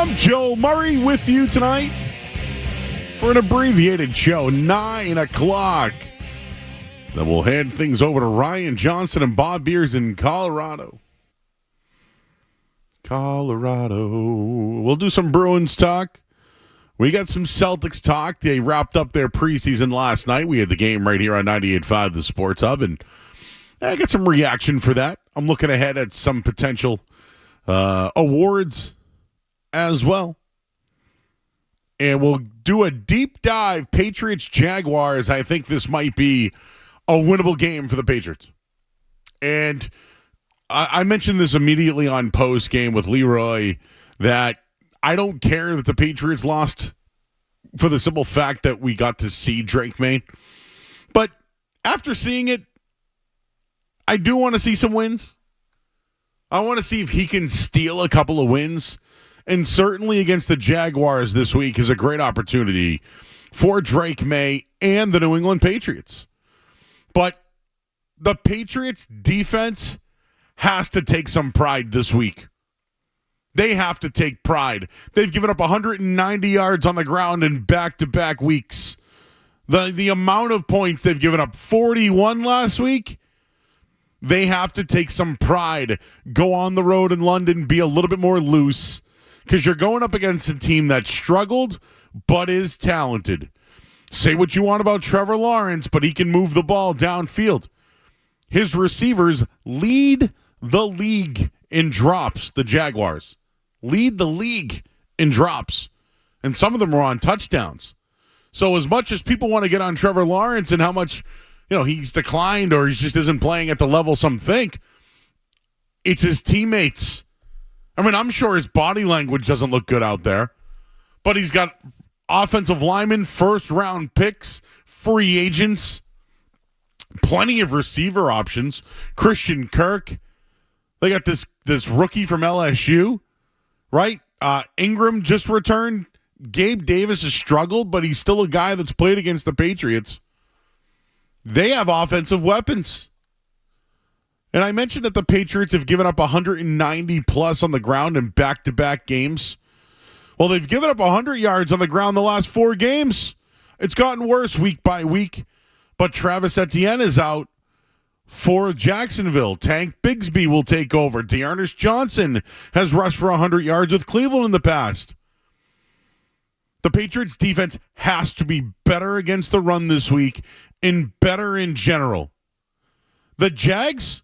I'm Joe Murray with you tonight for an abbreviated show, 9 o'clock. Then we'll hand things over to Ryan Johnson and Bob Beers in Colorado. We'll do some Bruins talk. We got some Celtics talk. They wrapped up their preseason last night. We had the game right here on 98.5 The Sports Hub, and I got some reaction for that. I'm looking ahead at some potential awards as well. And we'll do a deep dive. Patriots-Jaguars. I think this might be a winnable game for the Patriots. And I mentioned this immediately on post game with Leroy that I don't care that the Patriots lost for the simple fact that we got to see Drake Maye. But after seeing it, I do want to see some wins. I want to see if he can steal a couple of wins. And certainly against the Jaguars this week is a great opportunity for Drake Maye and the New England Patriots. But the Patriots defense has to take some pride this week. They have to take pride. They've given up 190 yards on the ground in back-to-back weeks. The amount of points they've given up, 41 last week. They have to take some pride, go on the road in London, be a little bit more loose, because you're going up against a team that struggled but is talented. Say what you want about Trevor Lawrence, but he can move the ball downfield. His receivers lead the league in drops, the Jaguars. Lead the league in drops. And some of them are on touchdowns. So as much as people want to get on Trevor Lawrence and how much he's declined or he just isn't playing at the level some think, it's his teammates. I mean, I'm sure his body language doesn't look good out there, but he's got offensive linemen, first-round picks, free agents, plenty of receiver options. Christian Kirk. They got this rookie from LSU, right? Ingram just returned. Gabe Davis has struggled, but he's still a guy that's played against the Patriots. They have offensive weapons. And I mentioned that the Patriots have given up 190 plus on the ground in back-to-back games. Well, they've given up 100 yards on the ground the last 4 games. It's gotten worse week by week. But Travis Etienne is out for Jacksonville. Tank Bigsby will take over. Dearness Johnson has rushed for 100 yards with Cleveland in the past. The Patriots defense has to be better against the run this week and better in general. The Jags,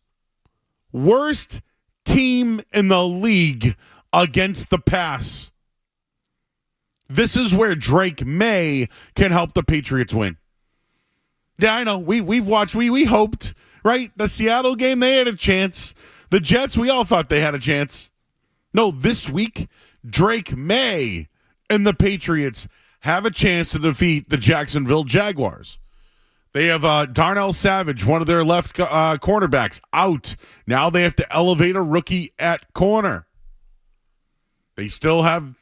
worst team in the league against the pass. This is where Drake Maye can help the Patriots win. Yeah, I know. We've watched. We hoped, right? The Seattle game, they had a chance. The Jets, we all thought they had a chance. No, this week, Drake Maye and the Patriots have a chance to defeat the Jacksonville Jaguars. They have Darnell Savage, one of their left cornerbacks, out. Now they have to elevate a rookie at corner. They still have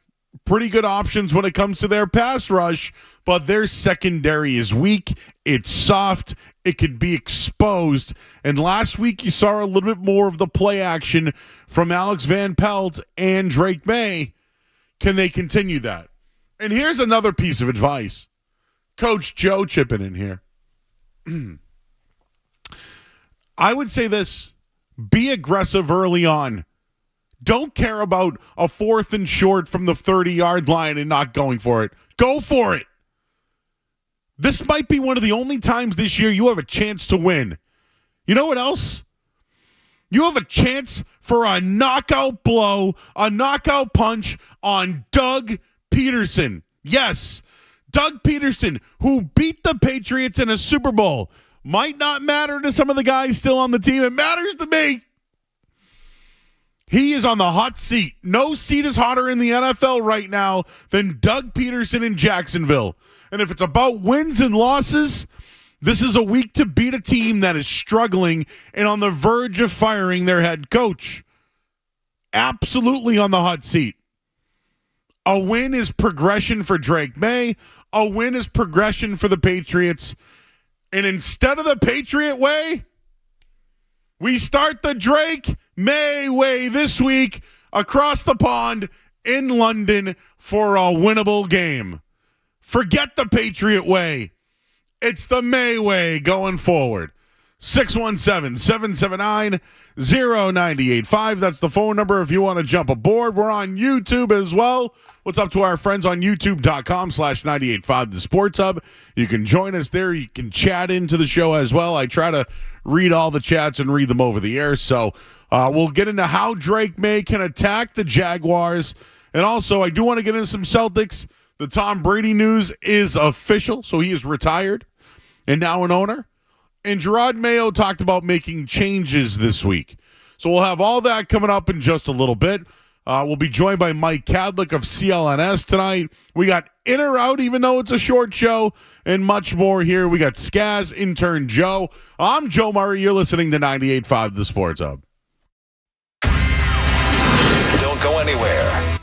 pretty good options when it comes to their pass rush, but their secondary is weak. It's soft. It could be exposed. And last week you saw a little bit more of the play action from Alex Van Pelt and Drake Maye. Can they continue that? And here's another piece of advice. Coach Joe chipping in here. I would say this. Be aggressive early on. Don't care about a 4th and short from the 30-yard line and not going for it. Go for it. This might be one of the only times this year you have a chance to win. You know what else? You have a chance for a knockout blow, a knockout punch on Doug Peterson. Yes, Doug Peterson, who beat the Patriots in a Super Bowl. Might not matter to some of the guys still on the team. It matters to me. He is on the hot seat. No seat is hotter in the NFL right now than Doug Peterson in Jacksonville. And if it's about wins and losses, this is a week to beat a team that is struggling and on the verge of firing their head coach. Absolutely on the hot seat. A win is progression for Drake Maye. A win is progression for the Patriots. And instead of the Patriot way, we start the Drake Maye way this week across the pond in London for a winnable game. Forget the Patriot way. It's the Maye way going forward. 617-779-0985. That's the phone number if you want to jump aboard. We're on YouTube as well. What's up to our friends on youtube.com/985 The Sports Hub. You can join us there. You can chat into the show as well. I try to read all the chats and read them over the air. So we'll get into how Drake Maye can attack the Jaguars. And also, I do want to get into some Celtics. The Tom Brady news is official. So he is retired and now an owner. And Gerard Mayo talked about making changes this week. So we'll have all that coming up in just a little bit. We'll be joined by Mike Kadlick of CLNS tonight. We got In or Out, even though it's a short show, and much more here. We got Skaz, intern Joe. I'm Joe Murray. You're listening to 98.5 The Sports Hub. Don't go anywhere.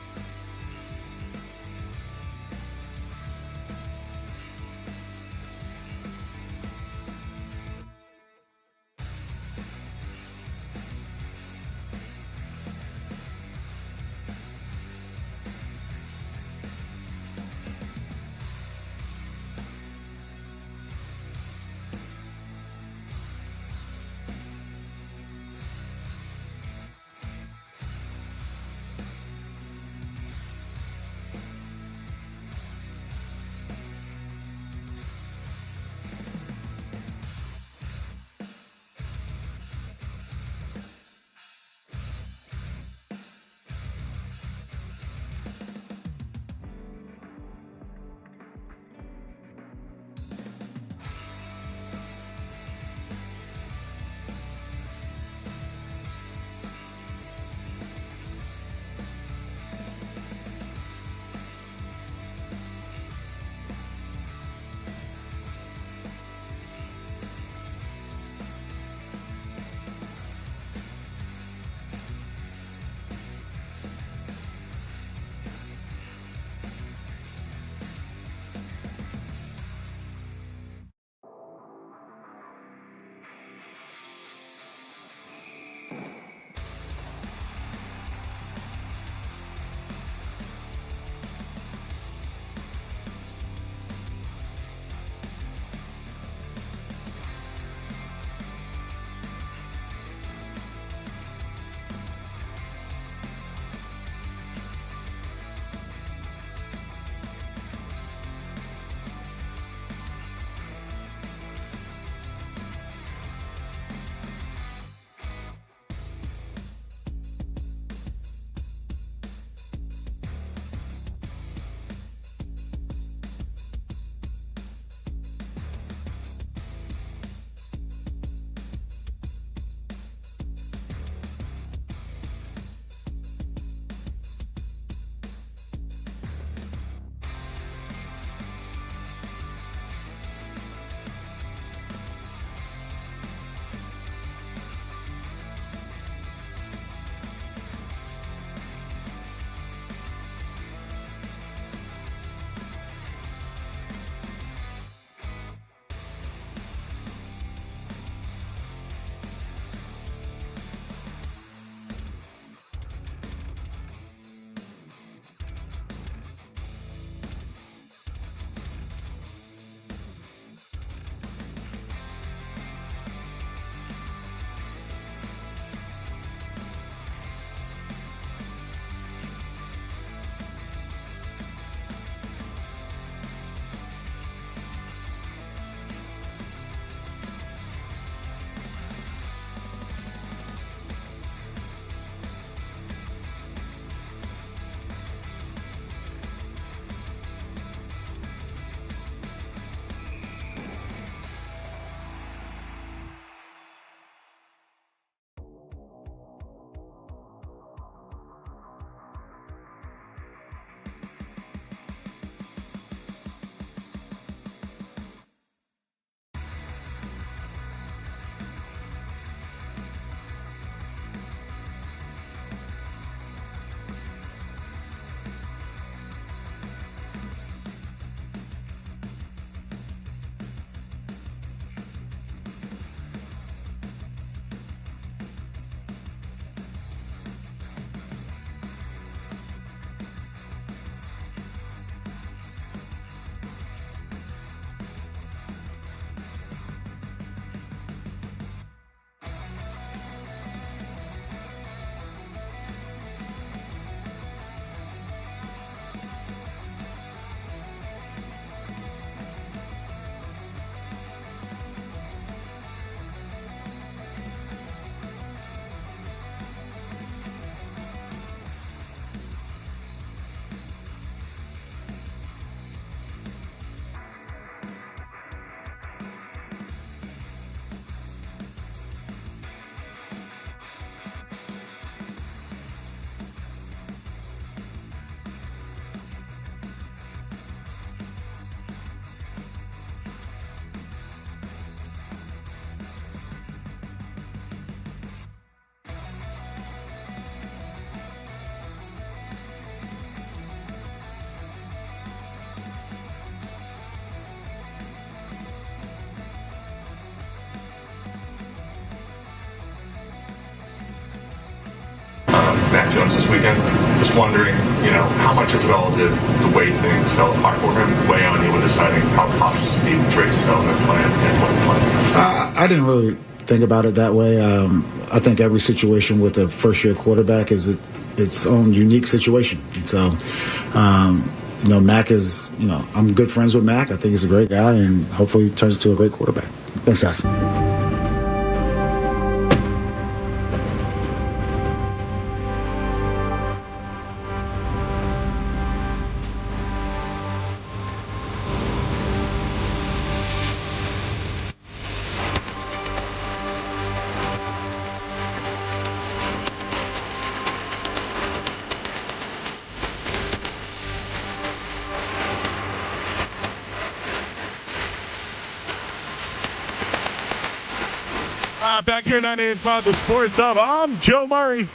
Mac Jones this weekend. Just wondering, how much of it all did the way things fell apart for him weigh on you when deciding how cautious to be with Drake's development plan and when to play? I didn't really think about it that way. I think every situation with a first-year quarterback is its own unique situation. So, Mac is, I'm good friends with Mac. I think he's a great guy, and hopefully he turns into a great quarterback. Thanks, guys. Back here, 98.5 The Sports Hub. I'm Joe Murray.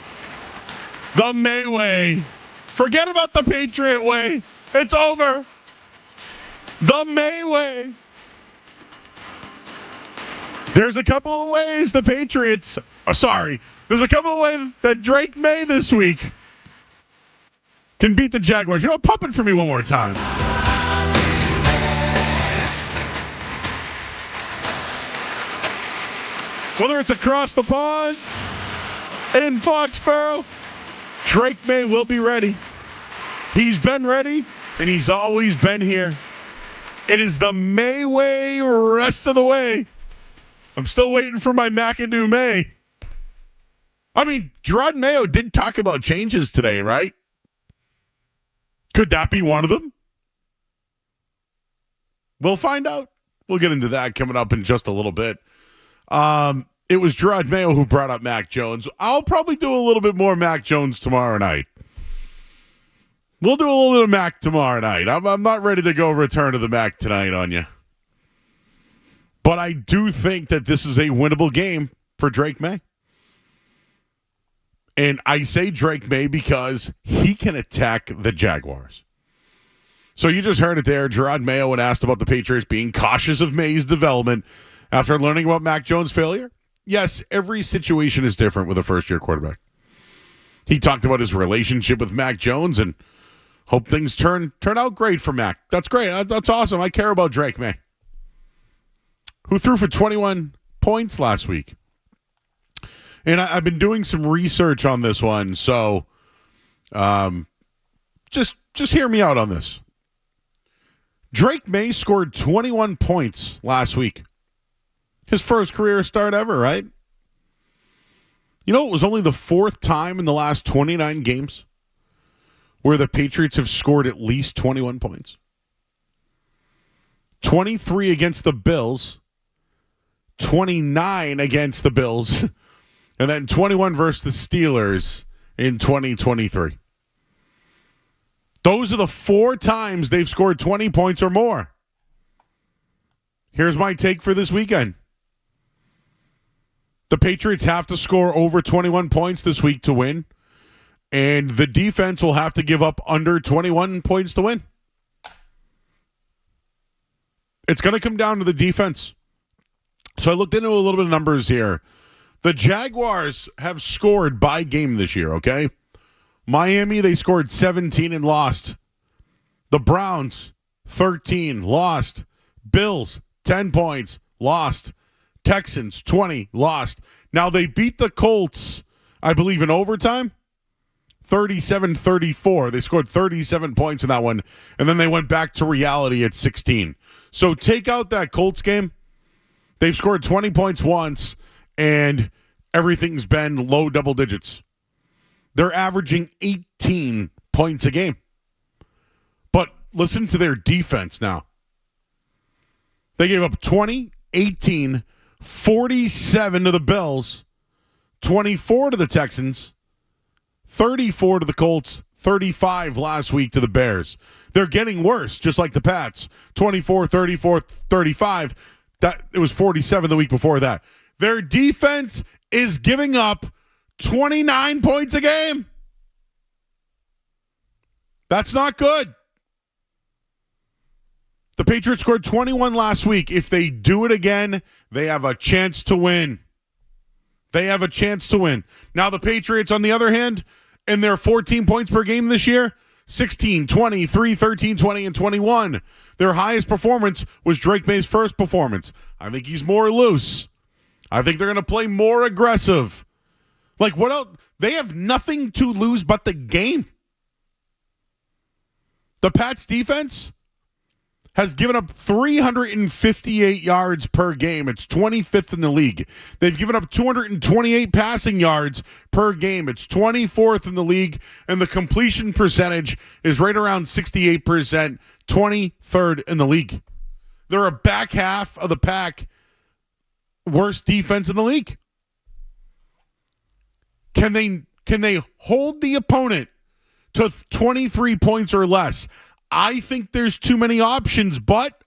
The Maye way. Forget about the Patriot way. It's over. The Maye way. There's a couple of ways the Patriots... There's a couple of ways that Drake Maye this week can beat the Jaguars. Pump it for me one more time. Whether it's across the pond, in Foxborough, Drake Maye will be ready. He's been ready, and he's always been here. It is the Maye way rest of the way. I'm still waiting for my McAdoo Maye. Gerard Mayo did talk about changes today, right? Could that be one of them? We'll find out. We'll get into that coming up in just a little bit. It was Gerard Mayo who brought up Mac Jones. I'll probably do a little bit more Mac Jones tomorrow night. We'll do a little bit of Mac tomorrow night. I'm not ready to go return to the Mac tonight on you. But I do think that this is a winnable game for Drake Maye. And I say Drake Maye because he can attack the Jaguars. So you just heard it there. Gerard Mayo, when asked about the Patriots being cautious of Maye's development after learning about Mac Jones' failure. Yes, every situation is different with a first-year quarterback. He talked about his relationship with Mac Jones and hope things turn out great for Mac. That's great. That's awesome. I care about Drake Maye, who threw for 21 points last week. And I've been doing some research on this one, so just hear me out on this. Drake Maye scored 21 points last week. His first career start ever, right? It was only the fourth time in the last 29 games where the Patriots have scored at least 21 points. 23 against the Bills, 29 against the Bills, and then 21 versus the Steelers in 2023. Those are the four times they've scored 20 points or more. Here's my take for this weekend. The Patriots have to score over 21 points this week to win, and the defense will have to give up under 21 points to win. It's going to come down to the defense. So I looked into a little bit of numbers here. The Jaguars have scored by game this year, okay? Miami, they scored 17 and lost. The Browns, 13, lost. Bills, 10 points, lost. Texans, 20, lost. Now, they beat the Colts, I believe, in overtime, 37-34. They scored 37 points in that one, and then they went back to reality at 16. So take out that Colts game. They've scored 20 points once, and everything's been low double digits. They're averaging 18 points a game. But listen to their defense now. They gave up 20, 18, 47 to the Bills, 24 to the Texans, 34 to the Colts, 35 last week to the Bears. They're getting worse, just like the Pats. 24, 34, 35. It was 47 the week before that. Their defense is giving up 29 points a game. That's not good. The Patriots scored 21 last week. If they do it again, they have a chance to win. They have a chance to win. Now, the Patriots, on the other hand, And they're 14 points per game this year. 16, 20, 3, 13, 20, and 21. Their highest performance was Drake May's first performance. I think he's more loose. I think they're going to play more aggressive. Like, what else? They have nothing to lose but the game. The Pats defense has given up 358 yards per game. It's 25th in the league. They've given up 228 passing yards per game. It's 24th in the league. And the completion percentage is right around 68%, 23rd in the league. They're a back half of the pack worst defense in the league. Can they hold the opponent to 23 points or less? I think there's too many options, but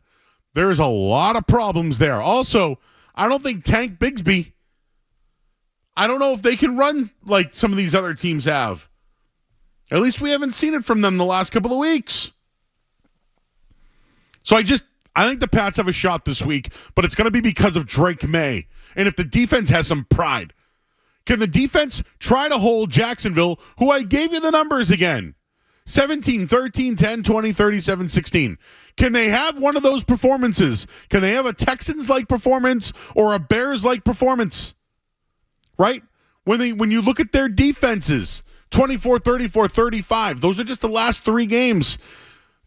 there's a lot of problems there. Also, I don't think Tank Bigsby, I don't know if they can run like some of these other teams have. At least we haven't seen it from them the last couple of weeks. So I think the Pats have a shot this week, but it's going to be because of Drake Maye. And if the defense has some pride, can the defense try to hold Jacksonville, who I gave you the numbers again? 17, 13, 10, 20, 37, 16. Can they have one of those performances? Can they have a Texans-like performance or a Bears-like performance? Right? When you look at their defenses, 24, 34, 35, those are just the last 3 games.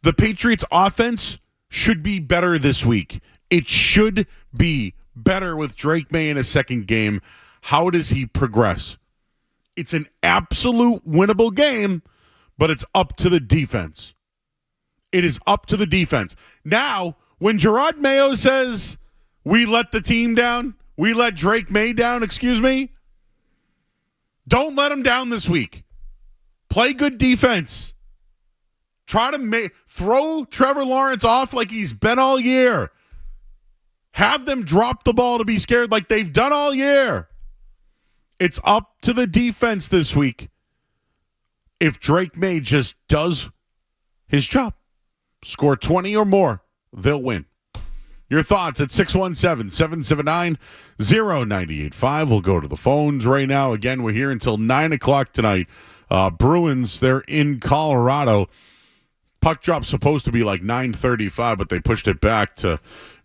The Patriots' offense should be better this week. It should be better with Drake Maye in a second game. How does he progress? It's an absolute winnable game, but it's up to the defense. It is up to the defense. Now, when Gerard Mayo says, we let the team down, we let Drake Maye down, don't let him down this week. Play good defense. Try to throw Trevor Lawrence off like he's been all year. Have them drop the ball to be scared like they've done all year. It's up to the defense this week. If Drake Maye just does his job, score 20 or more, they'll win. Your thoughts at 617-779-0985. We'll go to the phones right now. Again, we're here until 9 o'clock tonight. Bruins, they're in Colorado. Puck drop's supposed to be like 9:35, but they pushed it back to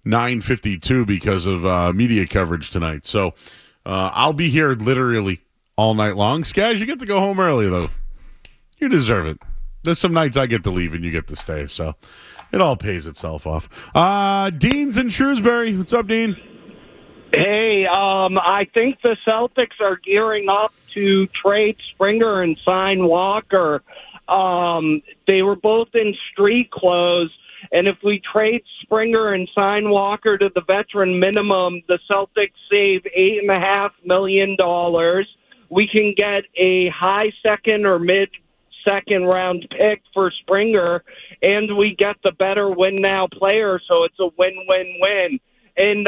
9:52 because of media coverage tonight. So I'll be here literally all night long. Skaz, you get to go home early, though. You deserve it. There's some nights I get to leave and you get to stay, so it all pays itself off. Dean's in Shrewsbury. What's up, Dean? Hey, I think the Celtics are gearing up to trade Springer and sign Walker. They were both in street clothes, and if we trade Springer and sign Walker to the veteran minimum, the Celtics save $8.5 million. We can get a high second or mid-second round pick for Springer, and we get the better win-now player, so it's a win-win-win. And,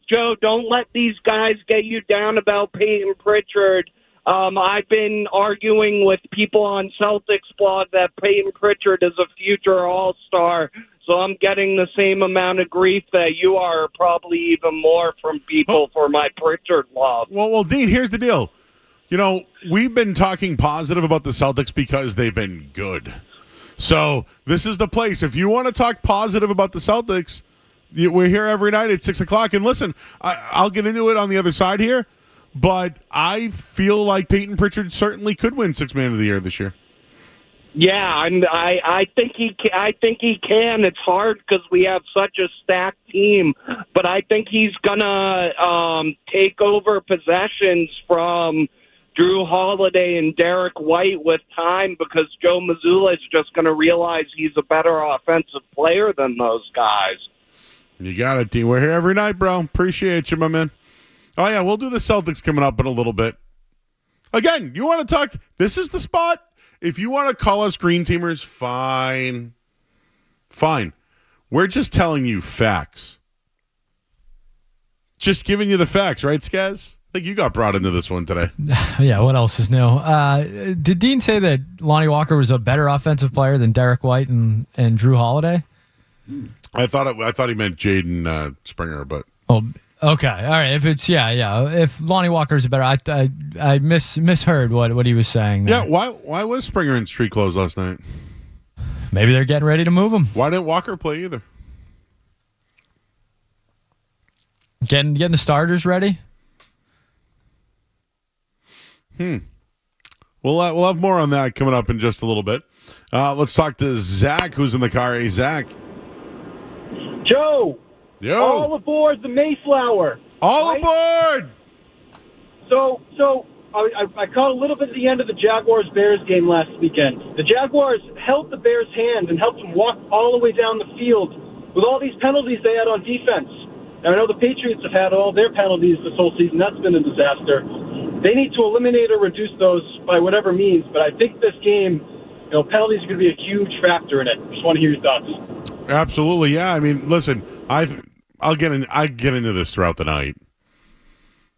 Joe, don't let these guys get you down about Peyton Pritchard. I've been arguing with people on Celtics blog that Peyton Pritchard is a future all-star, so I'm getting the same amount of grief that you are, probably even more from people for my Pritchard love. Well, Dean, here's the deal. You know, we've been talking positive about the Celtics because they've been good. So this is the place. If you want to talk positive about the Celtics, we're here every night at 6 o'clock. And listen, I'll get into it on the other side here, but I feel like Peyton Pritchard certainly could win Sixth Man of the Year this year. Yeah, and I think he can. It's hard because we have such a stacked team, but I think he's gonna take over possessions from Drew Holiday and Derek White with time, because Joe Mazzulla is just going to realize he's a better offensive player than those guys. You got it, Dean. We're here every night, bro. Appreciate you, my man. Oh, yeah, we'll do the Celtics coming up in a little bit. Again, you want to talk? This is the spot. If you want to call us green teamers, fine. Fine. We're just telling you facts. Just giving you the facts, right, Skaz? I think you got brought into this one today. Yeah, what else is new? Did Dean say that Lonnie Walker was a better offensive player than Derek White and Drew Holiday? I thought he meant Jaden Springer, but Okay, all right. If it's if Lonnie Walker's better, I misheard what he was saying there. Yeah, why was Springer in street clothes last night? Maybe they're getting ready to move him. Why didn't Walker play either? Getting the starters ready. We'll have more on that coming up in just a little bit. Let's talk to Zach, who's in the car. Hey, Zach. Joe, Yo. all aboard the Mayflower. All right? aboard! So I caught a little bit at the end of the Jaguars-Bears game last weekend. The Jaguars held the Bears' hand and helped them walk all the way down the field with all these penalties they had on defense. Now, I know the Patriots have had all their penalties this whole season. That's been a disaster. They need to eliminate or reduce those by whatever means, but I think this game, penalties are going to be a huge factor in it. Just want to hear your thoughts. Absolutely, yeah. I mean, listen, I'll get into this throughout the night.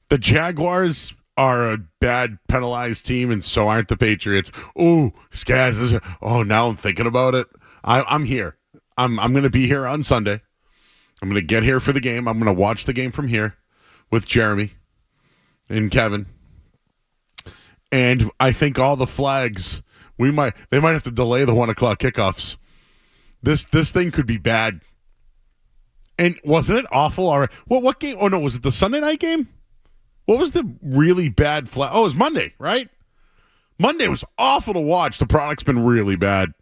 The Jaguars are a bad penalized team, and so aren't the Patriots. Ooh, Skaz. Now I'm thinking about it. I'm here. I'm going to be here on Sunday. I'm going to get here for the game. I'm going to watch the game from here with Jeremy and Kevin. And I think all the flags, they might have to delay the 1:00 kickoffs. This thing could be bad. And wasn't it awful? All right. What game? Oh, no, was it the Sunday night game? What was the really bad flag? Oh, it was Monday, right? Monday was awful to watch. The product's been really bad.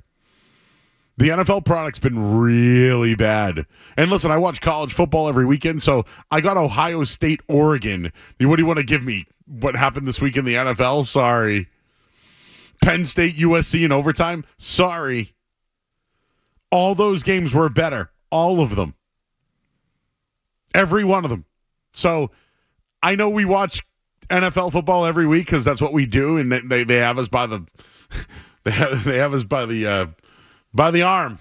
The NFL product's been really bad. And listen, I watch college football every weekend, so I got Ohio State, Oregon. What do you want to give me? What happened this week in the NFL? Sorry. Penn State, USC in overtime? Sorry. All those games were better. All of them. Every one of them. So I know we watch NFL football every week because that's what we do, and they have us by the they have us by the arm.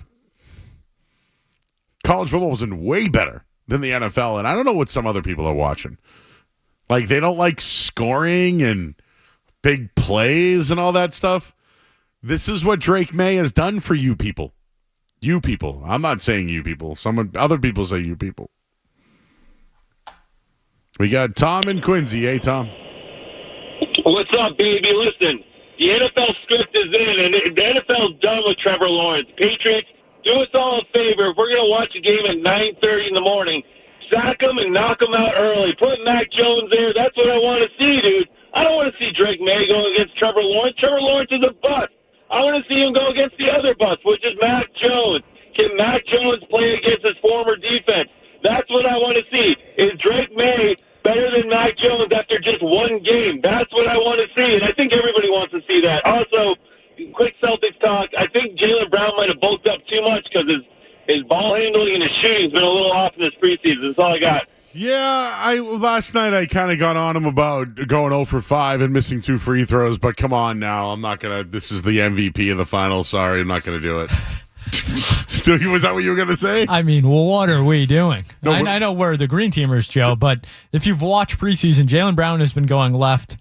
College football was way better than the NFL, and I don't know what some other people are watching. Like, they don't like scoring and big plays and all that stuff. This is what Drake Maye has done for you people. You people. I'm not saying you people. Other people say you people. We got Tom and Quincy. Hey, Tom. What's up, baby? Listen, the NFL script is in, and the NFL's done with Trevor Lawrence. Patriots, do us all a favor. If we're going to watch a game at 9:30 in the morning, sack him and knock him out early. Put Mac Jones there. That's what I want to see, dude. I don't want to see Drake Maye go against Trevor Lawrence. Trevor Lawrence is a bust. I want to see him go against the other bust, which is Mac Jones. Can Mac Jones play against his former defense? That's what I want to see. Is Drake Maye better than Mac Jones after just one game? That's what I want to see, and I think everybody wants to see that. Also, quick Celtics talk. I think Jaylen Brown might have bulked up too much because his ball handling and his shooting's been a little off in this preseason. That's all I got. Yeah, last night I kind of got on him about going 0 for 5 and missing 2 free throws, but come on now. I'm not going to. This is the MVP of the finals. Sorry, I'm not going to do it. Was that what you were going to say? I mean, well, what are we doing? No, I know we're the green teamers, Joe, but if you've watched preseason, Jaylen Brown has been going left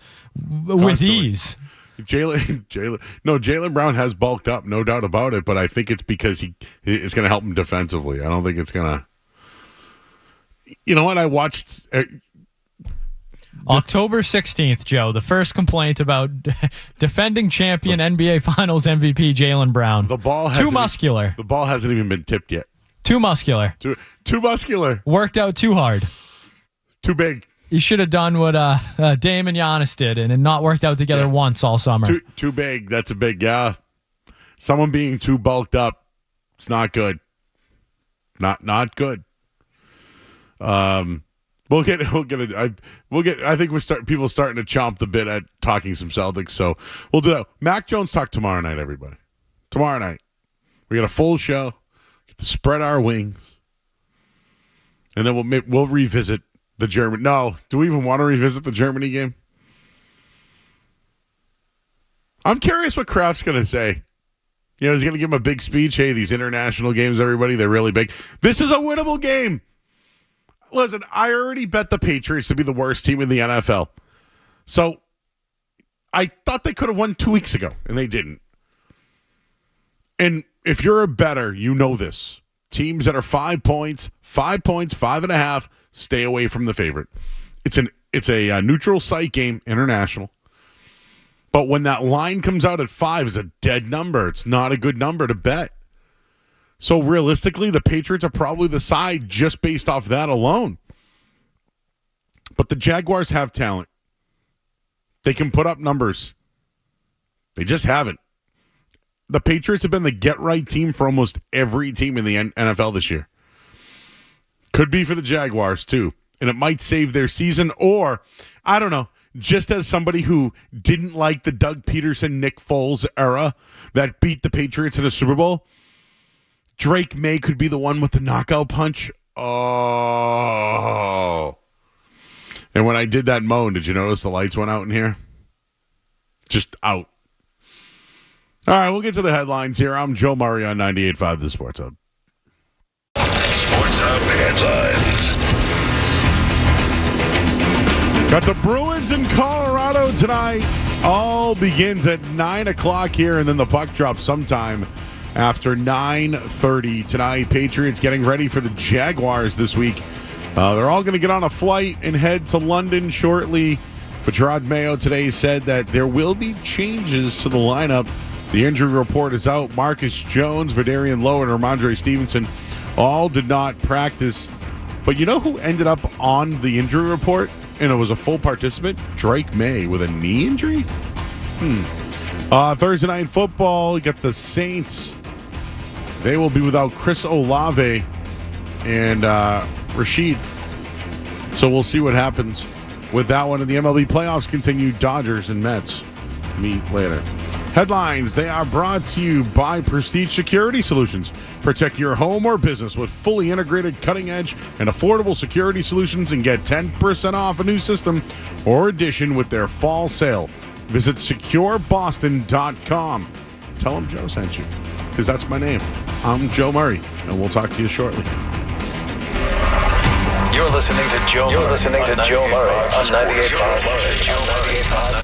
with ease. Jaylen Brown has bulked up, no doubt about it, but I think it's because it's going to help him defensively. I don't think it's going to. You know what? I watched October 16th, Joe, the first complaint about defending champion NBA Finals MVP Jaylen Brown. The ball too muscular. The ball hasn't even been tipped yet. Too muscular. Too muscular. Worked out too hard. Too big. You should have done what Dame and Giannis did and not worked out together once all summer. Too big. That's a big, yeah. Someone being too bulked up, it's not good. Not good. We'll get it. I think people starting to chomp the bit at talking some Celtics, so we'll do that. Mac Jones talk tomorrow night, everybody. Tomorrow night, we got a full show. Get to spread our wings, and then we'll revisit the German. No, do we even want to revisit the Germany game? I'm curious what Kraft's going to say. You know, he's going to give him a big speech. Hey, these international games, everybody, they're really big. This is a winnable game. Listen, I already bet the Patriots to be the worst team in the NFL. So I thought they could have won 2 weeks ago, and they didn't. And if you're a bettor, you know this. Teams that are 5 points, 5.5, stay away from the favorite. It's a neutral site game, international. But when that line comes out at 5, it's a dead number. It's not a good number to bet. So realistically, the Patriots are probably the side just based off that alone. But the Jaguars have talent. They can put up numbers. They just haven't. The Patriots have been the get-right team for almost every team in the NFL this year. Could be for the Jaguars, too. And it might save their season. Or, I don't know, just as somebody who didn't like the Doug Peterson, Nick Foles era that beat the Patriots in a Super Bowl, Drake Maye could be the one with the knockout punch. Oh. And when I did that moan, did you notice the lights went out in here? Just out. All right, we'll get to the headlines here. I'm Joe Murray on 98.5 The Sports Hub. Sports Hub headlines. Got the Bruins in Colorado tonight. All begins at 9 o'clock here, and then the puck drops sometime after 9:30 tonight. Patriots getting ready for the Jaguars this week. They're all going to get on a flight and head to London shortly. But Mayo today said that there will be changes to the lineup. The injury report is out. Marcus Jones, Vidarian Lowe, and Ramondre Stevenson all did not practice. But you know who ended up on the injury report? And it was a full participant? Drake Maye with a knee injury? Thursday Night Football, you got the Saints. They will be without Chris Olave and Rashid. So we'll see what happens with that one. And the MLB playoffs continue. Dodgers and Mets meet later. Headlines, they are brought to you by Prestige Security Solutions. Protect your home or business with fully integrated, cutting-edge, and affordable security solutions, and get 10% off a new system or addition with their fall sale. Visit secureboston.com. Tell them Joe sent you, because that's my name. I'm Joe Murray, and we'll talk to you shortly. You're listening to Joe Murray on 98.5.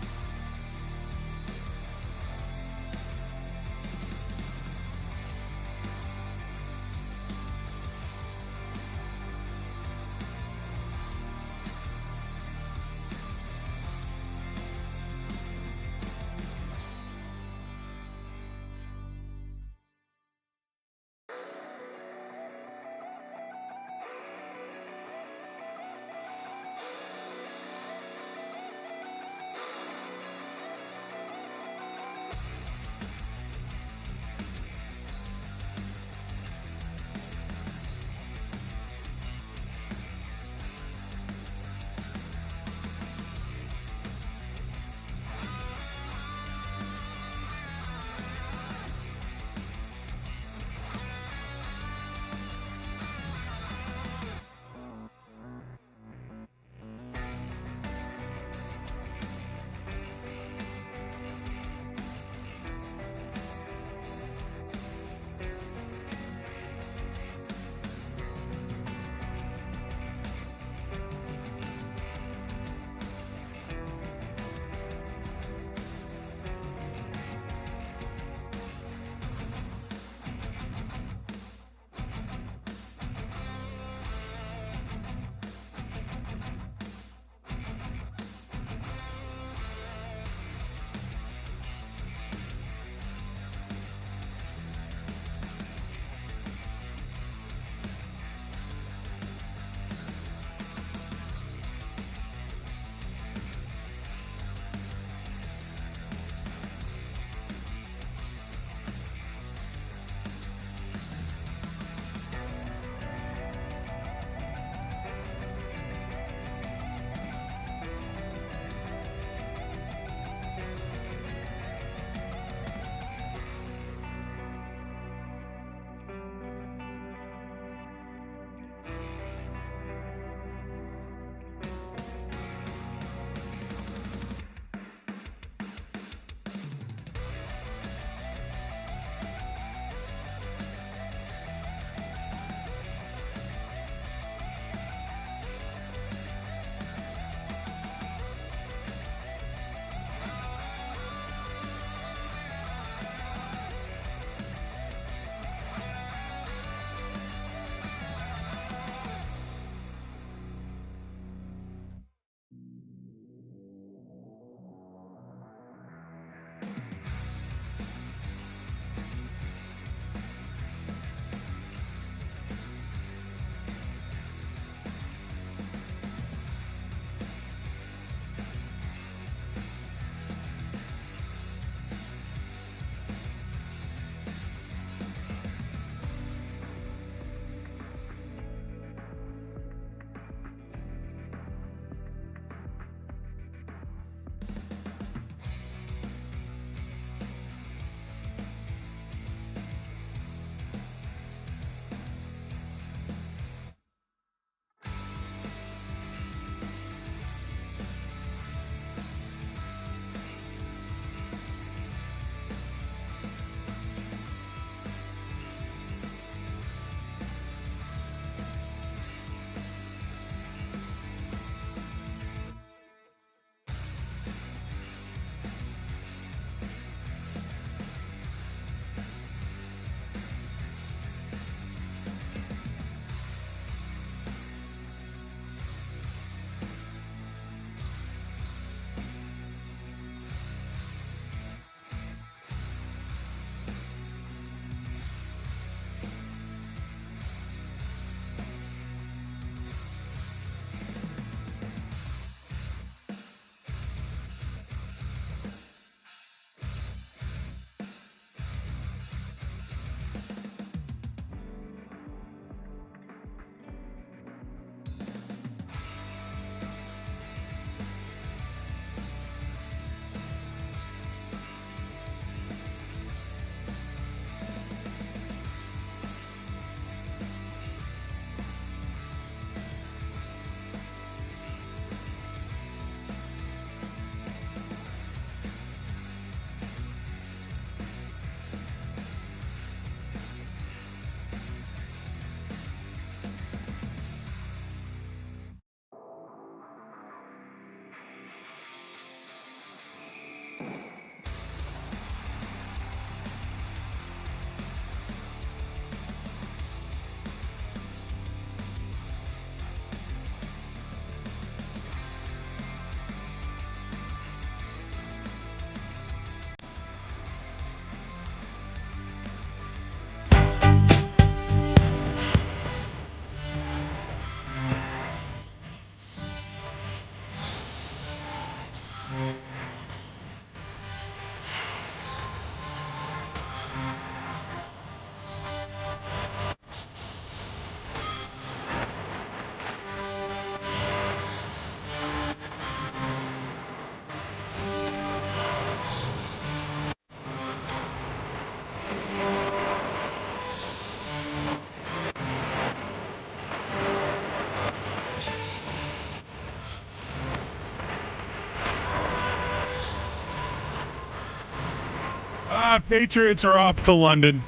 Yeah, Patriots are off to London.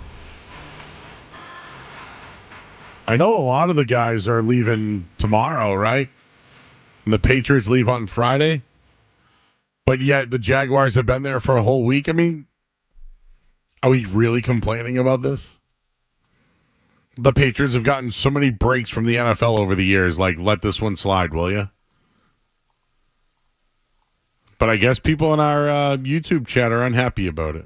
I know a lot of the guys are leaving tomorrow, right? And the Patriots leave on Friday. But yet the Jaguars have been there for a whole week. I mean, are we really complaining about this? The Patriots have gotten so many breaks from the NFL over the years. Like, let this one slide, will you? But I guess people in our YouTube chat are unhappy about it.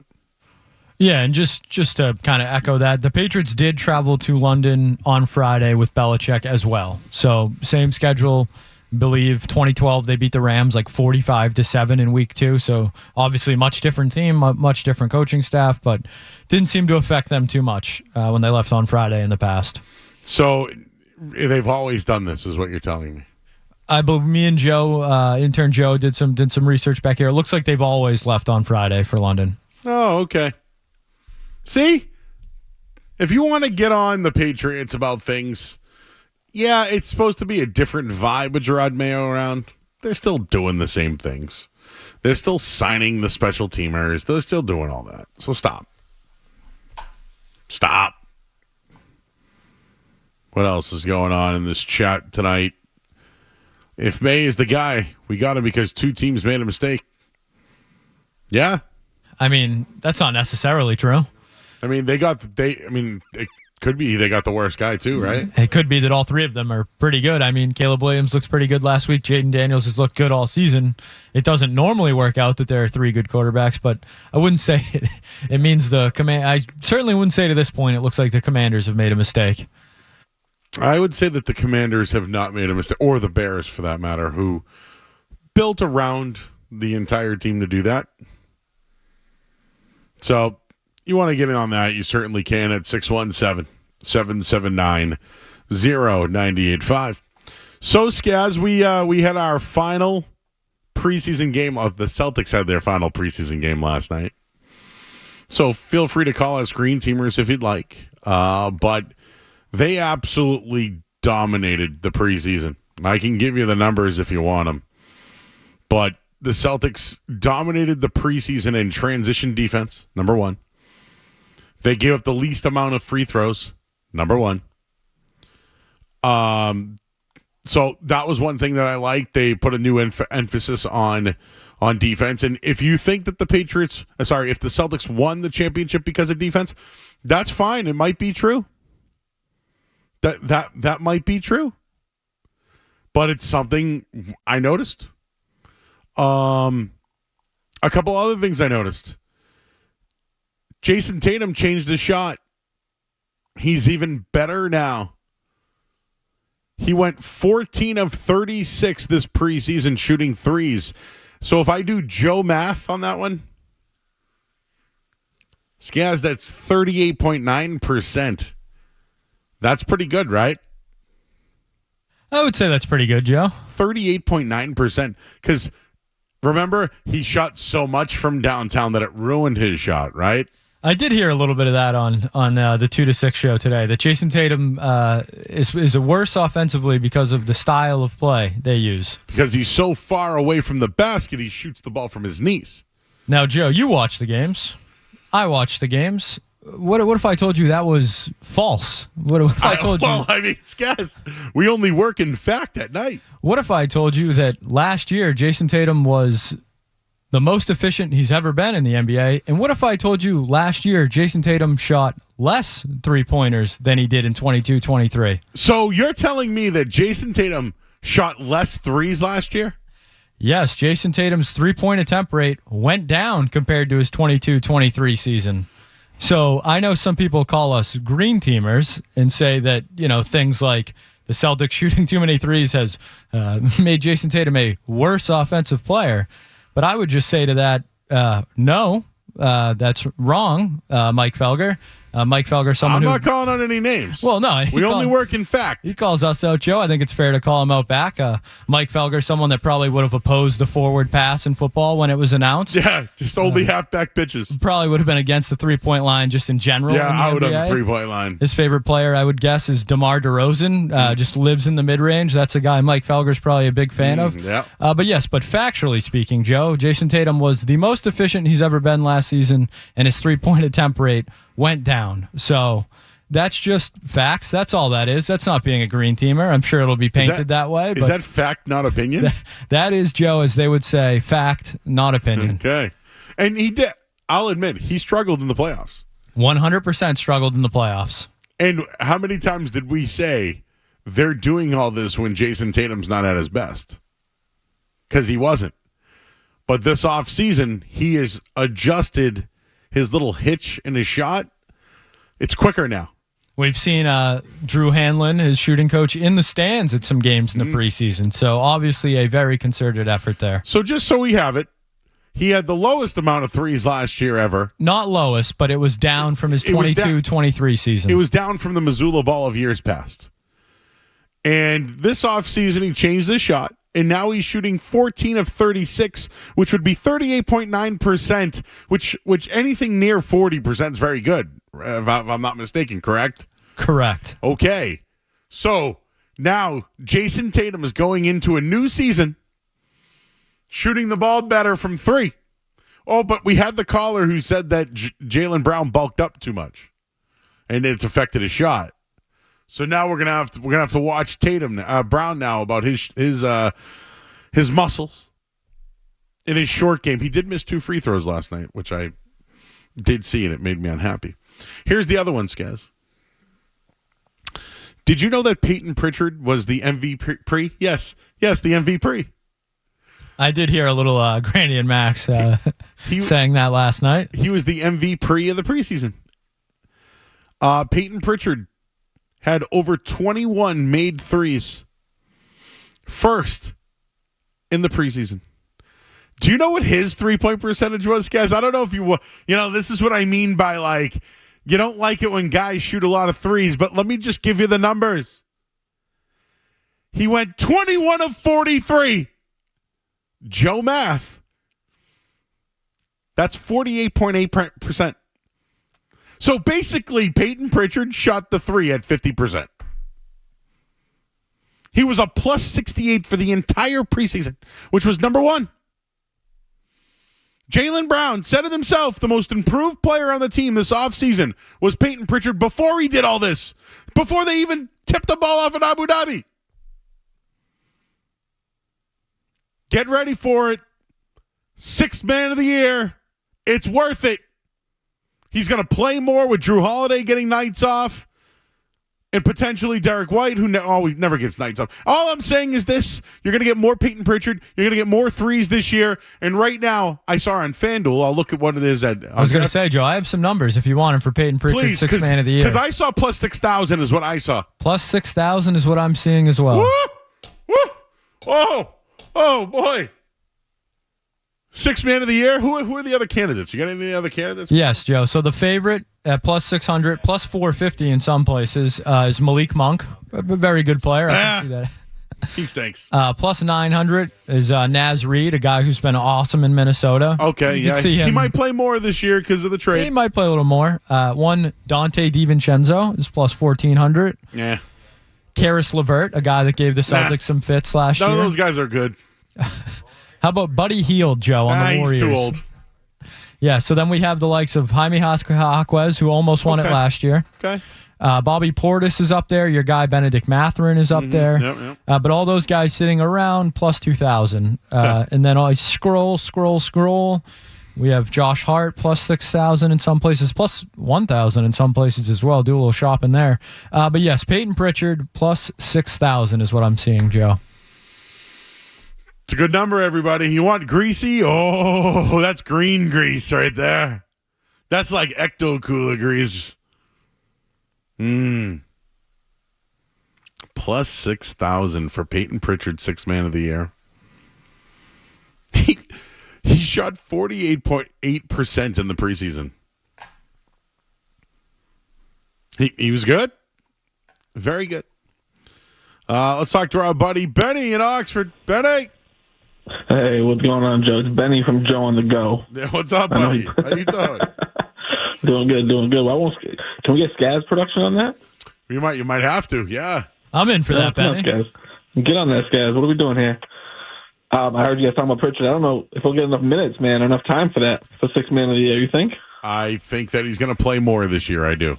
Yeah, and just to kind of echo that, the Patriots did travel to London on Friday with Belichick as well. So same schedule. Believe 2012 they beat the Rams like 45-7 in week 2. So obviously much different team, much different coaching staff, but didn't seem to affect them too much when they left on Friday in the past. So they've always done this, is what you're telling me. I believe me and Joe, intern Joe, did some research back here. It looks like they've always left on Friday for London. Oh, okay. See? If you want to get on the Patriots about things, yeah, it's supposed to be a different vibe with Gerard Mayo around. They're still doing the same things. They're still signing the special teamers. They're still doing all that. So stop. Stop. What else is going on in this chat tonight? If Maye is the guy, we got him because 2 teams made a mistake. Yeah. I mean, that's not necessarily true. I mean, it could be they got the worst guy too, right? It could be that all 3 of them are pretty good. I mean, Caleb Williams looked pretty good last week. Jaden Daniels has looked good all season. It doesn't normally work out that there are 3 good quarterbacks, but I wouldn't say it means the command. I certainly wouldn't say to this point it looks like the Commanders have made a mistake. I would say that the Commanders have not made a mistake, or the Bears for that matter, who built around the entire team to do that. So you want to get in on that, you certainly can at 617-779-0985. So, Skaz, we had our final preseason game. The Celtics had their final preseason game last night. So feel free to call us Green Teamers if you'd like. But they absolutely dominated the preseason. I can give you the numbers if you want them. But the Celtics dominated the preseason in transition defense, number 1. They gave up the least amount of free throws, number 1. So that was one thing that I liked. They put a new emphasis on defense. And if you think that if the Celtics won the championship because of defense, that's fine. It might be true. That might be true. But it's something I noticed. A couple other things I noticed. Jason Tatum changed his shot. He's even better now. He went 14 of 36 this preseason shooting threes. So if I do Joe math on that one, Skaz, that's 38.9%. That's pretty good, right? I would say that's pretty good, Joe. 38.9%. Because remember, he shot so much from downtown that it ruined his shot, right? I did hear a little bit of that on the 2 to 6 show today. That Jason Tatum is worse offensively because of the style of play they use. Because he's so far away from the basket, he shoots the ball from his knees. Now, Joe, you watch the games. I watch the games. What if I told you that was false? What if I told you? Well, I mean, guys, we only work in fact at night. What if I told you that last year Jason Tatum was the most efficient he's ever been in the NBA? And what if I told you last year Jason Tatum shot less three-pointers than he did in 22-23? So you're telling me that Jason Tatum shot less threes last year? Yes, Jason Tatum's three-point attempt rate went down compared to his 22-23 season. So I know some people call us green teamers and say that, things like the Celtics shooting too many threes has made Jason Tatum a worse offensive player. But I would just say to that, no, that's wrong, Mike Felger. Mike Felger, someone I'm who... not calling out any names. Well, no. We only work in fact. He calls us out, Joe. I think it's fair to call him out back. Mike Felger, someone that probably would have opposed the forward pass in football when it was announced. Yeah, just only halfback pitches. Probably would have been against the three-point line just in general. Yeah, in the out NBA. on the three-point line. His favorite player, I would guess, is DeMar DeRozan. Just lives in the mid-range. That's a guy Mike Felger's probably a big fan of. Yeah. But factually speaking, Joe, Jason Tatum was the most efficient he's ever been last season, and his three-point attempt rate went down. So that's just facts. That's all that is. That's not being a green teamer. I'm sure it'll be painted that way. Is that fact, not opinion? That is, Joe, as they would say, fact, not opinion. Okay. And he did. I'll admit, he struggled in the playoffs. 100% struggled in the playoffs. And how many times did we say they're doing all this when Jason Tatum's not at his best? Because he wasn't. But this offseason, he has adjusted his little hitch in his shot. It's quicker now. We've seen Drew Hanlon, his shooting coach, in the stands at some games in the preseason. So obviously a very concerted effort there. So just so we have it, he had the lowest amount of threes last year ever. Not lowest, but it was down from his 22-23 season. It was down from the Missoula Ball of years past. And this offseason, he changed his shot, and now he's shooting 14 of 36, which would be 38.9%, which anything near 40% is very good, if I'm not mistaken, correct? Correct. Okay. So now Jason Tatum is going into a new season shooting the ball better from three. Oh, but we had the caller who said that Jaylen Brown bulked up too much, and it's affected his shot. So now we're gonna have to watch Brown now about his muscles in his short game. He did miss 2 free throws last night, which I did see, and it made me unhappy. Here's the other one, Skaz. Did you know that Peyton Pritchard was the MVP? Yes, the MVP. I did hear a little Granny and Max saying that last night. He was the MVP of the preseason. Peyton Pritchard had over 21 made threes. First in the preseason. Do you know what his three-point percentage was, guys? I don't know if this is what I mean by, like, you don't like it when guys shoot a lot of threes, but let me just give you the numbers. He went 21 of 43. Joe Math. That's 48.8%. So basically, Peyton Pritchard shot the three at 50%. He was a plus 68 for the entire preseason, which was number one. Jaylen Brown said it himself, the most improved player on the team this offseason was Peyton Pritchard before he did all this, before they even tipped the ball off in Abu Dhabi. Get ready for it. 6th man of the year. It's worth it. He's going to play more with Drew Holiday getting nights off and potentially Derek White, who never gets nights off. All I'm saying is this. You're going to get more Peyton Pritchard. You're going to get more threes this year. And right now, I saw on FanDuel. I'll look at what it is. I was going to say, Joe, I have some numbers if you want them for Peyton Pritchard, 6th man of the year. Because I saw plus 6,000 is what I saw. Plus 6,000 is what I'm seeing as well. Woo! Woo! Oh, boy. 6th man of the year? Who are the other candidates? You got any other candidates? Yes, Joe. So the favorite at plus 600, plus 450 in some places is Malik Monk. A very good player. I can see that. He stinks. Plus 900 is Naz Reid, a guy who's been awesome in Minnesota. Okay, you see him. He might play more this year because of the trade. He might play a little more. One, Dante DiVincenzo is plus 1,400. Yeah. Karis LeVert, a guy that gave the Celtics some fits last year. None of those guys are good. How about Buddy Hield, Joe, on the Warriors? He's too old. Yeah, so then we have the likes of Jaime Jaquez, who almost won it last year. Okay. Bobby Portis is up there. Your guy Benedict Mathurin is up there. Yep. But all those guys sitting around plus 2,000. And then I scroll. We have Josh Hart plus 6,000 in some places, plus 1,000 in some places as well. Do a little shopping there. But yes, Peyton Pritchard plus 6,000 is what I'm seeing, Joe. It's a good number, everybody. You want greasy? Oh, that's green grease right there. That's like Ecto-Cooler grease. Plus 6,000 for Peyton Pritchard, 6th man of the year. He shot 48.8% in the preseason. He was good. Very good. Let's talk to our buddy Benny in Oxford. Benny. Hey, what's going on, Joe? It's Benny from Joe on the Go. Yeah, what's up, buddy? How you doing? Doing good. Well, can we get Skaz production on that? You might have to. Yeah. I'm in for that, Benny. Skaz. Get on that, Skaz. What are we doing here? I heard you guys talking about Pritchard. I don't know if we'll get enough minutes, man, or enough time for that, for 6 man of the year, you think? I think that he's going to play more this year. I do.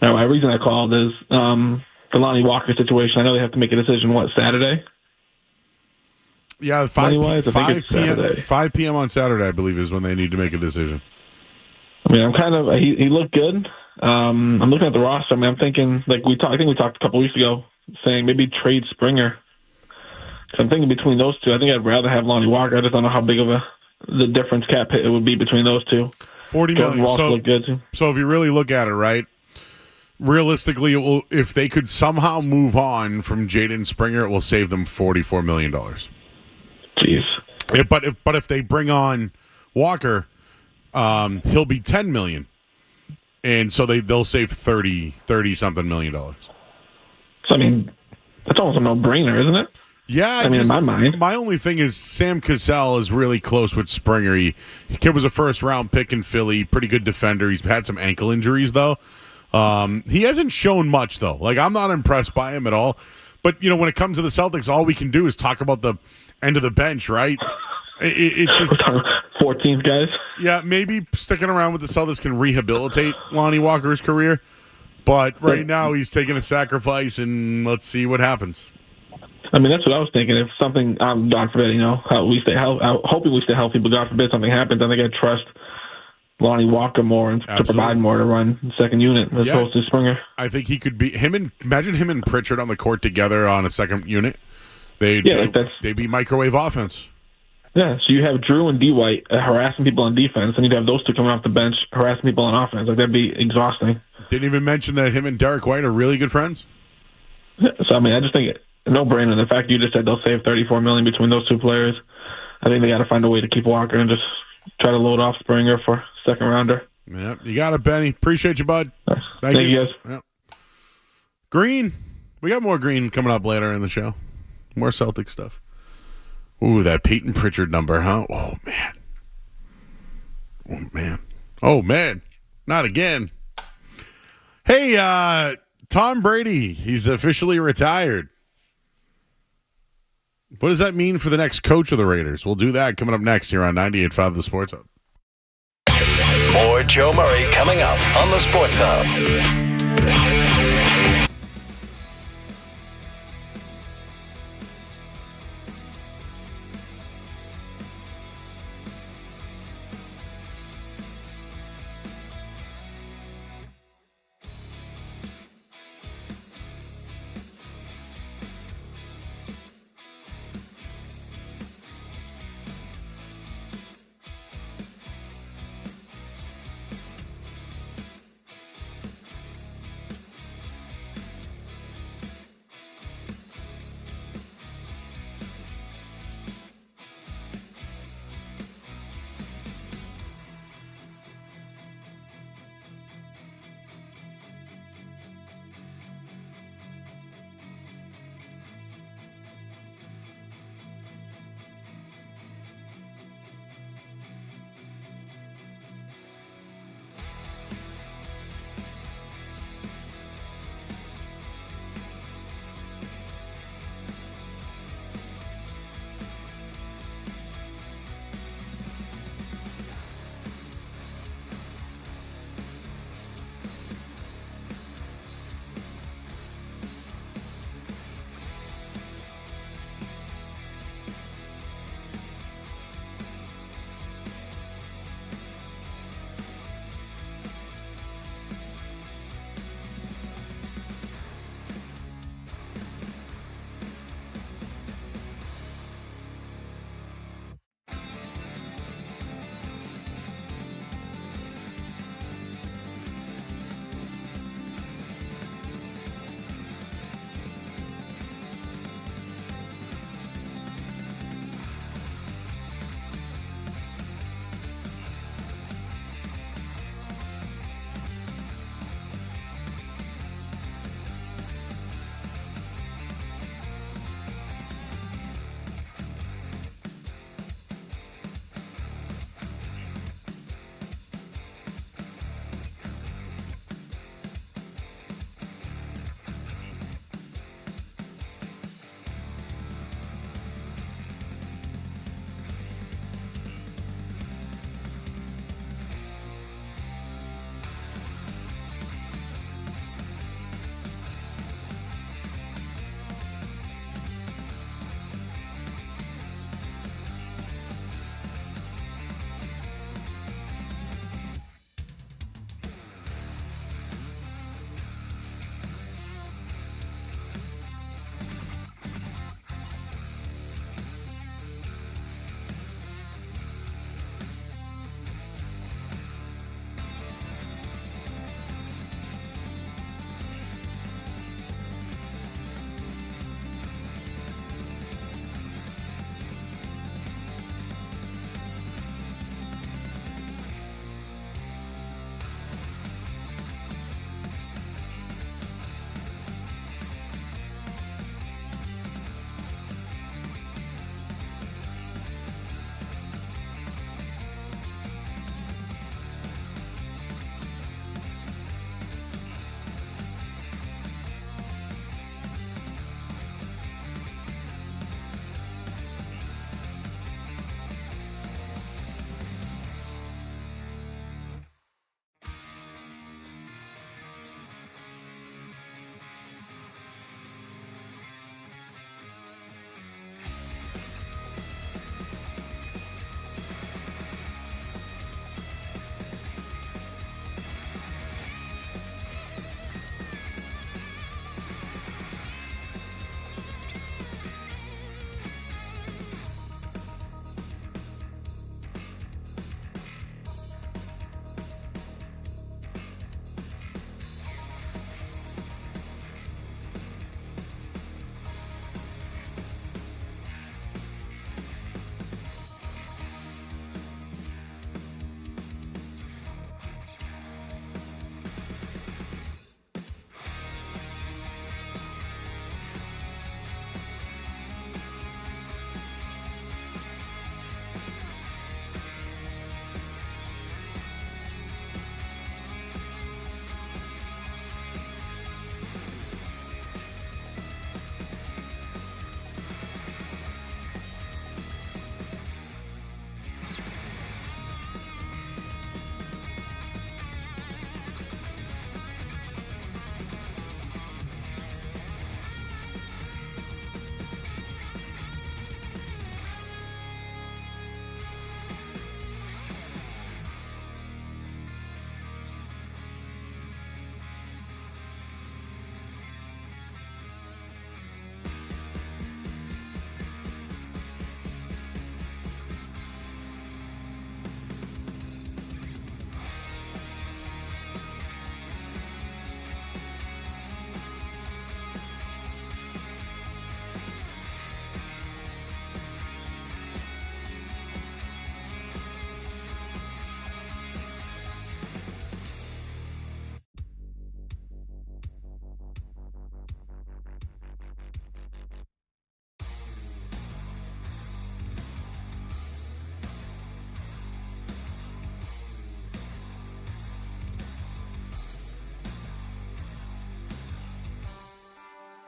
No, the reason I called is the Lonnie Walker situation. I know they have to make a decision, Saturday? Yeah, 5 p.m. on Saturday, I believe, is when they need to make a decision. I mean, I'm kind of he looked good. I'm looking at the roster. I mean, I'm thinking I think we talked a couple weeks ago, saying maybe trade Springer. So I'm thinking between those two, I think I'd rather have Lonnie Walker. I just don't know how big of the difference cap hit it would be between those two. $40 million. Walker looked good too. So if you really look at it, right, realistically, if they could somehow move on from Jaden Springer, it will save them $44 million. Jeez. Yeah, but if they bring on Walker, he'll be $10 million, and so they'll save 30 something million dollars. So I mean, that's almost a no-brainer, isn't it? Yeah, I mean, in my mind. My only thing is Sam Cassell is really close with Springer. Kid was a first-round pick in Philly, pretty good defender. He's had some ankle injuries, though. He hasn't shown much, though. Like, I'm not impressed by him at all. But, when it comes to the Celtics, all we can do is talk about the end of the bench, right? It's just 14th guys. Yeah, maybe sticking around with the Celtics can rehabilitate Lonnie Walker's career. But right now he's taking a sacrifice, and let's see what happens. I mean, that's what I was thinking. If something, God forbid, hoping we stay healthy, but God forbid something happens, I think I'd trust Lonnie Walker more and to provide more to run the second unit as opposed to Springer. I think he could be imagine him and Pritchard on the court together on a second unit. They'd be microwave offense. Yeah, so you have Drew and D. White harassing people on defense, and you'd have those two coming off the bench harassing people on offense. Like, that'd be exhausting. Didn't even mention that him and Derek White are really good friends. Yeah, so, I mean, I just think no-brainer. The fact you just said they'll save $34 million between those two players, I think they got to find a way to keep Walker and just try to load off Springer for second rounder. Yeah, you got it, Benny. Appreciate you, bud. Thank you, guys. Yep. Green. We got more Green coming up later in the show. More Celtic stuff. Ooh, that Peyton Pritchard number, huh? Oh, man. Oh, man. Oh, man. Not again. Hey, Tom Brady. He's officially retired. What does that mean for the next coach of the Raiders? We'll do that coming up next here on 98.5 The Sports Hub. More Joe Murray coming up on The Sports Hub.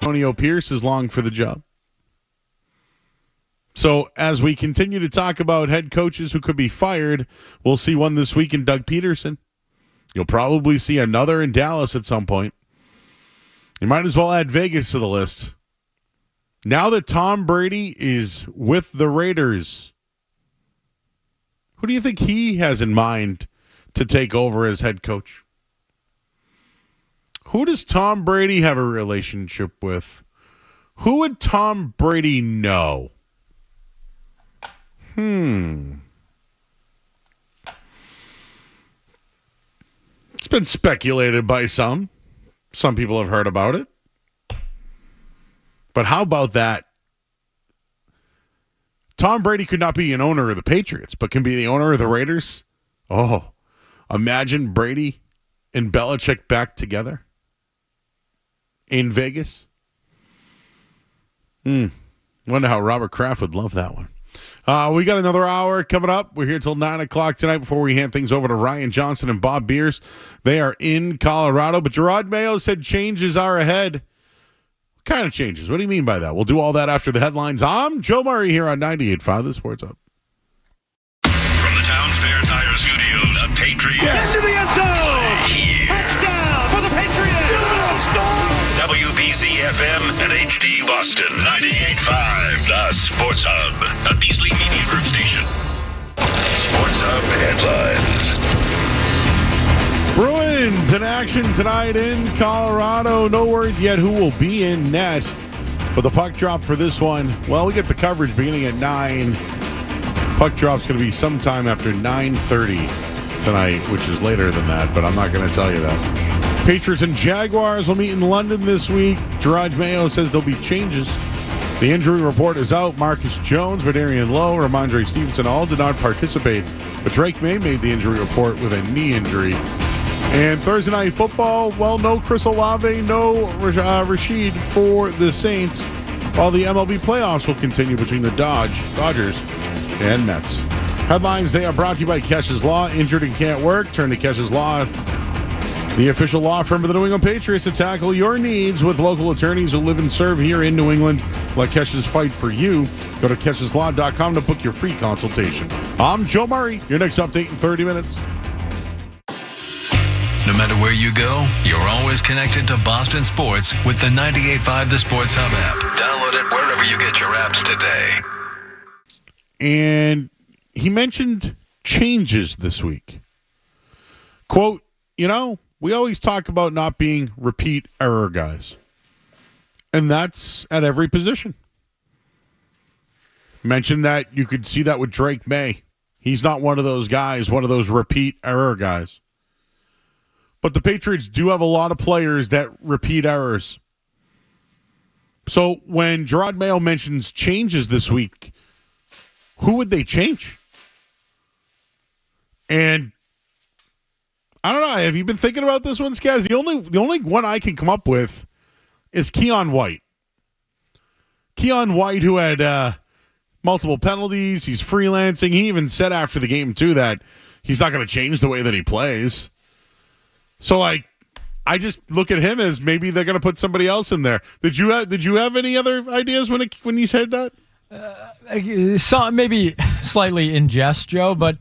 Antonio Pierce is long for the job. So as we continue to talk about head coaches who could be fired, we'll see one this week in Doug Peterson. You'll probably see another in Dallas at some point. You might as well add Vegas to the list. Now that Tom Brady is with the Raiders, who do you think he has in mind to take over as head coach? Who does Tom Brady have a relationship with? Who would Tom Brady know? It's been speculated by some. Some people have heard about it. But how about that? Tom Brady could not be an owner of the Patriots, but can be the owner of the Raiders. Oh, imagine Brady and Belichick back together in Vegas. Wonder how Robert Kraft would love that one. We got another hour coming up. We're here till 9 o'clock tonight before we hand things over to Ryan Johnson and Bob Beers. They are in Colorado, but Gerard Mayo said changes are ahead. What kind of changes? What do you mean by that? We'll do all that after the headlines. I'm Joe Murray here on 98.5 The Sports Hub. From the Town Fair Tire Studios, the Patriots. Into the end zone! Play here. Touchdown for the Patriots! Score! WBC FM and HD Boston 98.5 The Sports Hub, a Beasley Media Group station. Sports Hub headlines. Bruins in action tonight in Colorado. No word yet who will be in net. But the puck drop for this one, well, we get the coverage beginning at 9. Puck drop's going to be sometime after 9:30 tonight, which is later than that, but I'm not going to tell you that. Patriots and Jaguars will meet in London this week. Gerard Mayo says there'll be changes. The injury report is out. Marcus Jones, Verdarian Lowe, Ramondre Stevenson all did not participate, but Drake Maye made the injury report with a knee injury. And Thursday Night Football, well, no Chris Olave, no Rashid for the Saints, while the MLB playoffs will continue between the Dodgers and Mets. Headlines, they are brought to you by Kesh's Law. Injured and can't work? Turn to Kesh's Law, the official law firm of the New England Patriots, to tackle your needs with local attorneys who live and serve here in New England. Let Kesh's fight for you. Go to kesheslaw.com to book your free consultation. I'm Joe Murray. Your next update in 30 minutes. No matter where you go, you're always connected to Boston sports with the 98.5 The Sports Hub app. Download it wherever you get your apps today. And he mentioned changes this week. Quote, we always talk about not being repeat error guys. And that's at every position. Mentioned that you could see that with Drake Maye. He's not one of those guys, one of those repeat error guys. But the Patriots do have a lot of players that repeat errors. So when Gerard Mayo mentions changes this week, who would they change? And I don't know. Have you been thinking about this one, Skaz? The only one I can come up with is Keon White. Keon White, who had multiple penalties. He's freelancing. He even said after the game, too, that he's not going to change the way that he plays. So, I just look at him as maybe they're going to put somebody else in there. Did you have any other ideas when you said that? Maybe slightly in jest, Joe, but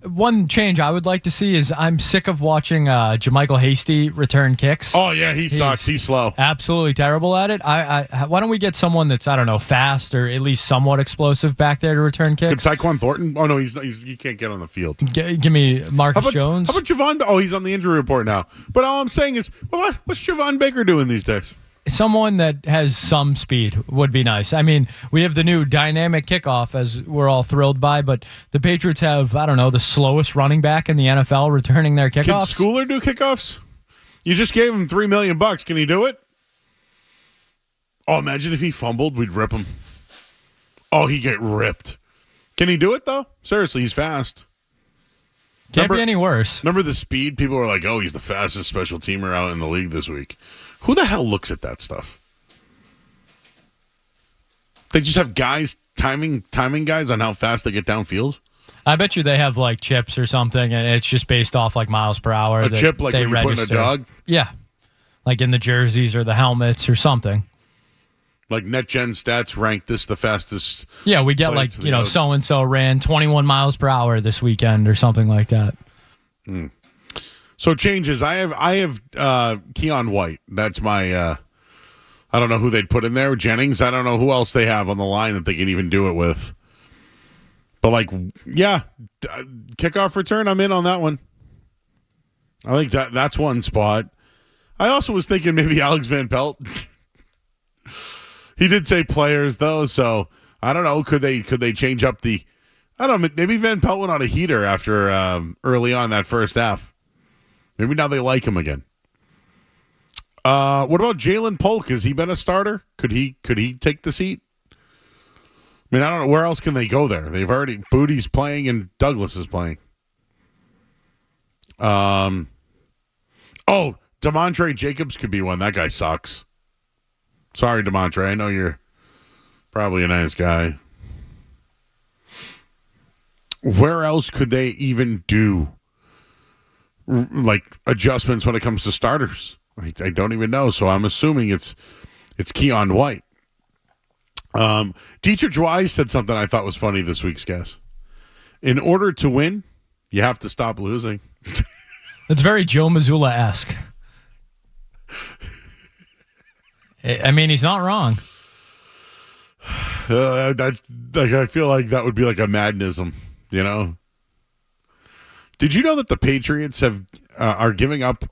one change I would like to see is I'm sick of watching JaMychal Hasty return kicks. Oh, yeah, he sucks. He's slow. Absolutely terrible at it. Why don't we get someone that's, fast or at least somewhat explosive back there to return kicks? Could Tyquan Thornton? Oh, no, he can't get on the field. Give me Marcus Jones. How about Javon? Oh, he's on the injury report now. But all I'm saying is, what's Javon Baker doing these days? Someone that has some speed would be nice. I mean, we have the new dynamic kickoff, as we're all thrilled by, but the Patriots have, the slowest running back in the NFL returning their kickoffs. Can Schooler do kickoffs? You just gave him $3 million. Can he do it? Oh, imagine if he fumbled, we'd rip him. Oh, he'd get ripped. Can he do it, though? Seriously, he's fast. Can't be any worse. Remember the speed? People were like, oh, he's the fastest special teamer out in the league this week. Who the hell looks at that stuff? They just have guys timing guys on how fast they get downfield? I bet you they have chips or something, and it's just based off miles per hour. A chip like when you put in a dog? Yeah. Like in the jerseys or the helmets or something. Like NetGen stats rank this the fastest. Yeah, we get play to the out. so-and-so ran 21 miles per hour this weekend or something like that. So changes. I have Keon White. That's my. I don't know who they'd put in there. Jennings. I don't know who else they have on the line that they can even do it with. But kickoff return. I'm in on that one. I think that's one spot. I also was thinking maybe Alex Van Pelt. He did say players though, so I don't know. Could they change up the? I don't know. Maybe Van Pelt went on a heater after early on that first half. Maybe now they like him again. What about Jalen Polk? Has he been a starter? Could he take the seat? I mean, I don't know. Where else can they go there? They've already Booty's playing and Douglas is playing. DeMontre Jacobs could be one. That guy sucks. Sorry, DeMontre. I know you're probably a nice guy. Where else could they even do adjustments when it comes to starters? I don't even know. So I'm assuming it's Keon White. Dietrich Wise said something I thought was funny this week's guest. In order to win, you have to stop losing. It's very Joe Mazzulla-esque. I mean, he's not wrong. I feel like that would be like a Madnism, you know? Did you know that the Patriots are giving up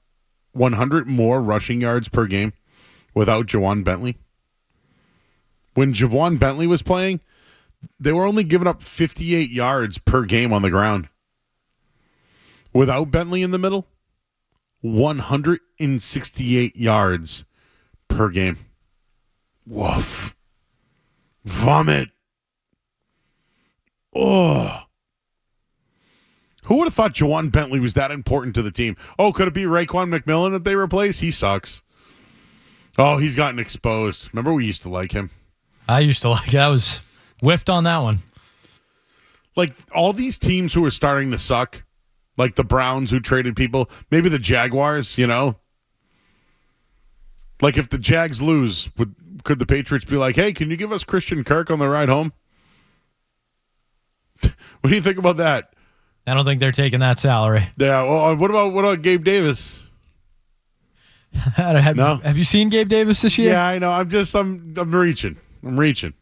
100 more rushing yards per game without Jawan Bentley? When Jawan Bentley was playing, they were only giving up 58 yards per game on the ground. Without Bentley in the middle, 168 yards per game. Woof. Vomit. Oh. Who would have thought Jawan Bentley was that important to the team? Oh, could it be Raekwon McMillan that they replace? He sucks. Oh, he's gotten exposed. Remember we used to like him? I used to like it. I was whiffed on that one. Like, all these teams who are starting to suck, like the Browns who traded people, maybe the Jaguars, you know? Like, if the Jags lose, could the Patriots be like, hey, can you give us Christian Kirk on the ride home? What do you think about that? I don't think they're taking that salary. Yeah, well, what about Gabe Davis? Have you seen Gabe Davis this year? Yeah, I know. I'm reaching. I'm reaching.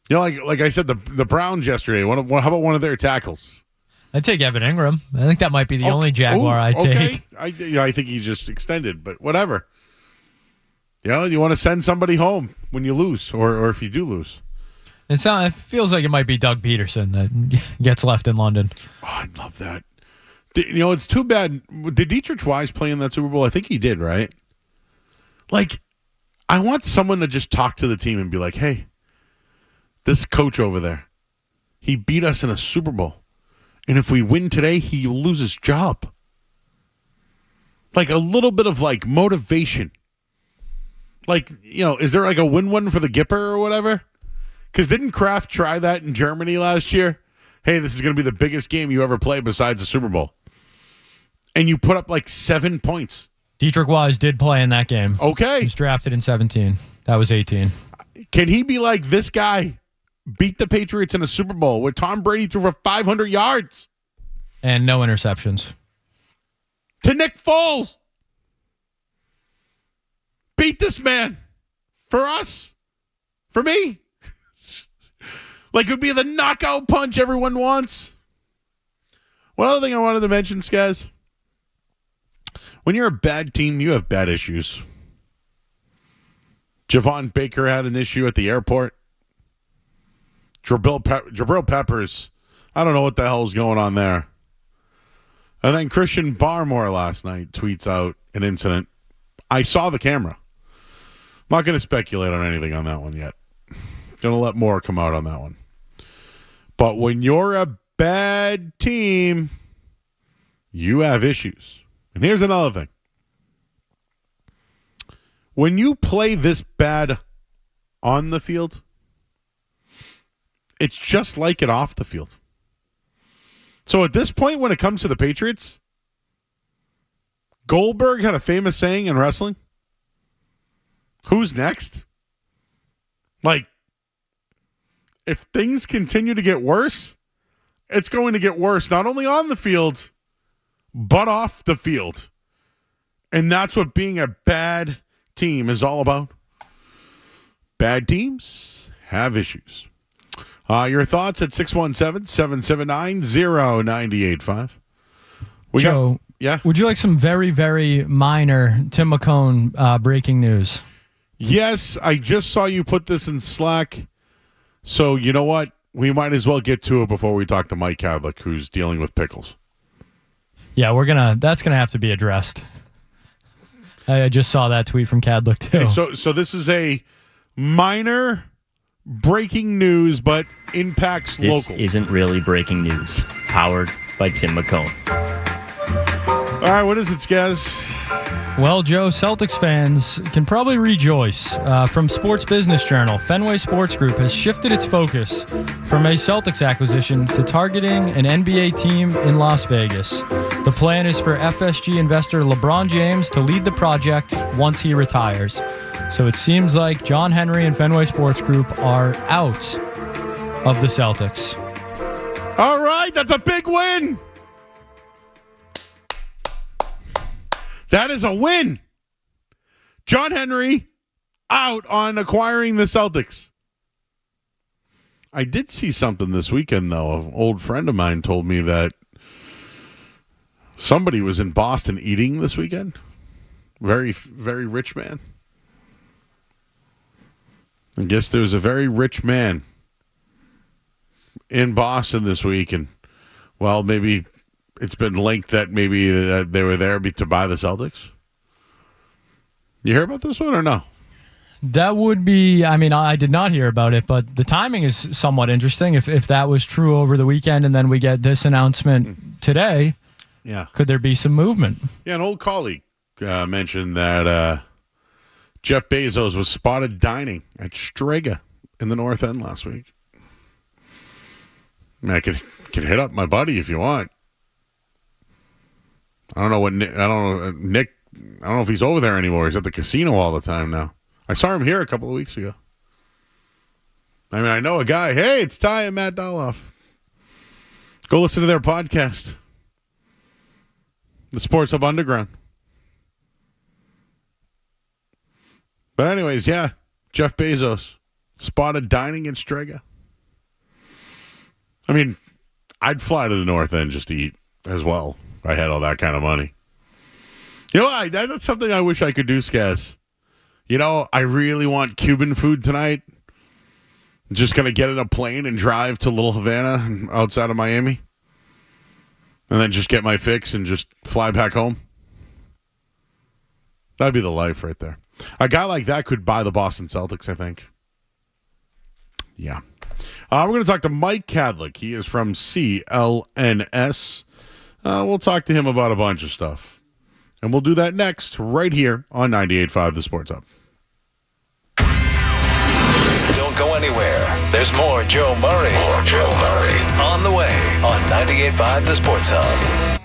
You know, like I said, the Browns yesterday. How about one of their tackles? I'd take Evan Ingram. I think that might be the only Jaguar I'd take. I think he just extended, but whatever. You know, you want to send somebody home when you lose, or if you do lose. It feels like it might be Doug Peterson that gets left in London. Oh, I'd love that. You know, it's too bad. Did Dietrich Wise play in that Super Bowl? I think he did, right? Like, I want someone to just talk to the team and be like, hey, this coach over there, he beat us in a Super Bowl. And if we win today, he will lose his job. Like a little bit of like motivation. Like, you know, is there like a win-win for the Gipper or whatever? Because didn't Kraft try that in Germany last year? Hey, this is going to be the biggest game you ever play besides the Super Bowl. And you put up like 7 points. Dietrich Wise did play in that game. Okay. He was drafted in 17. That was 18. Can he be like, this guy beat the Patriots in a Super Bowl where Tom Brady threw for 500 yards? And no interceptions. To Nick Foles. Beat this man. For us. For me. Like, it would be the knockout punch everyone wants. One other thing I wanted to mention, Skaz. When you're a bad team, you have bad issues. Javon Baker had an issue at the airport. Jabril Peppers, I don't know what the hell's going on there. And then Christian Barmore last night tweets out an incident. I saw the camera. I'm not going to speculate on anything on that one yet. Going to let more come out on that one. But when you're a bad team, you have issues. And here's another thing. When you play this bad on the field, it's just like it off the field. So at this point, when it comes to the Patriots, Goldberg had a famous saying in wrestling. Who's next? Like, if things continue to get worse, it's going to get worse, not only on the field, but off the field. And that's what being a bad team is all about. Bad teams have issues. Your thoughts at 617-779-0985. Joe, yeah? Would you like some very, very minor Tim McCone breaking news? Yes, I just saw you put this in Slack. So you know what? We might as well get to it before we talk to Mike Kadlick, who's dealing with pickles. Yeah, that's gonna have to be addressed. I just saw that tweet from Kadlick too. Okay, so this is a minor breaking news, but impacts This local. isn't really breaking news. Powered by Tim McCone. All right, what is it, Skaz? Well, Joe, Celtics fans can probably rejoice. From Sports Business Journal, Fenway Sports Group has shifted its focus from a Celtics acquisition to targeting an NBA team in Las Vegas. The plan is for FSG investor LeBron James to lead the project once he retires. So it seems like John Henry and Fenway Sports Group are out of the Celtics. All right, that's a big win. That is a win. John Henry out on acquiring the Celtics. I did see something this weekend, though. An old friend of mine told me that somebody was in Boston eating this weekend. Very, very rich man. I guess there was a very rich man in Boston this week, and, well, maybe it's been linked that maybe they were there to buy the Celtics. You hear about this one or no? That would be, I did not hear about it, but the timing is somewhat interesting. If that was true over the weekend and then we get this announcement today, yeah, could there be some movement? Yeah, an old colleague mentioned that Jeff Bezos was spotted dining at Strega in the North End last week. I mean, I could hit up my buddy if you want. I don't know Nick. I don't know if he's over there anymore. He's at the casino all the time now. I saw him here a couple of weeks ago. I mean, I know a guy. Hey, it's Ty and Matt Doloff. Go listen to their podcast, the Sports Hub Underground. But anyways, yeah, Jeff Bezos spotted dining in Strega. I mean, I'd fly to the North End just to eat as well. I had all that kind of money. You know, that's something I wish I could do, Skaz. You know, I really want Cuban food tonight. I'm just going to get in a plane and drive to Little Havana outside of Miami. And then just get my fix and just fly back home. That'd be the life right there. A guy like that could buy the Boston Celtics, I think. Yeah. We're going to talk to Mike Kadlick. He is from CLNS. We'll talk to him about a bunch of stuff. And we'll do that next, right here on 98.5 The Sports Hub. Don't go anywhere. There's more Joe Murray. On the way on 98.5 The Sports Hub.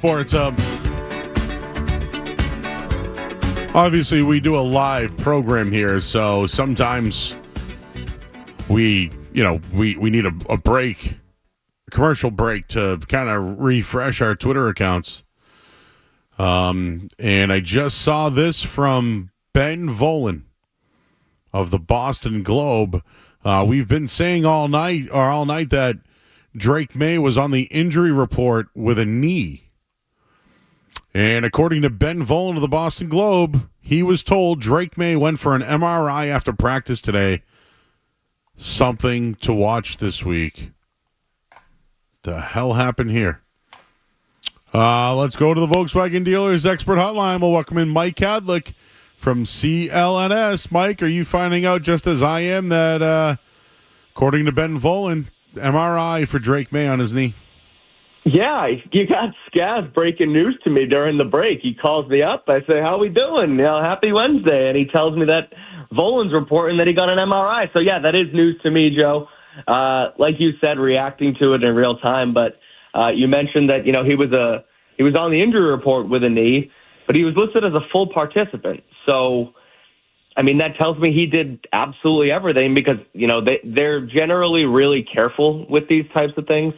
Sports Hub. Obviously, we do a live program here, so sometimes we need a break, a commercial break to kind of refresh our Twitter accounts. And I just saw this from Ben Volen of the Boston Globe. We've been saying all night that Drake Maye was on the injury report with a knee. And according to Ben Volen of the Boston Globe, he was told Drake Maye went for an MRI after practice today. Something to watch this week. The hell happened here? Let's go to the Volkswagen Dealers Expert Hotline. We'll welcome in Mike Kadlick from CLNS. Mike, are you finding out just as I am that, according to Ben Volen, MRI for Drake Maye on his knee? Yeah, you got Scaz breaking news to me during the break. He calls me up. I say, how we doing? Happy Wednesday. And he tells me that Volen's reporting that he got an MRI. So, yeah, that is news to me, Joe. Like you said, reacting to it in real time. But you mentioned that, he was on the injury report with a knee, but he was listed as a full participant. So, I mean, that tells me he did absolutely everything because, they're generally really careful with these types of things.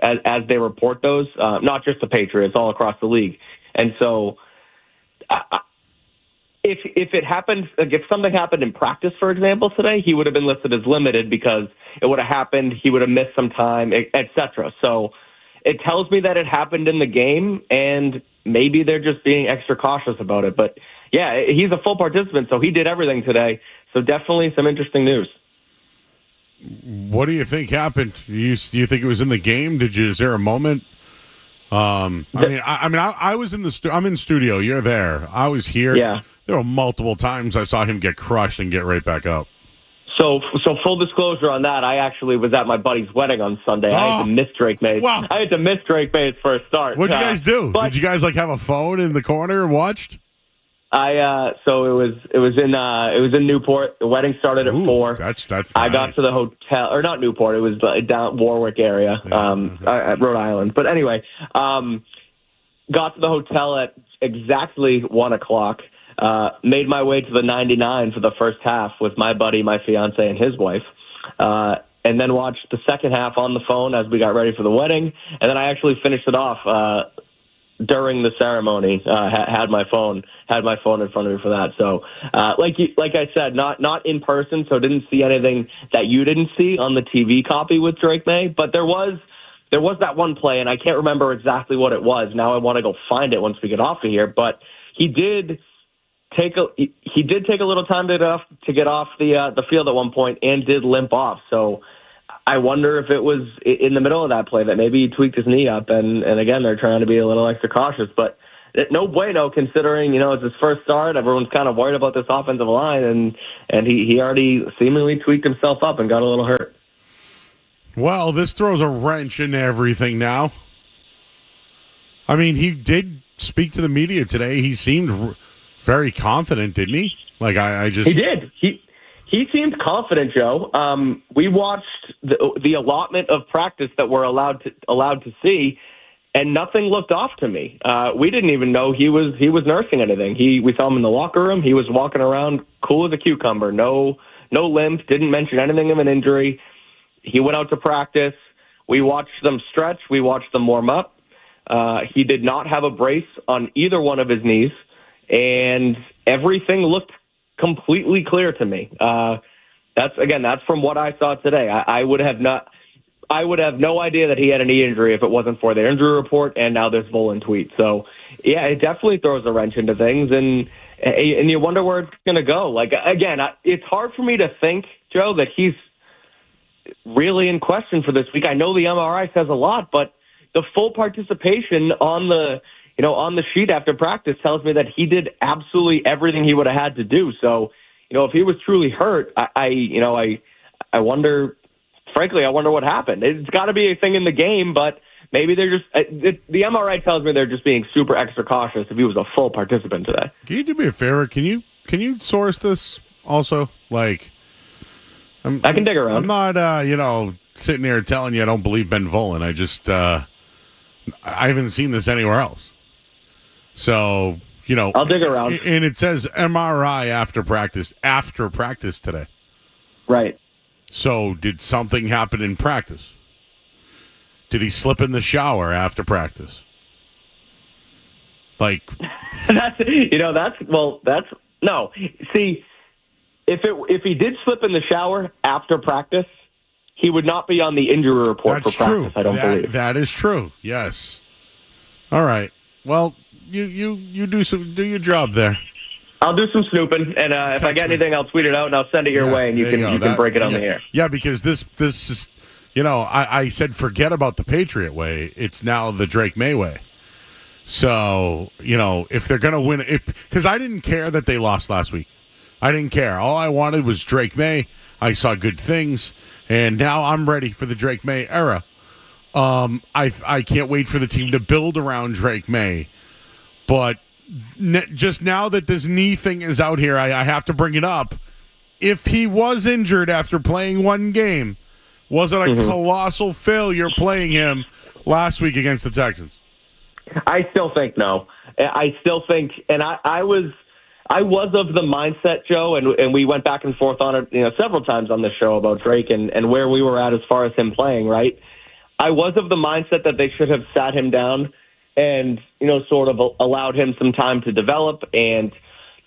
As they report those, not just the Patriots, all across the league. And so if it happened, like if something happened in practice, for example, today, he would have been listed as limited because it would have happened, he would have missed some time, et cetera. So it tells me that it happened in the game, and maybe they're just being extra cautious about it. But, yeah, he's a full participant, so he did everything today. So definitely some interesting news. What do you think happened? Do you think it was in the game? Is there a moment? I was in I'm in studio. You're there. I was here. Yeah. There were multiple times I saw him get crushed and get right back up. So full disclosure on that, I actually was at my buddy's wedding on Sunday. I had to miss Drake Maye's. Wow. I had to miss Drake Maye's first start. What'd you guys do? Did you guys have a phone in the corner and watched? So it was in Newport. The wedding started at 4. That's nice. I got to the hotel, or not Newport. It was down Warwick area, at Rhode Island. But anyway, got to the hotel at exactly 1:00. Made my way to the 99 for the first half with my buddy, my fiance, and his wife. And then watched the second half on the phone as we got ready for the wedding. And then I actually finished it off during the ceremony. Had my phone in front of me for that. So, like I said, not in person, so didn't see anything that you didn't see on the TV copy with Drake Maye. But there was that one play, and I can't remember exactly what it was. Now I want to go find it once we get off of here. But he did take a little time to get off the field at one point, and did limp off. So I wonder if it was in the middle of that play that maybe he tweaked his knee up, and again, they're trying to be a little extra cautious. But no bueno, considering, it's his first start. Everyone's kind of worried about this offensive line, and he already seemingly tweaked himself up and got a little hurt. Well, this throws a wrench into everything now. I mean, he did speak to the media today. He seemed very confident, didn't he? He did. He seemed confident, Joe. We watched the allotment of practice that we're allowed to see, and nothing looked off to me. We didn't even know he was nursing anything. We saw him in the locker room. He was walking around cool as a cucumber. No limp. Didn't mention anything of an injury. He went out to practice. We watched them stretch. We watched them warm up. He did not have a brace on either one of his knees, and everything looked completely clear to me. That's from what I saw today. I would have no idea that he had a knee injury if it wasn't for the injury report and now this Volen tweet. So yeah, it definitely throws a wrench into things, and you wonder where it's going to go. It's hard for me to think, Joe, that he's really in question for this week. I know the MRI says a lot, but the full participation on the sheet after practice tells me that he did absolutely everything he would have had to do. So, if he was truly hurt, I wonder, frankly, I wonder what happened. It's got to be a thing in the game, but maybe they're just, the MRI tells me they're just being super extra cautious if he was a full participant today. Can you do me a favor? Can you source this also? I can dig around. I'm not, sitting here telling you I don't believe Ben Volen. I just, I haven't seen this anywhere else. So, I'll dig around. And it says MRI after practice today. Right. So did something happen in practice? Did he slip in the shower after practice? Like that's no. See, if he did slip in the shower after practice, he would not be on the injury report for practice. I don't believe that is true. Yes. All right. Well, you do your job there. I'll do some snooping, and if I get anything, I'll tweet it out and I'll send it your way, and you can break it on the air. Yeah, because this is, I said forget about the Patriot way. It's now the Drake Maye way. So, if they're going to win, because I didn't care that they lost last week. I didn't care. All I wanted was Drake Maye. I saw good things, and now I'm ready for the Drake Maye era. I can't wait for the team to build around Drake Maye. But just now that this knee thing is out here, I have to bring it up. If he was injured after playing one game, was it a colossal failure playing him last week against the Texans? I still think no. I still think, and I was of the mindset, Joe, and we went back and forth on it, several times on the show about Drake and where we were at as far as him playing, right? I was of the mindset that they should have sat him down and, sort of allowed him some time to develop and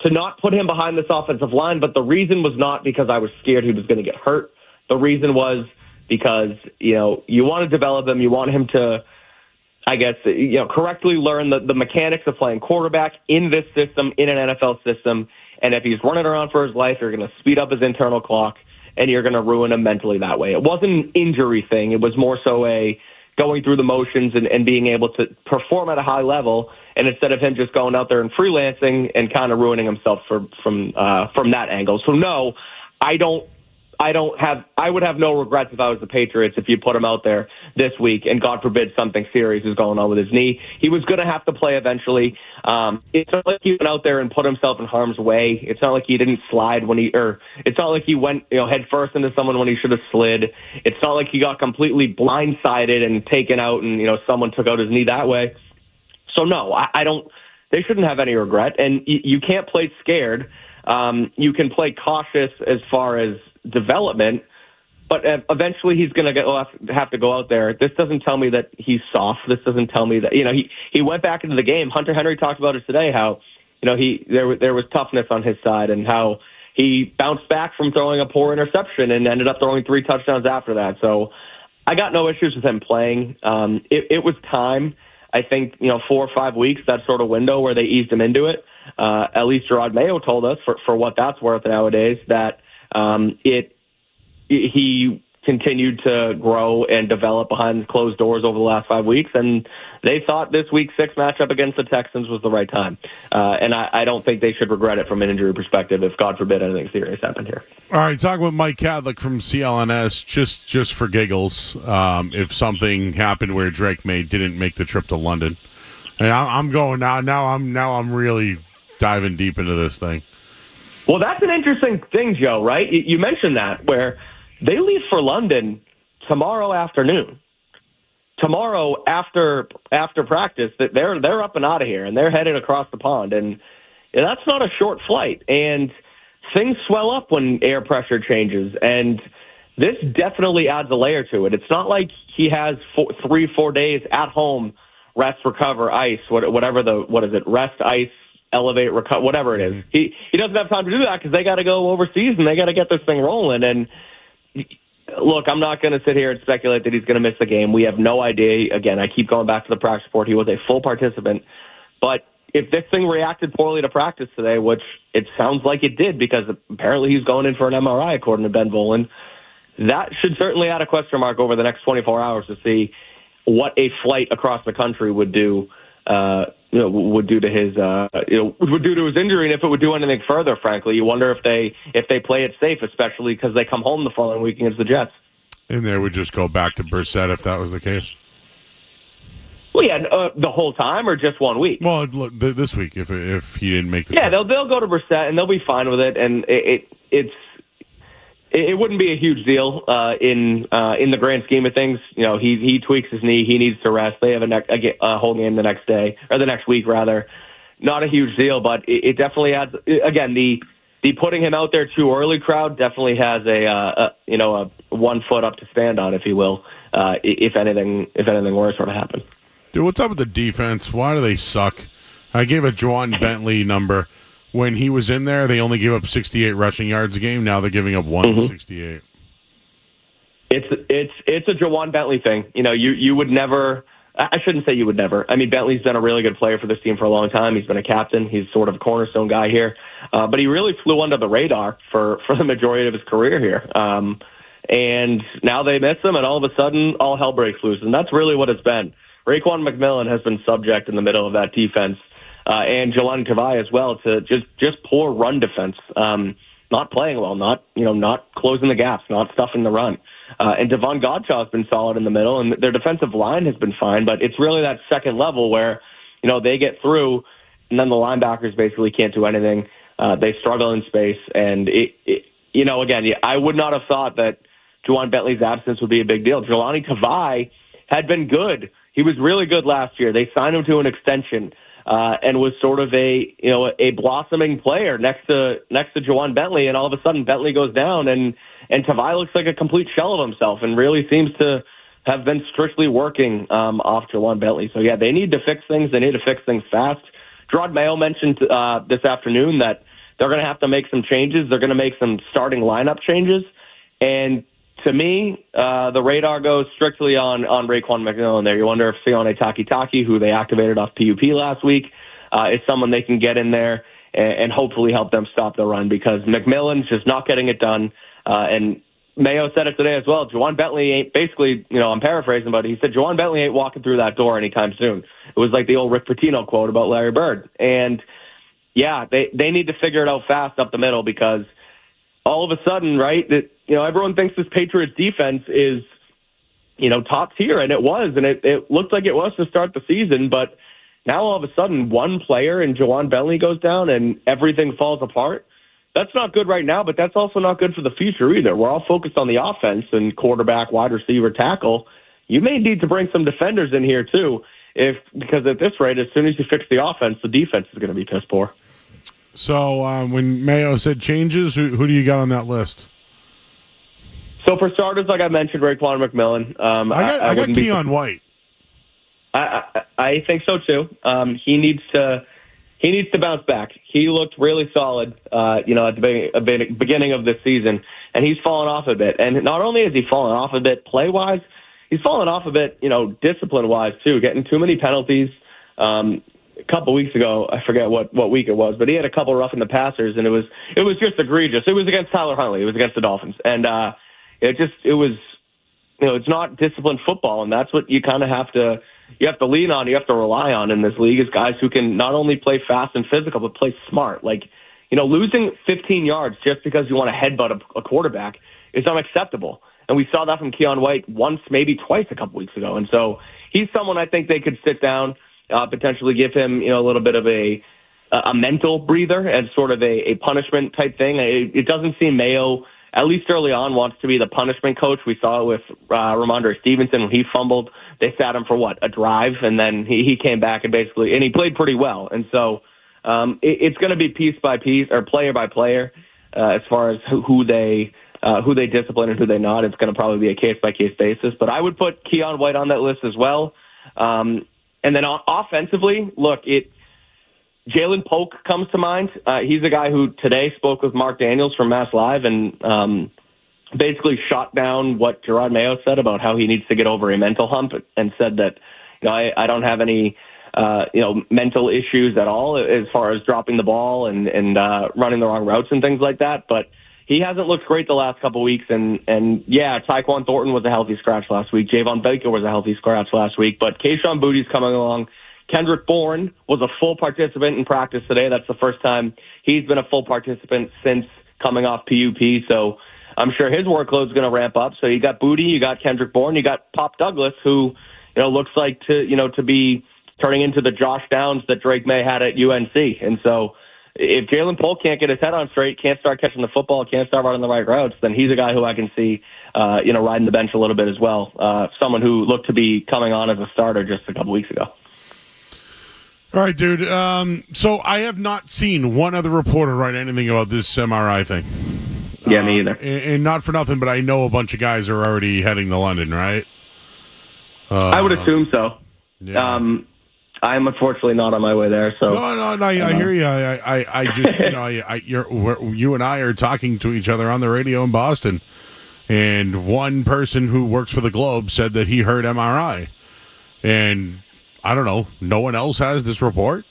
to not put him behind this offensive line. But the reason was not because I was scared he was going to get hurt. The reason was because, you want to develop him. You want him to, I guess, correctly learn the mechanics of playing quarterback in this system, in an NFL system. And if he's running around for his life, you're going to speed up his internal clock and you're going to ruin him mentally that way. It wasn't an injury thing. It was more so a going through the motions and being able to perform at a high level. And instead of him just going out there and freelancing and kind of ruining himself from that angle. So no, I would have no regrets if I was the Patriots if you put him out there this week and God forbid something serious is going on with his knee. He was going to have to play eventually. It's not like he went out there and put himself in harm's way. It's not like he didn't slide it's not like he went, head first into someone when he should have slid. It's not like he got completely blindsided and taken out and, someone took out his knee that way. So no, they shouldn't have any regret. And you can't play scared. You can play cautious as far as development, but eventually he's going to have to go out there. This doesn't tell me that he's soft. This doesn't tell me that he went back into the game. Hunter Henry talked about it today. How there was toughness on his side and how he bounced back from throwing a poor interception and ended up throwing 3 touchdowns after that. So I got no issues with him playing. It was time. I think 4 or 5 weeks, that sort of window where they eased him into it. At least Gerard Mayo told us for what that's worth nowadays that. He continued to grow and develop behind closed doors over the last 5 weeks, and they thought this week 6 matchup against the Texans was the right time. And I don't think they should regret it from an injury perspective if, God forbid, anything serious happened here. All right, talking with Mike Kadlick from CLNS, just for giggles, if something happened where Drake Maye didn't make the trip to London. And I'm going now. Now I'm really diving deep into this thing. Well, that's an interesting thing, Joe, right? You mentioned that, where they leave for London tomorrow afternoon. Tomorrow after practice, they're up and out of here, and they're headed across the pond. And that's not a short flight. And things swell up when air pressure changes. And this definitely adds a layer to it. It's not like he has 3-4 days at home, rest, recover, ice, rest, ice, elevate, recover, whatever it is. He doesn't have time to do that because they got to go overseas and they got to get this thing rolling. And look, I'm not going to sit here and speculate that he's going to miss the game. We have no idea. Again, I keep going back to the practice report. He was a full participant. But if this thing reacted poorly to practice today, which it sounds like it did because apparently he's going in for an MRI, according to Ben Volen, that should certainly add a question mark over the next 24 hours to see what a flight across the country would do. Would do to his injury, and if it would do anything further. Frankly, you wonder if they play it safe, especially because they come home the following week against the Jets. And they would just go back to Brissett if that was the case. Well, yeah, the whole time or just 1 week. Well, this week if he didn't make the they'll go to Brissett and they'll be fine with it. And it wouldn't be a huge deal in the grand scheme of things. He tweaks his knee. He needs to rest. They have a whole game the next day, or the next week, rather. Not a huge deal, but it definitely adds, again, the putting him out there too early crowd definitely has a 1 foot up to stand on, if you will, if anything were to sort of happen. Dude, what's up with the defense? Why do they suck? I gave a Juwan Bentley number. When he was in there, they only gave up 68 rushing yards a game. Now they're giving up 168. It's a Juwan Bentley thing. You would never. I shouldn't say you would never. I mean, Bentley's been a really good player for this team for a long time. He's been a captain. He's sort of a cornerstone guy here. But he really flew under the radar for the majority of his career here. And now they miss him, and all of a sudden, all hell breaks loose. And that's really what it's been. Raekwon McMillan has been subject in the middle of that defense, and Jelani Tavai as well, to just poor run defense. Not playing well, not closing the gaps, not stuffing the run. And Devon Godchaux's been solid in the middle, and their defensive line has been fine, but it's really that second level where, they get through, and then the linebackers basically can't do anything. They struggle in space, and again, I would not have thought that Juwan Bentley's absence would be a big deal. Jelani Tavai had been good. He was really good last year. They signed him to an extension, and was sort of a blossoming player next to Juwan Bentley, and all of a sudden Bentley goes down, and Tavai looks like a complete shell of himself, and really seems to have been strictly working off Juwan Bentley. So yeah, they need to fix things. They need to fix things fast. Gerard Mayo mentioned this afternoon that they're going to have to make some changes. They're going to make some starting lineup changes, and to me, the radar goes strictly on Raekwon McMillan there. You wonder if Sione Takitaki, who they activated off PUP last week, is someone they can get in there and hopefully help them stop the run, because McMillan's just not getting it done. And Mayo said it today as well. Juwan Bentley ain't, basically, I'm paraphrasing, but he said Juwan Bentley ain't walking through that door anytime soon. It was like the old Rick Pitino quote about Larry Bird. And yeah, they need to figure it out fast up the middle, because all of a sudden, right, everyone thinks this Patriots defense is, top tier, and it was, and it looked like it was to start the season, but now all of a sudden one player in Juwan Bentley goes down and everything falls apart. That's not good right now, but that's also not good for the future either. We're all focused on the offense and quarterback, wide receiver, tackle. You may need to bring some defenders in here too, because at this rate, as soon as you fix the offense, the defense is going to be piss poor. So when Mayo said changes, who do you got on that list? So for starters, like I mentioned, Raekwon McMillan. I got Keon White. I think so too. He needs to bounce back. He looked really solid, at the beginning of this season, and he's fallen off a bit. And not only has he fallen off a bit play-wise, he's fallen off a bit, discipline-wise too, getting too many penalties. A couple weeks ago, I forget what week it was, but he had a couple roughing the passers, and it was just egregious. It was against Tyler Huntley. It was against the Dolphins, and it's not disciplined football, and that's what you kind of have to lean on. You have to rely on in this league is guys who can not only play fast and physical, but play smart. Like, losing 15 yards just because you want to headbutt a quarterback is unacceptable. And we saw that from Keon White once, maybe twice a couple weeks ago. And so he's someone I think they could sit down, potentially give him, a little bit of a mental breather and sort of a punishment type thing. It doesn't seem Mayo, at least early on, wants to be the punishment coach. We saw it with Ramondre Stevenson when he fumbled. They sat him for a drive, and then he came back and he played pretty well. And so it's going to be piece by piece or player by player as far as who they discipline and who they not. It's going to probably be a case by case basis. But I would put Keon White on that list as well. And then offensively, look, Jalen Polk comes to mind. He's a guy who today spoke with Mark Daniels from Mass Live and basically shot down what Gerard Mayo said about how he needs to get over a mental hump, and said that, I don't have any, mental issues at all as far as dropping the ball and running the wrong routes and things like that. But he hasn't looked great the last couple of weeks. And yeah, Tyquan Thornton was a healthy scratch last week. Javon Baker was a healthy scratch last week. But Kayshon Boutte's coming along. Kendrick Bourne was a full participant in practice today. That's the first time he's been a full participant since coming off PUP. So I'm sure his workload is going to ramp up. So you got Boutte, you got Kendrick Bourne, you got Pop Douglas, who looks like to be turning into the Josh Downs that Drake May had at UNC. And so if Jalen Polk can't get his head on straight, can't start catching the football, can't start running the right routes, then he's a guy who I can see, riding the bench a little bit as well. Someone who looked to be coming on as a starter just a couple weeks ago. All right, dude. So I have not seen one other reporter write anything about this MRI thing. Yeah, me either. And not for nothing, but I know a bunch of guys are already heading to London, right? I would assume so. Yeah. I'm unfortunately not on my way there. So No. I hear you. I just, you and I are talking to each other on the radio in Boston, and one person who works for the Globe said that he heard MRI, and I don't know. No one else has this report.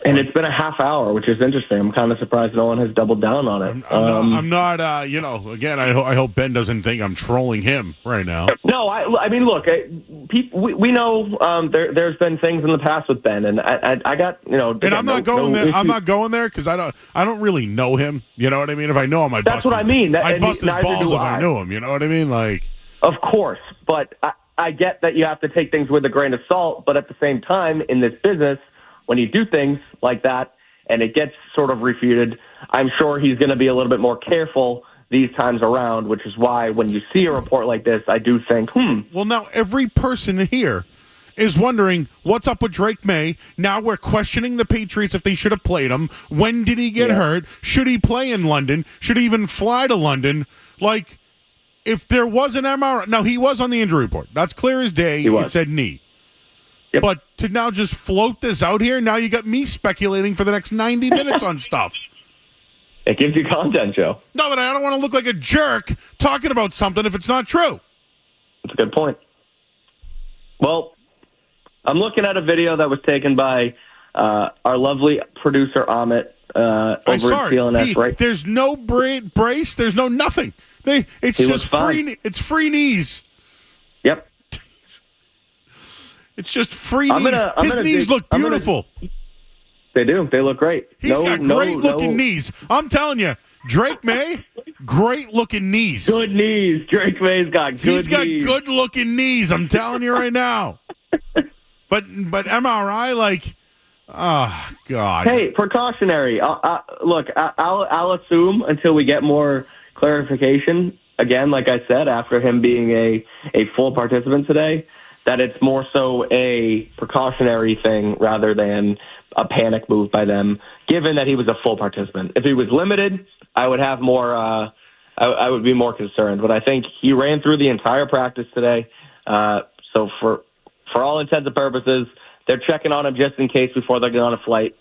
And it's been a half hour, which is interesting. I'm kind of surprised no one has doubled down on it. I'm not. Again, I hope Ben doesn't think I'm trolling him right now. No, I mean, look, we know there's been things in the past with Ben, and I got, And I'm not going there. I'm not going there because I don't really know him. You know what I mean? If I know him, I'd That's what I mean. I'd bust his balls if I knew him. You know what I mean? Like, of course, but I get that you have to take things with a grain of salt. But at the same time, in this business, when you do things like that and it gets sort of refuted, I'm sure he's going to be a little bit more careful these times around, which is why when you see a report like this, I do think, Well, now every person here is wondering what's up with Drake Maye. Now we're questioning the Patriots if they should have played him. When did he get hurt? Should he play in London? Should he even fly to London? Like, if there was an MRI, now he was on the injury report. That's clear as day. It said knee. Yep. But to now just float this out here, now you got me speculating for the next 90 minutes on stuff. It gives you content, Joe. No, but I don't want to look like a jerk talking about something if it's not true. That's a good point. Well, I'm looking at a video that was taken by our lovely producer, Amit, over at CLNS, right? There's no brace. There's no nothing. It's just free. It's free knees. Yep. It's just free knees. His knees look beautiful. They do. They look great. He's got great-looking knees. I'm telling you, Drake Maye, great-looking knees. Good knees. Drake May's got good knees. He's got good-looking knees. I'm telling you right now. But MRI, like, oh, God. Hey, precautionary. Look, I'll assume until we get more clarification, again, like I said, after him being a full participant today, that it's more so a precautionary thing rather than a panic move by them, given that he was a full participant. If he was limited, I would have more. I would be more concerned. But I think he ran through the entire practice today. So for all intents and purposes, they're checking on him just in case before they get on a flight,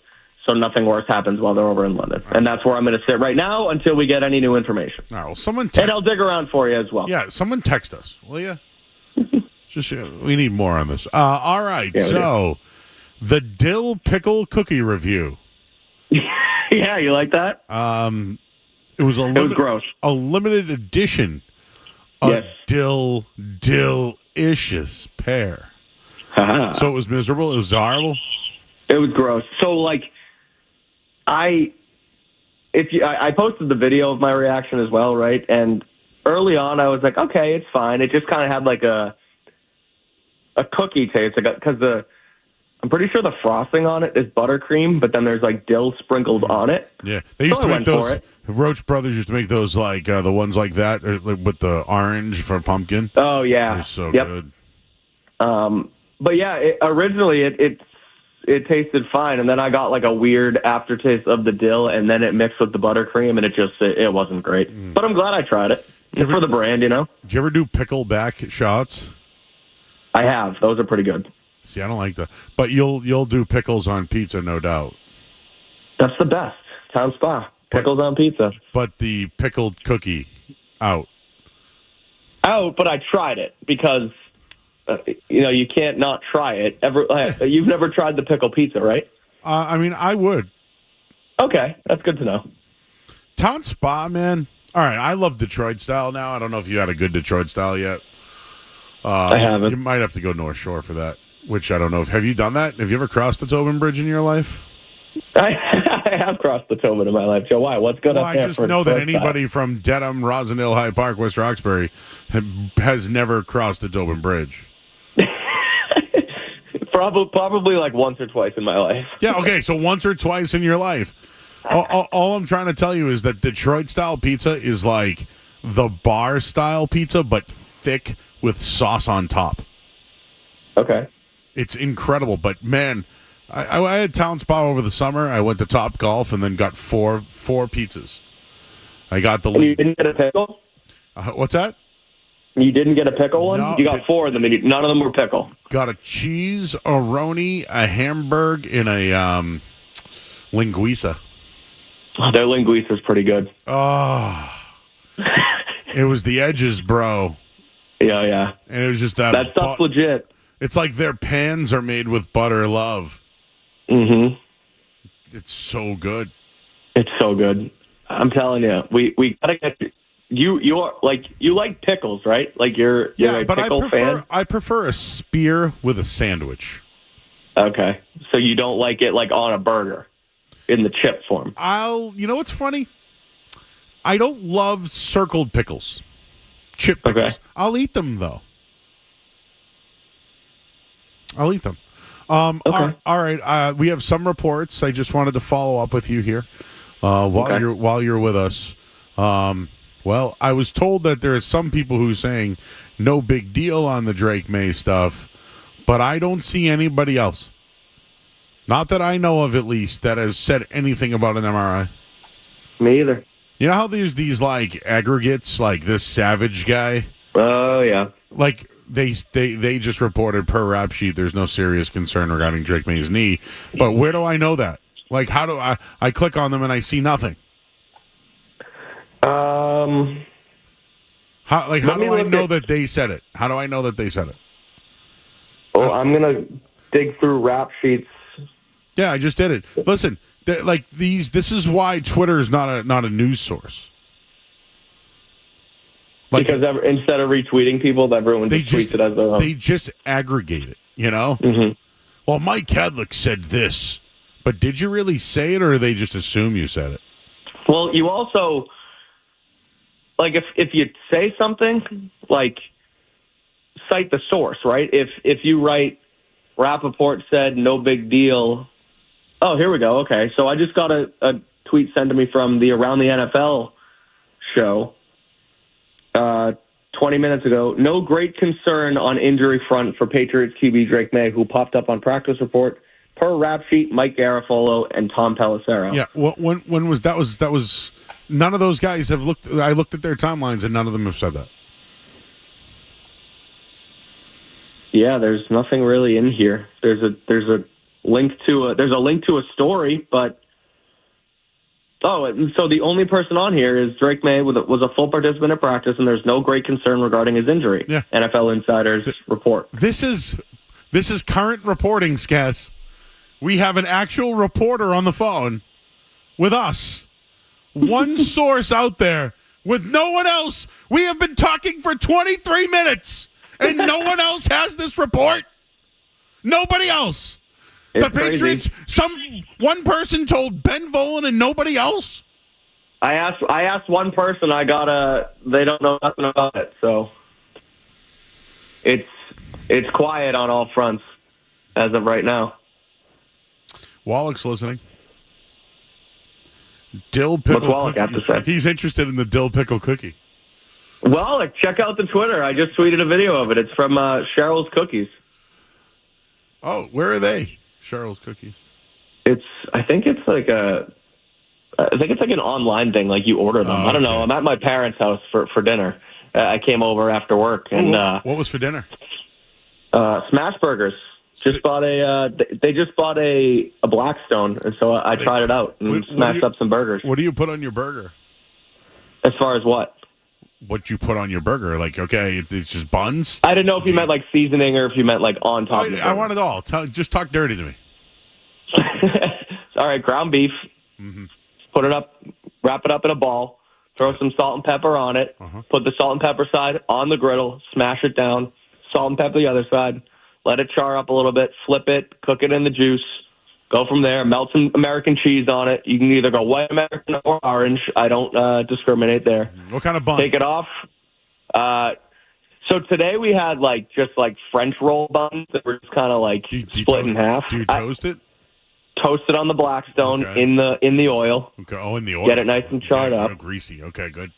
so nothing worse happens while they're over in London. And that's where I'm going to sit right now until we get any new information. All right, well, someone and I'll dig around for you as well. Yeah, someone text us, will you? Just we need more on this. All right, so the Dill pickle cookie review. Yeah, you like that? It was gross. A limited edition of Dill-ishous pear. So it was miserable. It was horrible. It was gross. So like, I posted the video of my reaction as well, right? And early on, I was like, okay, it's fine. It just kind of had like a cookie taste, because I'm pretty sure the frosting on it is buttercream, but then there's like dill sprinkled on it. Yeah, they used to make those. Roach Brothers used to make those like the ones like that with the orange for pumpkin. Oh yeah, they're so good. But yeah, originally it tasted fine, and then I got like a weird aftertaste of the dill, and then it mixed with the buttercream, and it wasn't great. But I'm glad I tried it. It's for the brand, you know. Did you ever do pickleback shots? I have. Those are pretty good. See, I don't like that. But you'll do pickles on pizza, no doubt. That's the best. Town Spa. Pickles on pizza. But the pickled cookie, out. Out, but I tried it because, you can't not try it. You've never tried the pickle pizza, right? I mean, I would. Okay, that's good to know. Town Spa, man. All right, I love Detroit style now. I don't know if you had a good Detroit style yet. I haven't. You might have to go North Shore for that, which I don't know. Have you done that? Have you ever crossed the Tobin Bridge in your life? I have crossed the Tobin in my life, Joe. Why? What's good up there? I just know that anybody from Dedham, Rosendale, Hyde Park, West Probably like once or twice in my life. Yeah, okay, so once or twice in your life. All I'm trying to tell you is that Detroit-style pizza is like the bar-style pizza, but thick with sauce on top. Okay. It's incredible, but man, I had Town Spa over the summer. I went to Top Golf and then got four pizzas. I got the. And you didn't get a pickle? What's that? You didn't get a pickle one? No, you got 4 of them, and none of them were pickle. Got a cheese, a roni, a hamburg, and a linguiça. Oh, their linguiça is pretty good. Oh, it was the edges, bro. Yeah. And it was just that. That stuff's legit. It's like their pans are made with butter love. Mm-hmm. It's so good. It's so good. I'm telling you, we gotta get you like pickles, right? Like you're a but pickle fan. I prefer a spear with a sandwich. Okay, so you don't like it like on a burger in the chip form. You know what's funny? I don't love circled pickles, chip pickles. Okay. I'll eat them though. I'll eat them. Okay. All right. We have some reports. I just wanted to follow up with you here while you're with us. Well, I was told that there are some people who are saying no big deal on the Drake Maye stuff, but I don't see anybody else, not that I know of at least, that has said anything about an MRI. Me either. You know how there's these like aggregates, like this Savage guy? Oh yeah. Like they just reported per rap sheet there's no serious concern regarding Drake Maye's knee, but where do I know that? Like, how do I click on them and I see nothing? How do I know that they said it? How do I know that they said it? Oh, I'm gonna dig through rap sheets. Yeah, I just did it. Listen, this is why Twitter is not a news source. Because instead of retweeting people, everyone just tweets it as their own. They just aggregate it, you know? Mm-hmm. Well, Mike Kadlick said this, but did you really say it, or do they just assume you said it? Well, you also, like, if you say something, like, cite the source, right? If you write, Rappaport said, no big deal. Oh, here we go. Okay, so I just got a tweet sent to me from the Around the NFL show 20 minutes ago. No great concern on injury front for Patriots QB Drake Maye, who popped up on practice report per rap sheet, Mike Garafolo and Tom Pelissero. Yeah, when was that? Was none of those guys have looked? I looked at their timelines and none of them have said that. Yeah, there's nothing really in here. There's a link to a story, but so the only person on here is Drake Maye was a full participant in practice, and there's no great concern regarding his injury. Yeah. NFL Insider's report. This is current reporting, Skaz. We have an actual reporter on the phone with us. One source out there with no one else. We have been talking for 23 minutes, and no one else has this report. Nobody else. The Patriots, one person told Ben Volen and nobody else? I asked one person, they don't know nothing about it, so it's quiet on all fronts as of right now. Wallach's listening. Dill pickle. What's Wallach have to say? He's interested in the dill pickle cookie. Wallach, check out the Twitter. I just tweeted a video of it. It's from Cheryl's Cookies. Oh, where are they? Cheryl's Cookies. I think it's like an online thing. Like you order them. I don't know. I'm at my parents' house for dinner. I came over after work and what was for dinner? Smash burgers. They just bought a Blackstone, and so I tried it out and smashed up some burgers. What do you put on your burger? As far as what? What you put on your burger? Like, okay, it's just buns? I didn't know if you meant like seasoning or if you meant like on top of it. I want it all. Just talk dirty to me. All right, ground beef. Mm-hmm. Put it up, wrap it up in a ball, throw some salt and pepper on it, put the salt and pepper side on the griddle, smash it down, salt and pepper the other side, let it char up a little bit, flip it, cook it in the juice, go from there, melt some American cheese on it. You can either go white American or orange. I don't discriminate there. What kind of bun? Take it off. So today we had just French roll buns that were just kind of split in half. Do you toast it? Toast it on the Blackstone in the oil. Okay. Oh, in the oil. Get it nice and charred up. Greasy. Okay, good.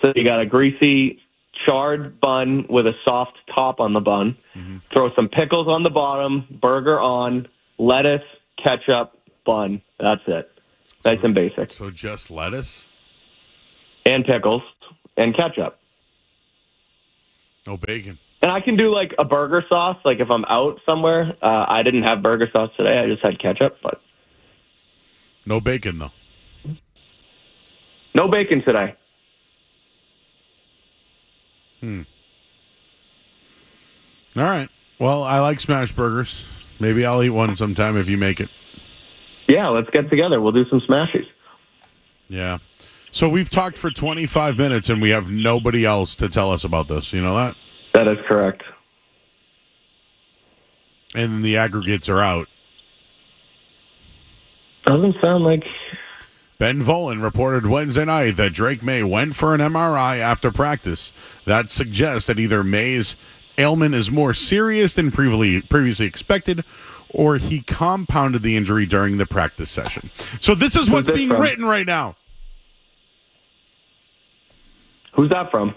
So you got a greasy, charred bun with a soft top on the bun. Mm-hmm. Throw some pickles on the bottom, burger on, lettuce, ketchup, bun. That's it. Nice and basic. So just lettuce? And pickles and ketchup. No bacon. And I can do a burger sauce, if I'm out somewhere. I didn't have burger sauce today. I just had ketchup, but no bacon though. No bacon today. All right. Well, I like smash burgers. Maybe I'll eat one sometime if you make it. Yeah, let's get together. We'll do some smashies. Yeah. So we've talked for 25 minutes and we have nobody else to tell us about this. You know that? That is correct. And the aggregates are out. Doesn't sound like... Ben Volen reported Wednesday night that Drake Maye went for an MRI after practice. That suggests that either Maye's ailment is more serious than previously expected, or he compounded the injury during the practice session. So this is what's being written right now. Who's that from?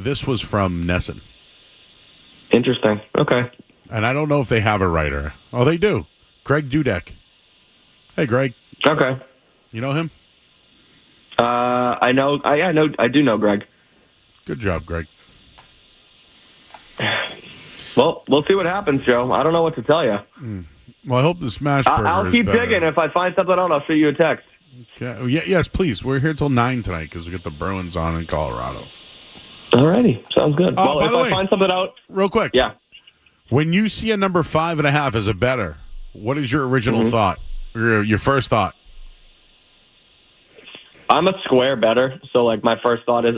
This was from Nesson. Interesting. Okay. And I don't know if they have a writer. Oh, they do. Greg Dudek. Hey, Greg. Okay. You know him? I know. I do know Greg. Good job, Greg. Well, we'll see what happens, Joe. I don't know what to tell you. Well, I hope the smash burger I'll keep digging. If I find something out, I'll shoot you a text. Okay. Oh, yes, please. We're here till 9 tonight because we got the Bruins on in Colorado. Alrighty. Sounds good. Well, if I find something out... Real quick. Yeah. When you see a number 5.5 as a better, what is your original thought? Or your first thought? I'm a square better, so my first thought is,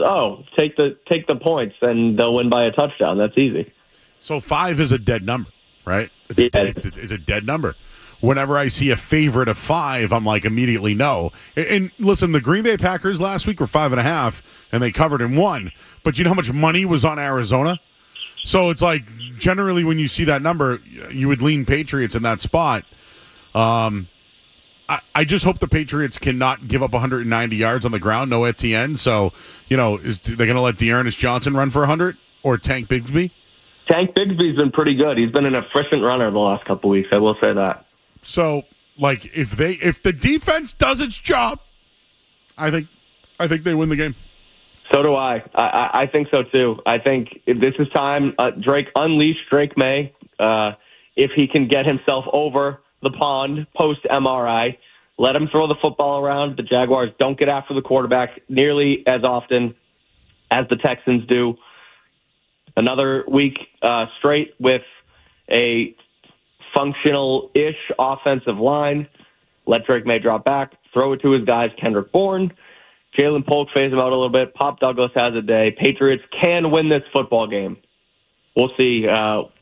take the points and they'll win by a touchdown. That's easy. So 5 is a dead number, right? It's a dead number. Whenever I see a favorite of 5, I'm immediately no. And listen, the Green Bay Packers last week were 5.5, and they covered and won. But you know how much money was on Arizona? So it's generally when you see that number, you would lean Patriots in that spot. I just hope the Patriots cannot give up 190 yards on the ground, no Etienne. So, is they going to let Dearness Johnson run for 100 or Tank Bigsby? Tank Bigsby's been pretty good. He's been an efficient runner the last couple of weeks. I will say that. So, if the defense does its job, I think they win the game. So do I. I think so too. I think this is time. Unleash Drake Maye. If he can get himself over the pond post MRI, let him throw the football around. The Jaguars don't get after the quarterback nearly as often as the Texans do. Another week straight with a functional-ish offensive line. Let Drake Maye drop back. Throw it to his guys, Kendrick Bourne. Jalen Polk phase him out a little bit. Pop Douglas has a day. Patriots can win this football game. We'll see.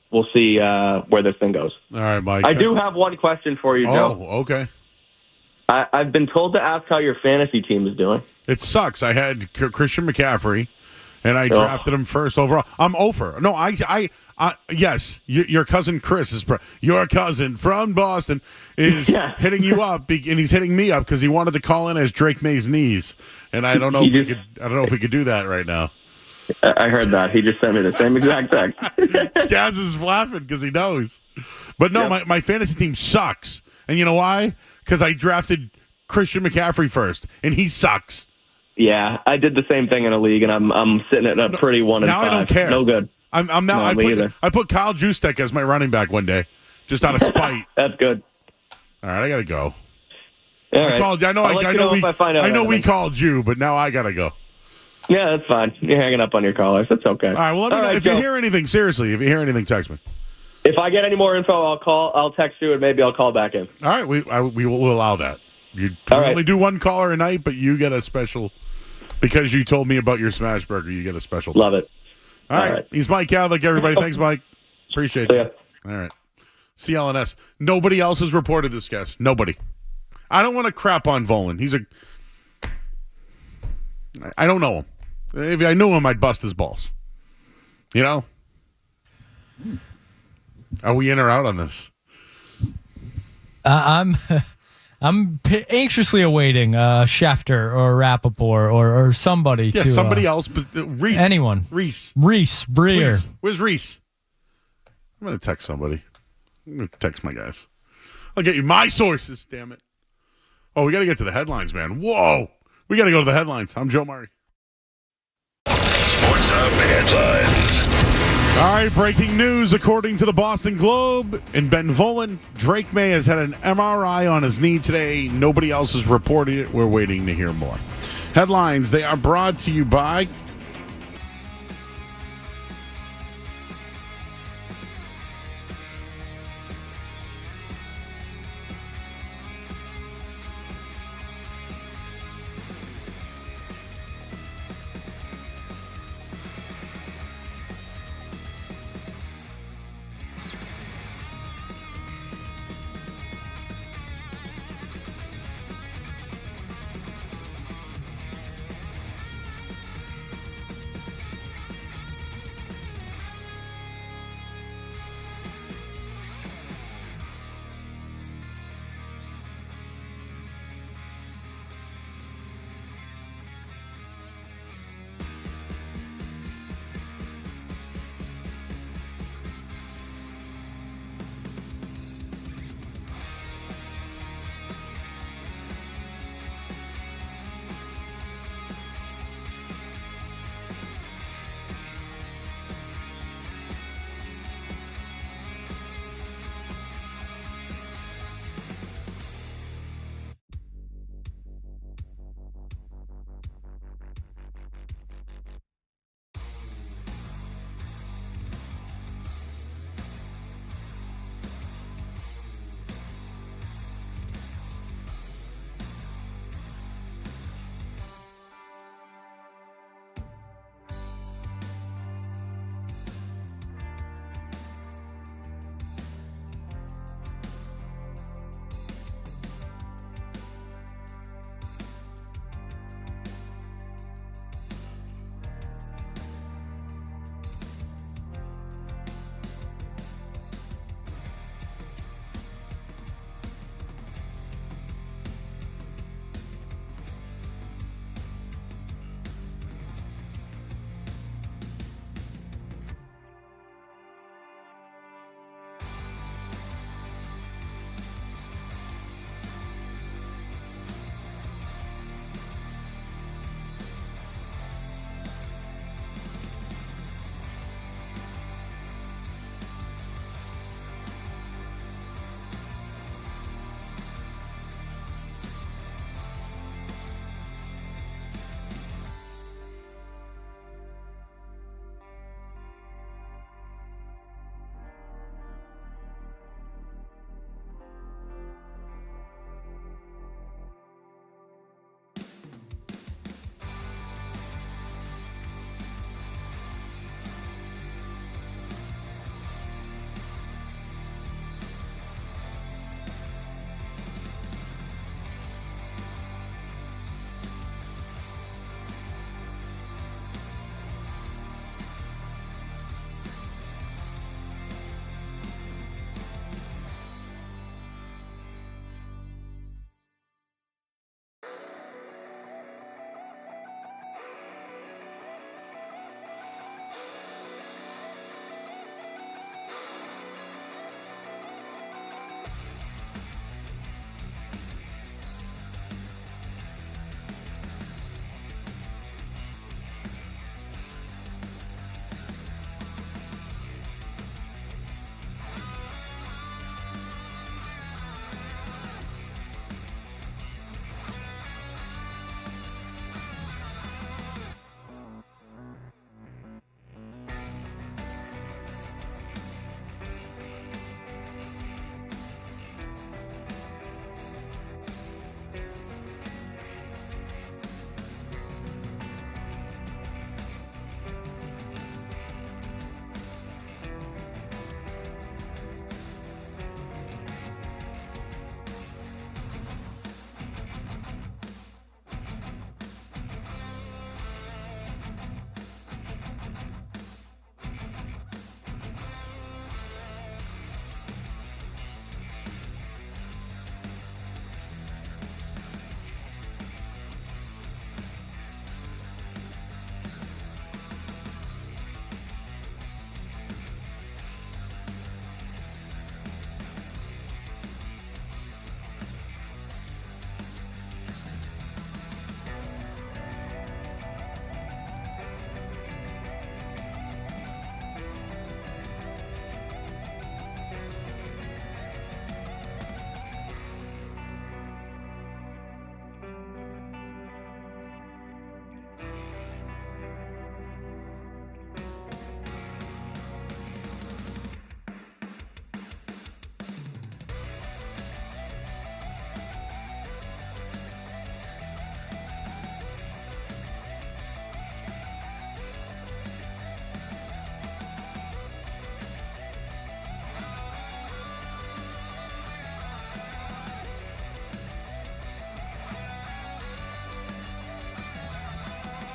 We'll see where this thing goes. All right, Mike. I do have one question for you, Joe. Oh, okay. I've been told to ask how your fantasy team is doing. It sucks. I had Christian McCaffrey, and I drafted him first overall. I'm over. No, yes, your cousin Chris your cousin from Boston is hitting you up, and he's hitting me up because he wanted to call in as Drake May's knees, and I don't know if we could. I don't know if we could do that right now. I heard that. He just sent me the same exact text. Skaz is laughing because he knows. But no, my fantasy team sucks, and you know why? Because I drafted Christian McCaffrey first, and he sucks. Yeah, I did the same thing in a league, and I'm sitting at a pretty 1-5. Now I don't care. No good. I'm now. I put Kyle Juszczyk as my running back one day, just out of spite. That's good. All right, I gotta go. Called you. I know we called you, but now I gotta go. Yeah, that's fine. You're hanging up on your callers. That's okay. All right. Well, let me know if you hear anything. Seriously, if you hear anything, text me. If I get any more info, I'll call. I'll text you, and maybe I'll call back in. All right, we will allow that. You only do one caller a night, but you get a special because you told me about your smash burger. You get a special. Love it. All right. He's Mike Kadlick, everybody. Thanks, Mike. Appreciate you. All right. CLNS. Nobody else has reported this, guys. Nobody. I don't want to crap on Volen. I don't know him. If I knew him, I'd bust his balls. You know? Are we in or out on this? I'm anxiously awaiting Schefter or Rappaport or somebody. Yeah, to, somebody else, but Reese. Anyone. Reese Breer. Please. Where's Reese? I'm going to text somebody. I'm going to text my guys. I'll get you my sources, damn it. Oh, we got to get to the headlines, man. Whoa. We got to go to the headlines. I'm Joe Murray. Sports Hub headlines. All right, breaking news. According to the Boston Globe in Ben Volen, Drake Maye has had an MRI on his knee today. Nobody else has reported it. We're waiting to hear more. Headlines, they are brought to you by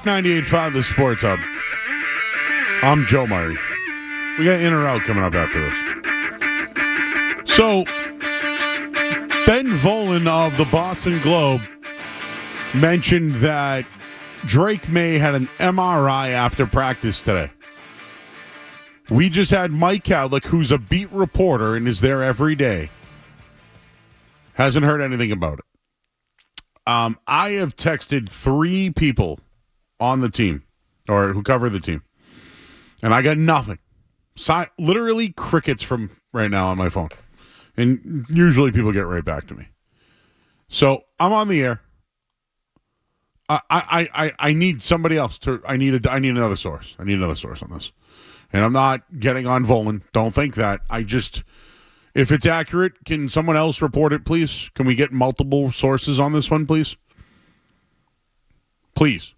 98.5 The Sports Hub. I'm Joe Murray. We got In or Out coming up after this. So, Ben Volen of the Boston Globe mentioned that Drake Maye had an MRI after practice today. We just had Mike Kadlick, who's a beat reporter and is there every day. Hasn't heard anything about it. I have texted 3 people on the team, or who cover the team, and I got nothing. Literally crickets from right now on my phone. And usually people get right back to me. So I'm on the air. I need somebody else to. I need another source. I need another source on this. And I'm not getting on Volen. Don't think that. If it's accurate, can someone else report it, please? Can we get multiple sources on this one, please? Please.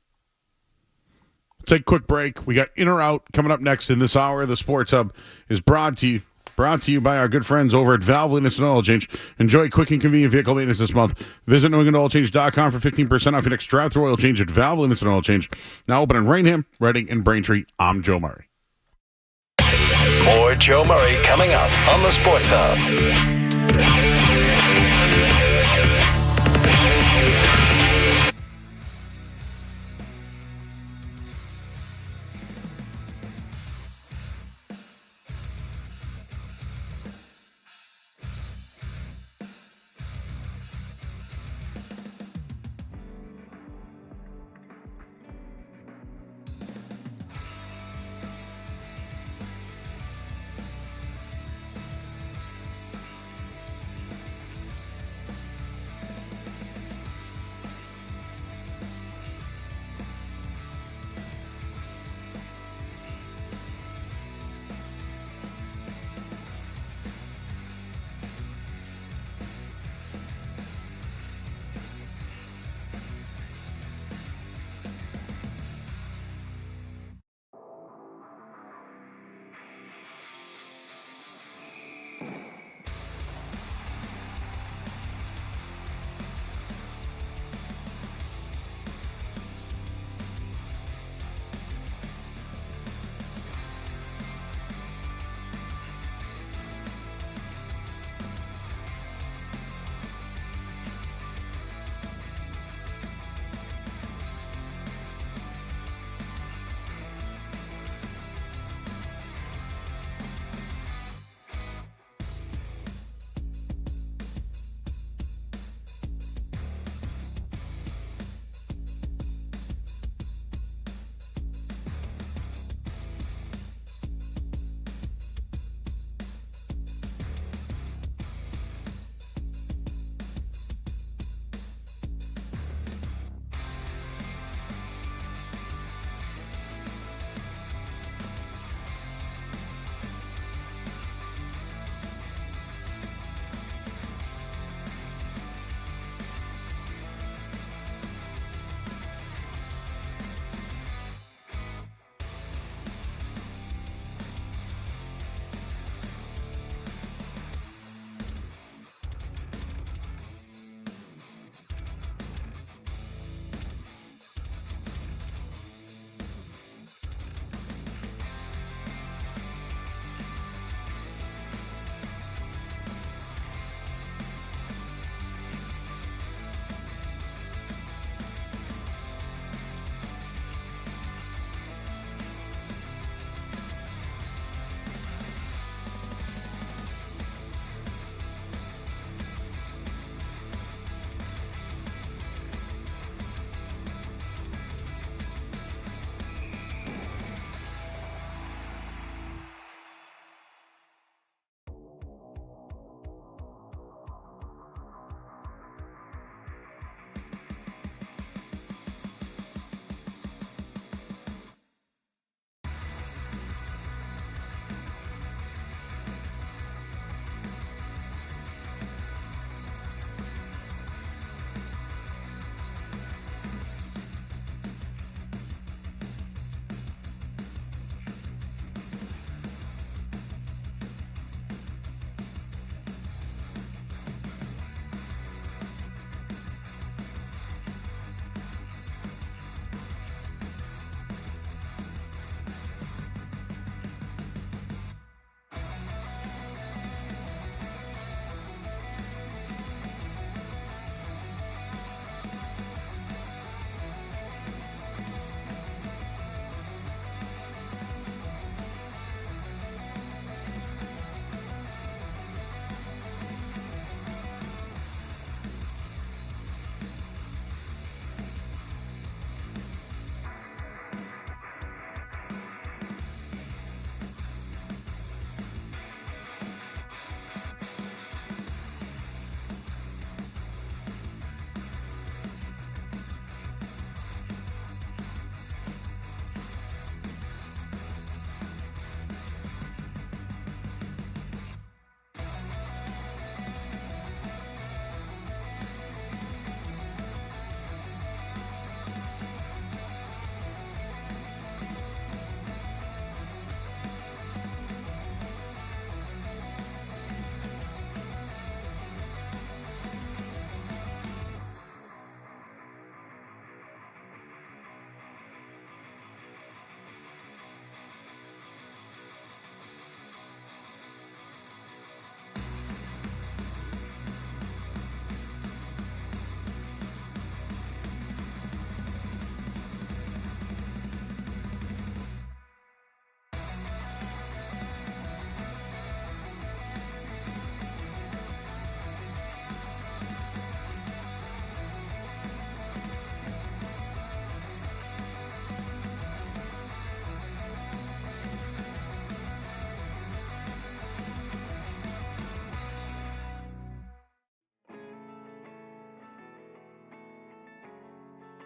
Take a quick break. We got In or Out coming up next in this hour. The Sports Hub is brought to you by our good friends over at Valve Innocent Oil Change. Enjoy quick and convenient vehicle maintenance this month. Visit NewEnglandOilChange.com for 15% off your next drive-through oil change at Valve Innocent Oil Change. Now open in Rainham, Reading, and Braintree. I'm Joe Murray. More Joe Murray coming up on the Sports Hub.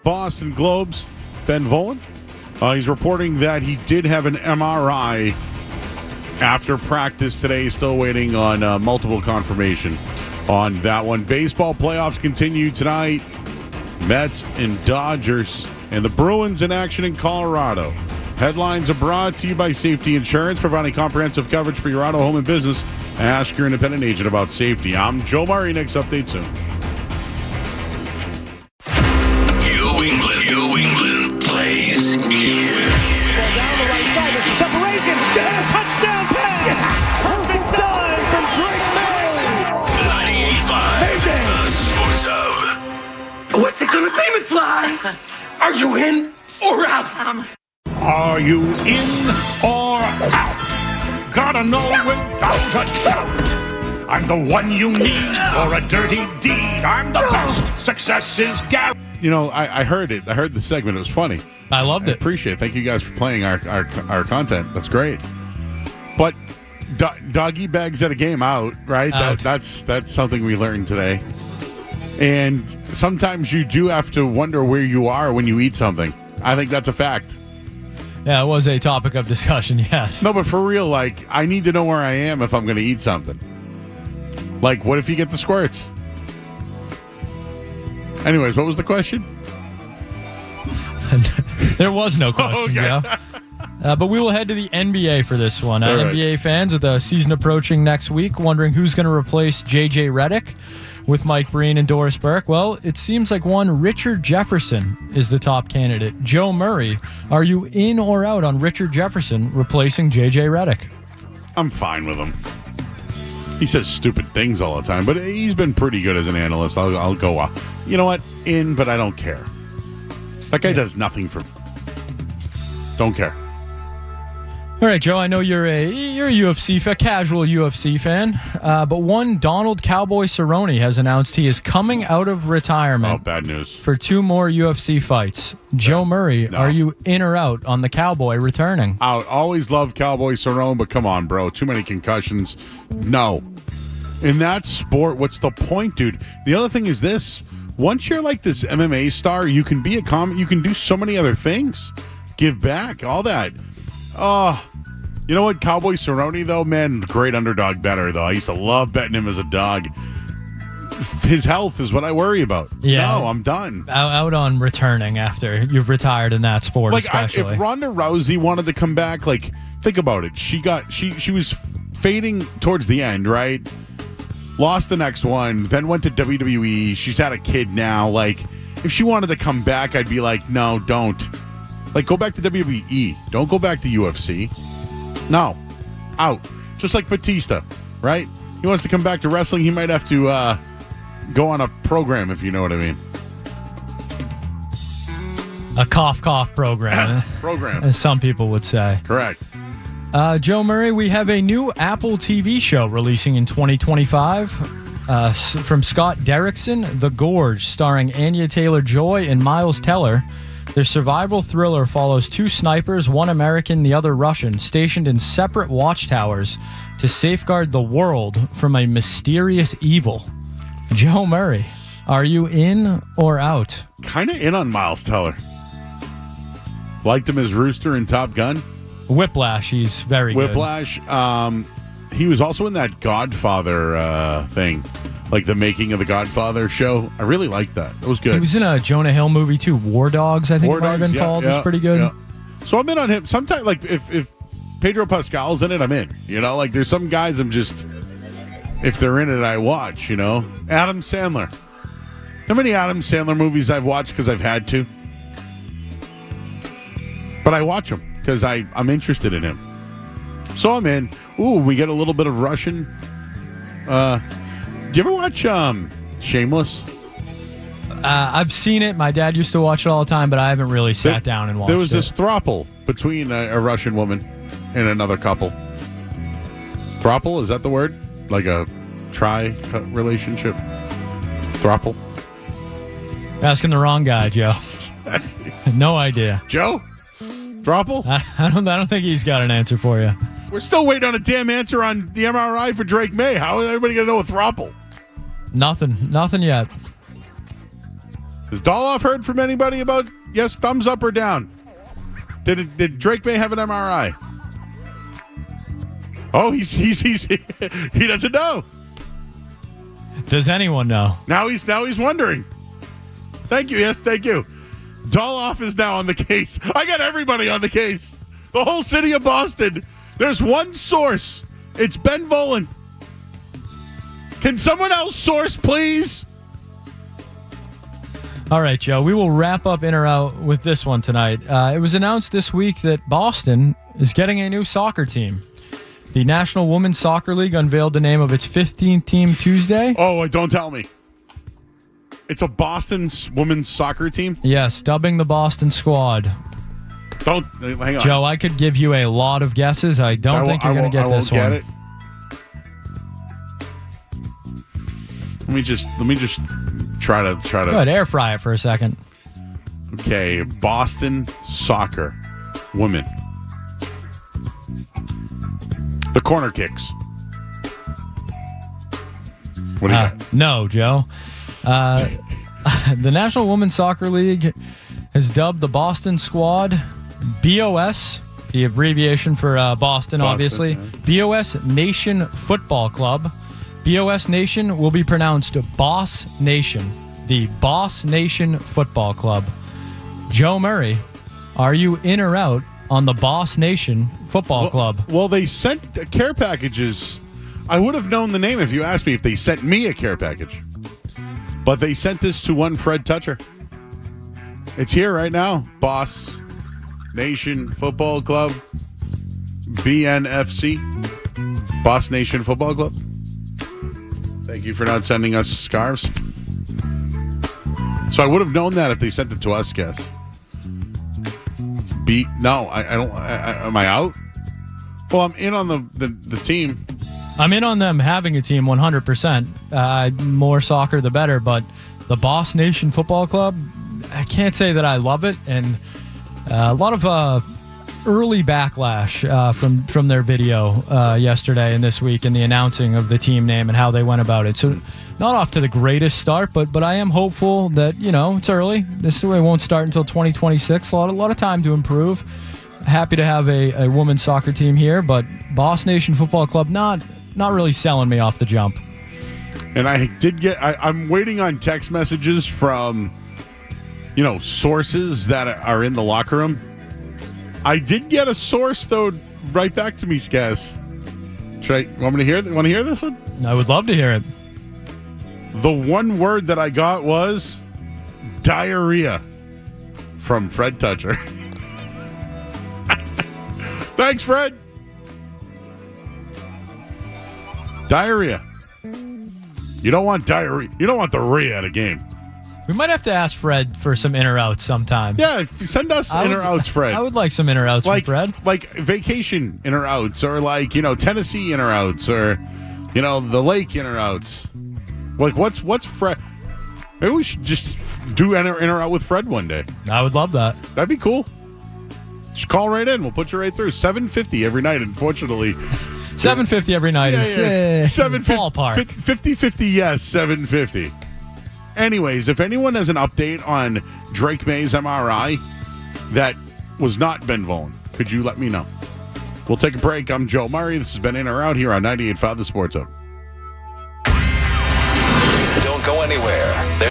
Boston Globe's Ben Volin. He's reporting that he did have an MRI after practice today. Still waiting on multiple confirmation on that one. Baseball playoffs continue tonight. Mets and Dodgers and the Bruins in action in Colorado. Headlines are brought to you by Safety Insurance, providing comprehensive coverage for your auto, home, and business. Ask your independent agent about safety. I'm Joe Murray. Next update soon. New England plays here. Ball down the right side. There's a separation. Touchdown pass. Yes. Perfect dive from Drake Maye. 98.5. The Sports Hub. What's it gonna be, McFly? Are you in or out? Are you in or out? Gotta know without a doubt. I'm the one you need for a dirty deed. I'm the best. Success is guaranteed. You know, I heard it. I heard the segment. It was funny. I loved it. Appreciate it. Thank you guys for playing our content. That's great. But doggy bags at a game out, right? That's something we learned today. And sometimes you do have to wonder where you are when you eat something. I think that's a fact. Yeah, it was a topic of discussion, yes. No, but for real, like, I need to know where I am if I'm going to eat something. Like, what if you get the squirts? Anyways, what was the question? There was no question, Joe. But we will head to the NBA for this one. NBA fans, with the season approaching next week, wondering who's going to replace J.J. Redick with Mike Breen and Doris Burke. Well, it seems like one Richard Jefferson is the top candidate. Joe Murray, are you in or out on Richard Jefferson replacing J.J. Redick? I'm fine with him. He says stupid things all the time, but he's been pretty good as an analyst. I'll go, you know what, in, but I don't care. That guy does nothing for me. Don't care. All right, Joe, I know you're a UFC fan, casual UFC fan, but one Donald Cowboy Cerrone has announced he is coming out of retirement. Oh, bad news. For 2 more UFC fights. Joe Murray, are you in or out on the Cowboy returning? Out. Always loved Cowboy Cerrone, but come on, bro. Too many concussions. No. In that sport, what's the point, dude? The other thing is this. Once you're like this MMA star, you can be a comic. You can do so many other things. Give back, all that. You know what? Cowboy Cerrone, though, man, great underdog better, though. I used to love betting him as a dog. His health is what I worry about. Yeah. No, I'm done. Out on returning after you've retired in that sport, like, especially. If Ronda Rousey wanted to come back, like, think about it. She was fading towards the end, right? Lost the next one, then went to WWE. She's had a kid now. Like, if she wanted to come back, I'd be like, no, don't. Like, go back to WWE. Don't go back to UFC. No. Out. Just like Batista, right? He wants to come back to wrestling. He might have to go on a program, if you know what I mean. A cough program. Program. As some people would say. Correct. Joe Murray, we have a new Apple TV show releasing in 2025 from Scott Derrickson, The Gorge, starring Anya Taylor-Joy and Miles Teller. Their survival thriller follows 2 snipers, one American, the other Russian, stationed in separate watchtowers to safeguard the world from a mysterious evil. Joe Murray, are you in or out? Kind of in on Miles Teller. Liked him as Rooster in Top Gun. Whiplash, he's very good. Whiplash. He was also in that Godfather thing. Like the making of the Godfather show. I really liked that. It was good. He was in a Jonah Hill movie too. War Dogs, I think it might have been called. It was pretty good. Yeah. So I'm in on him. Sometimes, like, if Pedro Pascal's in it, I'm in. You know, like, there's some guys I'm just, if they're in it, I watch, you know. Adam Sandler. How many Adam Sandler movies I've watched because I've had to? But I watch them because I'm interested in him. So I'm in. Ooh, we get a little bit of Russian. Do you ever watch Shameless? I've seen it. My dad used to watch it all the time, but I haven't really sat down and watched it. There was this throuple between a Russian woman and another couple. Throuple, is that the word? Like a relationship? Throuple? Asking the wrong guy, Joe. No idea. Joe? Throuple? I don't think he's got an answer for you. We're still waiting on a damn answer on the MRI for Drake Maye. How is everybody going to know a throuple? Nothing yet. Has Doloff heard from anybody about yes, thumbs up or down? Did Drake Maye have an MRI? Oh, he's he doesn't know. Does anyone know? Now he's wondering. Thank you. Yes, thank you. Doloff is now on the case. I got everybody on the case. The whole city of Boston. There's one source. It's Ben Volen. Can someone else source, please? All right, Joe. We will wrap up in or out with this one tonight. It was announced this week that Boston is getting a new soccer team. The National Women's Soccer League unveiled the name of its 15th team Tuesday. Oh, don't tell me. It's a Boston women's soccer team? Yes, dubbing the Boston Squad. Hang on. Joe, I could give you a lot of guesses. I don't think you're going to get this one. Get it. Let me just try to. Go ahead, air fry it for a second. Okay, Boston soccer women. The corner kicks. What do you got? No, Joe. The National Women's Soccer League has dubbed the Boston Squad BOS, the abbreviation for Boston, obviously. Yeah. BOS Nation Football Club. BOS Nation will be pronounced Boss Nation, the Boss Nation Football Club. Joe Murray, are you in or out on the Boss Nation Football Club? Well, they sent care packages. I would have known the name if you asked me if they sent me a care package. But they sent this to one Fred Toucher. It's here right now. Boss Nation Football Club. BNFC. Boss Nation Football Club. Thank you for not sending us scarves. So I would have known that if they sent it to us, guess. No, I don't. Am I out? Well, I'm in on the team. I'm in on them having a team 100%. More soccer, the better. But the Boss Nation Football Club, I can't say that I love it. And a lot of early backlash from their video yesterday and this week in the announcing of the team name and how they went about it. So not off to the greatest start, but I am hopeful that, it's early. This won't start until 2026. A lot of time to improve. Happy to have a women's soccer team here, but Boss Nation Football Club not really selling me off the jump. And I did get. I'm waiting on text messages from, sources that are in the locker room. I did get a source though, right back to me, Skaz. Want to hear this one? I would love to hear it. The one word that I got was diarrhea from Fred Toucher. Thanks, Fred. Diarrhea. You don't want diarrhea. You don't want the rhea at a game. We might have to ask Fred for some in or outs sometime. Yeah, send us in or outs, Fred. I would like some in or outs from Fred. Like vacation in or outs, or Tennessee in or outs, or the lake in or outs. Like what's Fred? Maybe we should just do in or out with Fred one day. I would love that. That'd be cool. Just call right in. We'll put you right through. $7.50 every night, unfortunately. $7.50 every night is ballpark. 50-50, yes, $7.50. Anyways, if anyone has an update on Drake Maye's MRI that was not Ben Volen, could you let me know? We'll take a break. I'm Joe Murray. This has been In or Out here on 98.5 The Sports Hub. Don't go anywhere.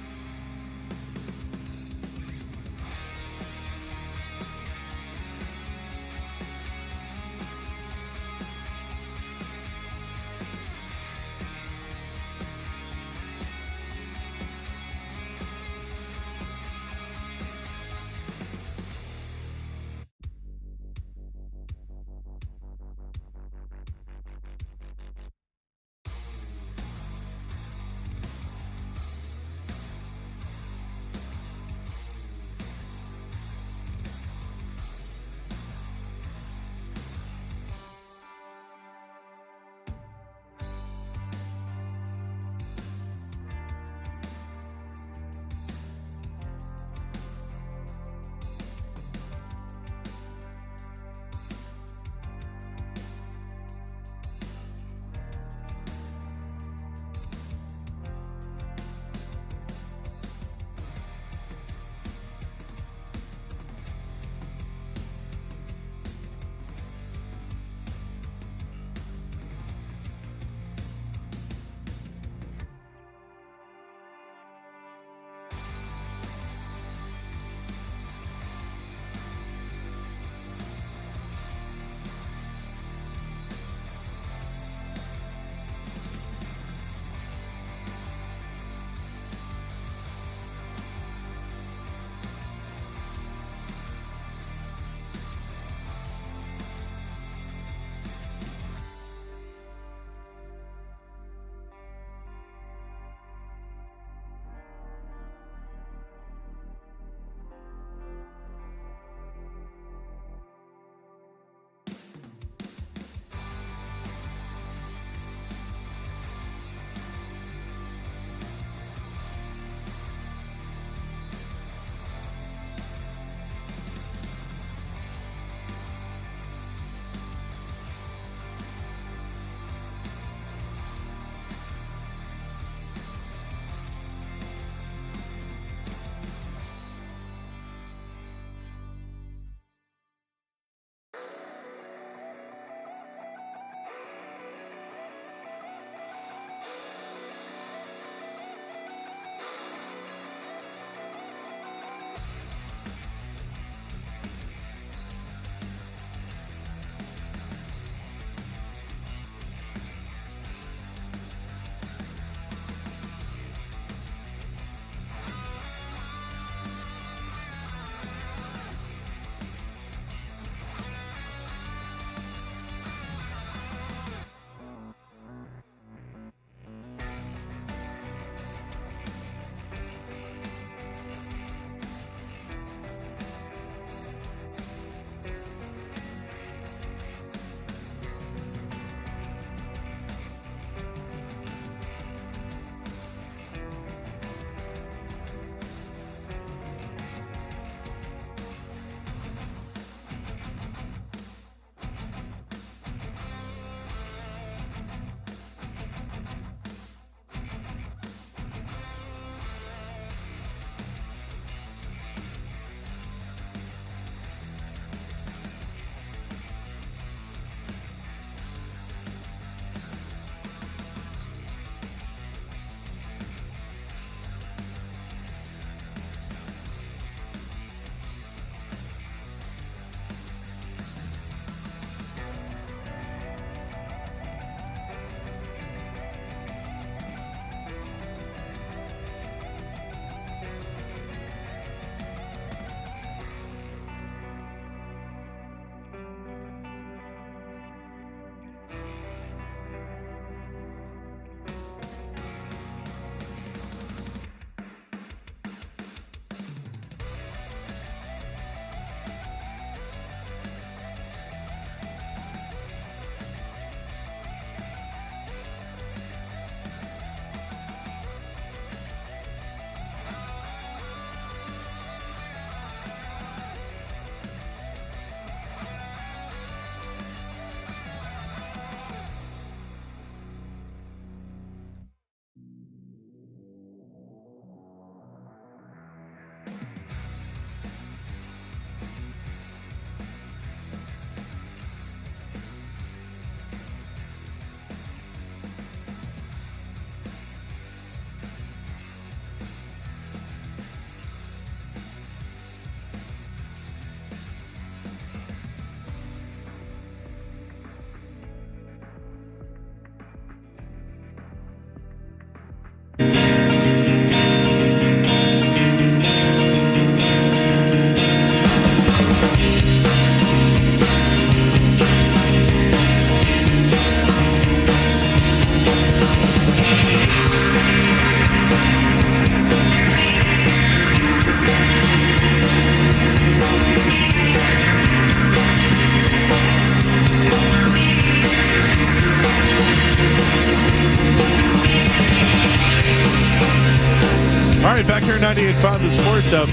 98.5 The Sports Hub.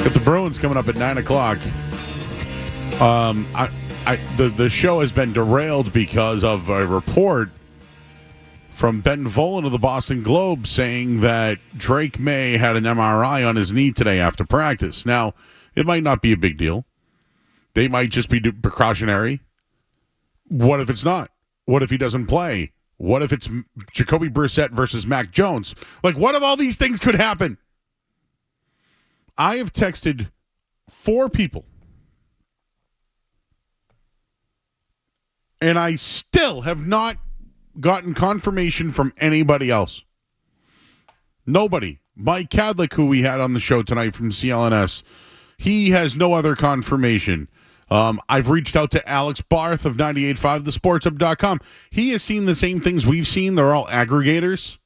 Got the Bruins coming up at 9 o'clock. The show has been derailed because of a report from Ben Volen of the Boston Globe saying that Drake Maye had an MRI on his knee today after practice. Now, it might not be a big deal. They might just be precautionary. What if it's not? What if he doesn't play? What if it's Jacoby Brissett versus Mac Jones? Like, what if all these things could happen? I have texted 4 people, and I still have not gotten confirmation from anybody else. Nobody. Mike Kadlick, who we had on the show tonight from CLNS, he has no other confirmation. I've reached out to Alex Barth of 98.5thesportshub.com. He has seen the same things we've seen. They're all aggregators.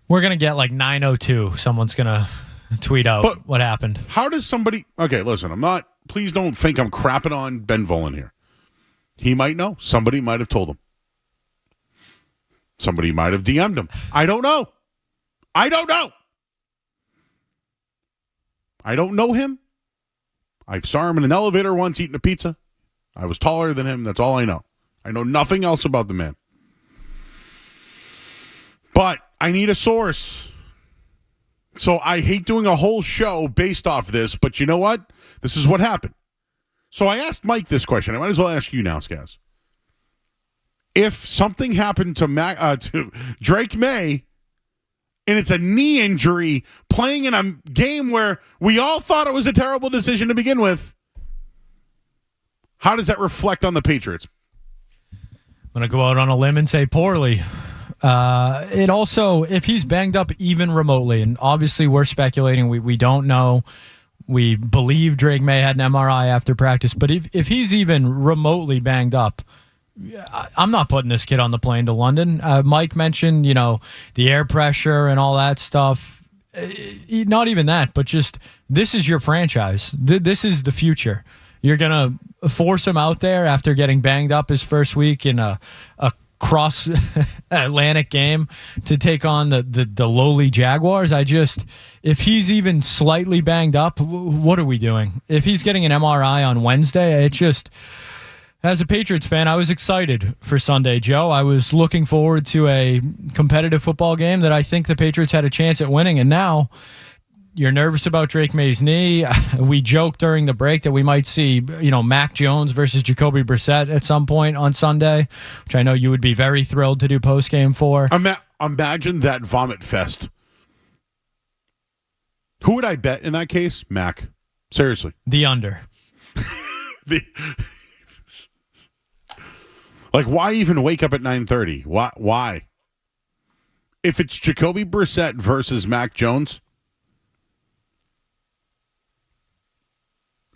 We're going to get like 9:02. Someone's going to tweet out what happened. How does somebody... Okay, listen, please don't think I'm crapping on Ben Volen here. He might know. Somebody might have told him. Somebody might have DM'd him. I don't know. I don't know him. I saw him in an elevator once eating a pizza. I was taller than him. That's all I know. I know nothing else about the man. But I need a source. So I hate doing a whole show based off this, but you know what? This is what happened. So I asked Mike this question. I might as well ask you now, Skaz. If something happened to Drake Maye, and it's a knee injury playing in a game where we all thought it was a terrible decision to begin with, how does that reflect on the Patriots? I'm going to go out on a limb and say poorly. It also, if he's banged up even remotely, and obviously we're speculating, we don't know. We believe Drake Maye had an MRI after practice, but if he's even remotely banged up, I'm not putting this kid on the plane to London. Mike mentioned, the air pressure and all that stuff. Not even that, but just this is your franchise. This is the future. You're going to force him out there after getting banged up his first week in a cross-Atlantic game to take on the lowly Jaguars. If he's even slightly banged up, what are we doing? If he's getting an MRI on Wednesday, as a Patriots fan, I was excited for Sunday, Joe. I was looking forward to a competitive football game that I think the Patriots had a chance at winning, and now you're nervous about Drake Maye's knee. We joked during the break that we might see, Mac Jones versus Jacoby Brissett at some point on Sunday, which I know you would be very thrilled to do postgame for. Imagine that vomit fest. Who would I bet in that case? Mac. Seriously. The under. Like, why even wake up at 9:30? Why? If it's Jacoby Brissett versus Mac Jones,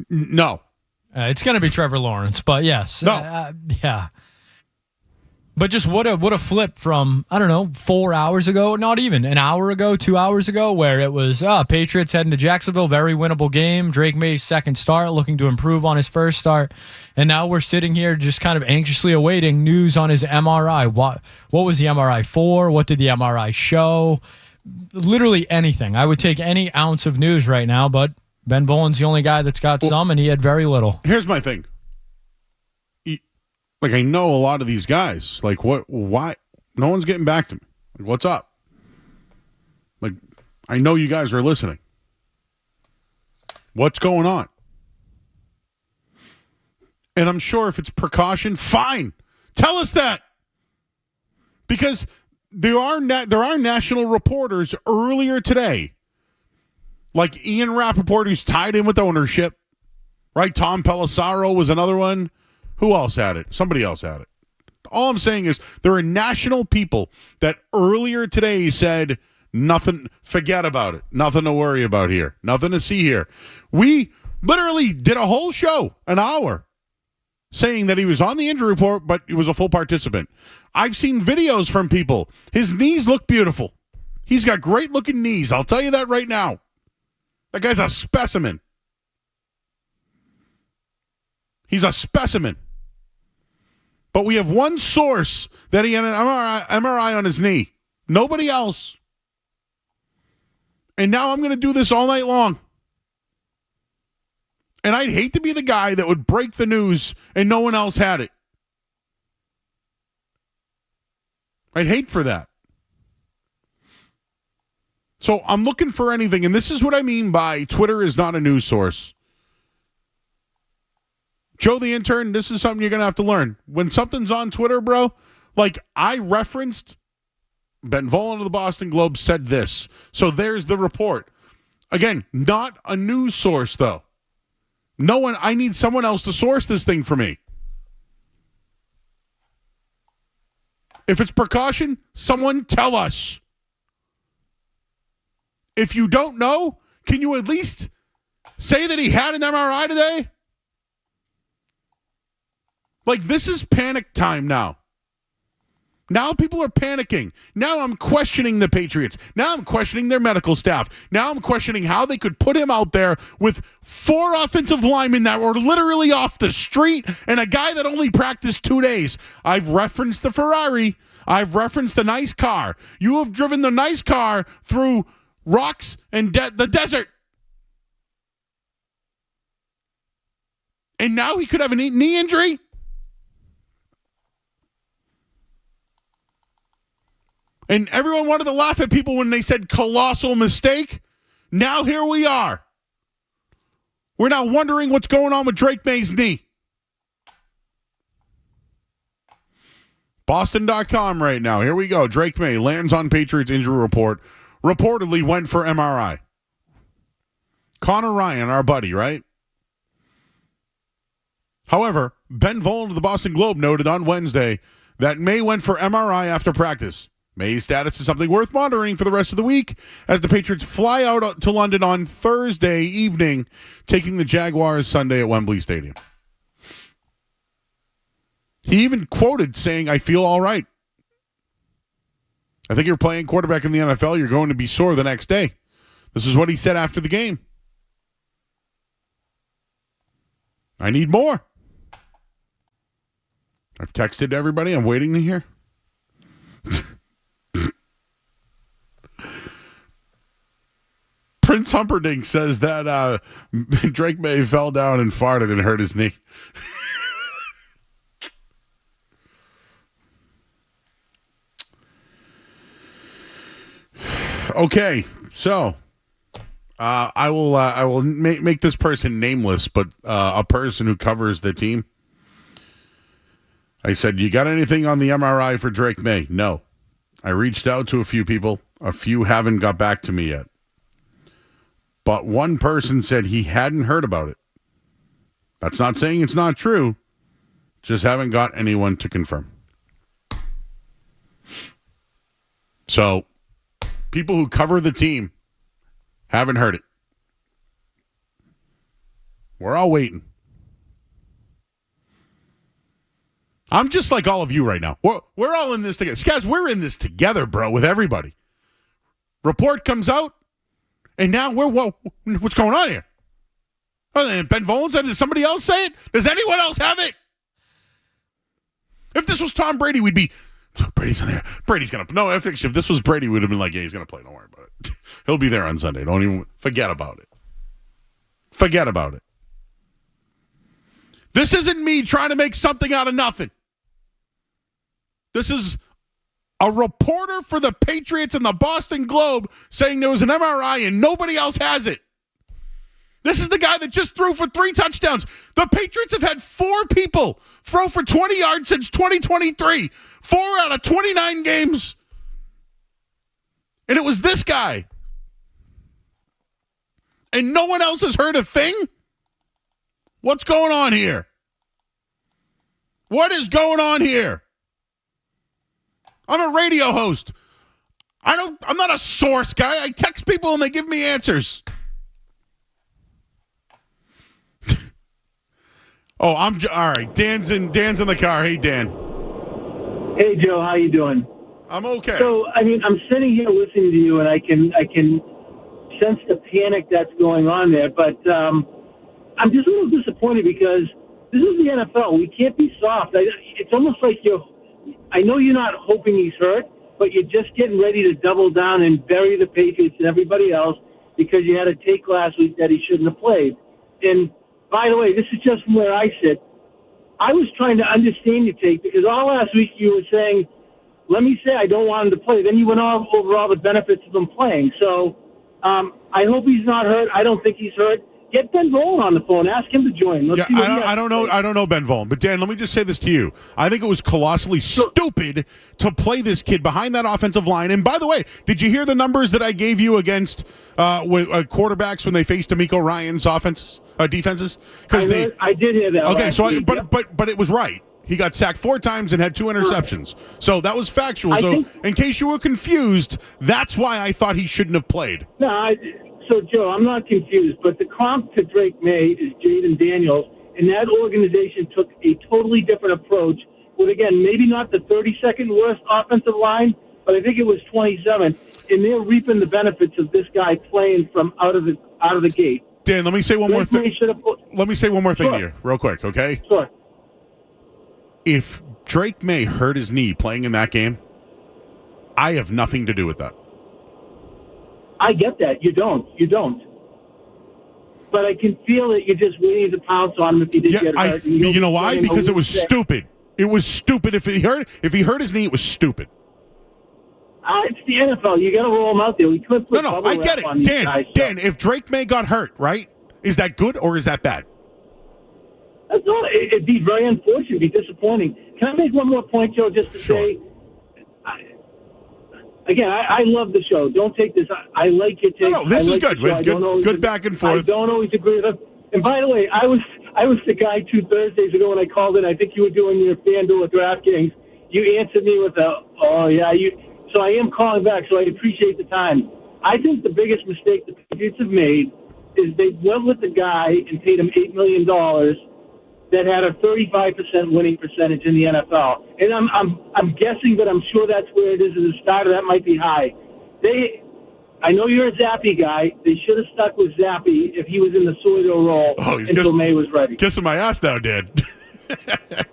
no. It's going to be Trevor Lawrence, but yes. No. Yeah. But just what a flip from, 4 hours ago, not even, an hour ago, 2 hours ago, where it was Patriots heading to Jacksonville, very winnable game, Drake Maye's second start, looking to improve on his first start, and now we're sitting here just kind of anxiously awaiting news on his MRI. What was the MRI for? What did the MRI show? Literally anything. I would take any ounce of news right now, but Ben Volen's the only guy that's got some, and he had very little. Here's my thing. I know a lot of these guys. Why? No one's getting back to me. What's up? I know you guys are listening. What's going on? And I'm sure if it's precaution, fine. Tell us that. Because there are national reporters earlier today, like Ian Rappaport, who's tied in with ownership, right? Tom Pelissaro was another one. Who else had it? Somebody else had it. All I'm saying is there are national people that earlier today said nothing, forget about it. Nothing to worry about here. Nothing to see here. We literally did a whole show, an hour, saying that he was on the injury report, but he was a full participant. I've seen videos from people. His knees look beautiful. He's got great looking knees. I'll tell you that right now. That guy's a specimen. He's a specimen. But we have one source that he had an MRI on his knee. Nobody else. And now I'm going to do this all night long. And I'd hate to be the guy that would break the news and no one else had it. I'd hate for that. So I'm looking for anything, and this is what I mean by Twitter is not a news source. Joe the intern, this is something you're going to have to learn. When something's on Twitter, bro, like I referenced, Ben Volen of the Boston Globe said this. So there's the report. Again, not a news source, though. No one, I need someone else to source this thing for me. If it's precaution, someone tell us. If you don't know, can you at least say that he had an MRI today? Like, this is panic time now. Now people are panicking. Now I'm questioning the Patriots. Now I'm questioning their medical staff. Now I'm questioning how they could put him out there with 4 offensive linemen that were literally off the street and a guy that only practiced 2 days. I've referenced the Ferrari. I've referenced the nice car. You have driven the nice car through rocks and the desert. And now he could have a knee injury? And everyone wanted to laugh at people when they said colossal mistake. Now here we are. We're now wondering what's going on with Drake Maye's knee. Boston.com right now. Here we go. Drake Maye lands on Patriots injury report. Reportedly went for MRI. Connor Ryan, our buddy, right? However, Ben Volen of the Boston Globe noted on Wednesday that Maye went for MRI after practice. Maye's status is something worth monitoring for the rest of the week as the Patriots fly out to London on Thursday evening, taking the Jaguars Sunday at Wembley Stadium. He even quoted saying, "I feel all right. I think you're playing quarterback in the NFL. You're going to be sore the next day." This is what he said after the game. I need more. I've texted everybody. I'm waiting to hear. Prince Humperdinck says that Drake Maye fell down and farted and hurt his knee. Okay, so I will make this person nameless, but a person who covers the team. I said, "You got anything on the MRI for Drake Maye?" No. I reached out to a few people. A few haven't got back to me yet. But one person said he hadn't heard about it. That's not saying it's not true. Just haven't got anyone to confirm. So, people who cover the team haven't heard it. We're all waiting. I'm just like all of you right now. We're all in this together. Guys, we're in this together, bro, with everybody. Report comes out, and now what's going on here? Oh, Ben Volen said, did somebody else say it? Does anyone else have it? If this was Tom Brady, we'd be, Brady's in there. Brady's going to. No, if this was Brady, we'd have been like, yeah, he's going to play. Don't worry about it. He'll be there on Sunday. Don't even forget about it. Forget about it. This isn't me trying to make something out of nothing. This is a reporter for the Patriots and the Boston Globe saying there was an MRI and nobody else has it. This is the guy that just threw for 3 touchdowns. The Patriots have had 4 people throw for 20 yards since 2023. 4 out of 29 games. And it was this guy. And no one else has heard a thing? What's going on here? What is going on here? I'm a radio host. I'm not a source guy. I text people and they give me answers. Oh, all right. Dan's in the car. Hey, Dan. Hey, Joe. How you doing? I'm okay. So, I mean, I'm sitting here listening to you, and I can sense the panic that's going on there. But I'm just a little disappointed because this is the NFL. We can't be soft. It's almost like I know you're not hoping he's hurt, but you're just getting ready to double down and bury the Patriots and everybody else because you had a take last week that he shouldn't have played. And by the way, this is just from where I sit. I was trying to understand your take because all last week you were saying, let me say I don't want him to play. Then you went over all the benefits of him playing. So I hope he's not hurt. I don't think he's hurt. Get Ben Volin on the phone. Ask him to join. Let's see what I don't know. I don't know Ben Volin, but Dan, let me just say this to you. I think it was colossally stupid to play this kid behind that offensive line. And by the way, did you hear the numbers that I gave you against quarterbacks when they faced D'Amico Ryan's defenses? I did hear that. Okay, so but it was right. He got sacked 4 times and had 2 interceptions. So that was factual. So in case you were confused, that's why I thought he shouldn't have played. No, so Joe, I'm not confused, but the comp to Drake Maye is Jaden Daniels, and that organization took a totally different approach with, again, maybe not the 32nd worst offensive line, but I think it was 27th, and they're reaping the benefits of this guy playing from out of the gate. Dan, let me say one more thing. Let me say one more thing to you, real quick, okay? Sure. If Drake Maye hurt his knee playing in that game, I have nothing to do with that. I get that. You don't. But I can feel that you're just waiting to pounce on him if he did get hurt. You know why? Because it was stupid. It was stupid. If he hurt his knee, it was stupid. It's the NFL. You got to roll him out there. We could put I get it. Dan, if Drake Maye got hurt, right? Is that good or is that bad? That's all. It'd be very unfortunate. It'd be disappointing. Can I make one more point, Joe, just to say, again, I love the show. Don't take this. I like your take. No, this is good. It's good back and forth. I don't always agree with him. And by the way, I was the guy 2 Thursdays ago when I called in. I think you were doing your FanDuel at DraftKings. You answered me with so I am calling back, so I appreciate the time. I think the biggest mistake the Patriots have made is they went with the guy and paid him $8 million that had a 35% winning percentage in the NFL. And I'm guessing, but I'm sure that's where it is at the start, or that might be high. I know you're a Zappy guy. They should have stuck with Zappy if he was in the Soito role until Maye was ready. Kissing my ass now, Dan.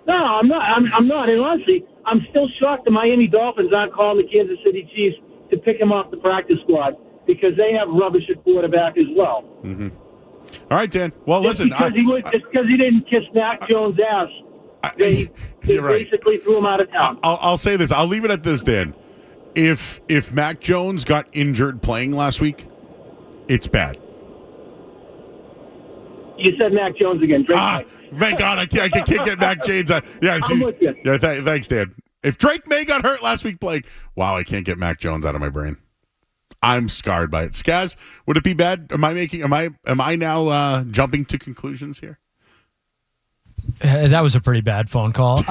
No, I'm not. I'm not. And honestly, I'm still shocked the Miami Dolphins aren't calling the Kansas City Chiefs to pick him off the practice squad because they have rubbish at quarterback as well. Mm-hmm. All right, Dan. Well, listen. Just because he didn't kiss Mac Jones' ass, they basically threw him out of town. I'll say this. I'll leave it at this, Dan. If Mac Jones got injured playing last week, it's bad. You said Mac Jones again. Thank God I can't get Mac Jones. I'm with you. Yeah, thanks, Dan. If Drake Maye got hurt last week playing, wow, I can't get Mac Jones out of my brain. I'm scarred by it. Skaz, would it be bad? Am I now jumping to conclusions here? That was a pretty bad phone call.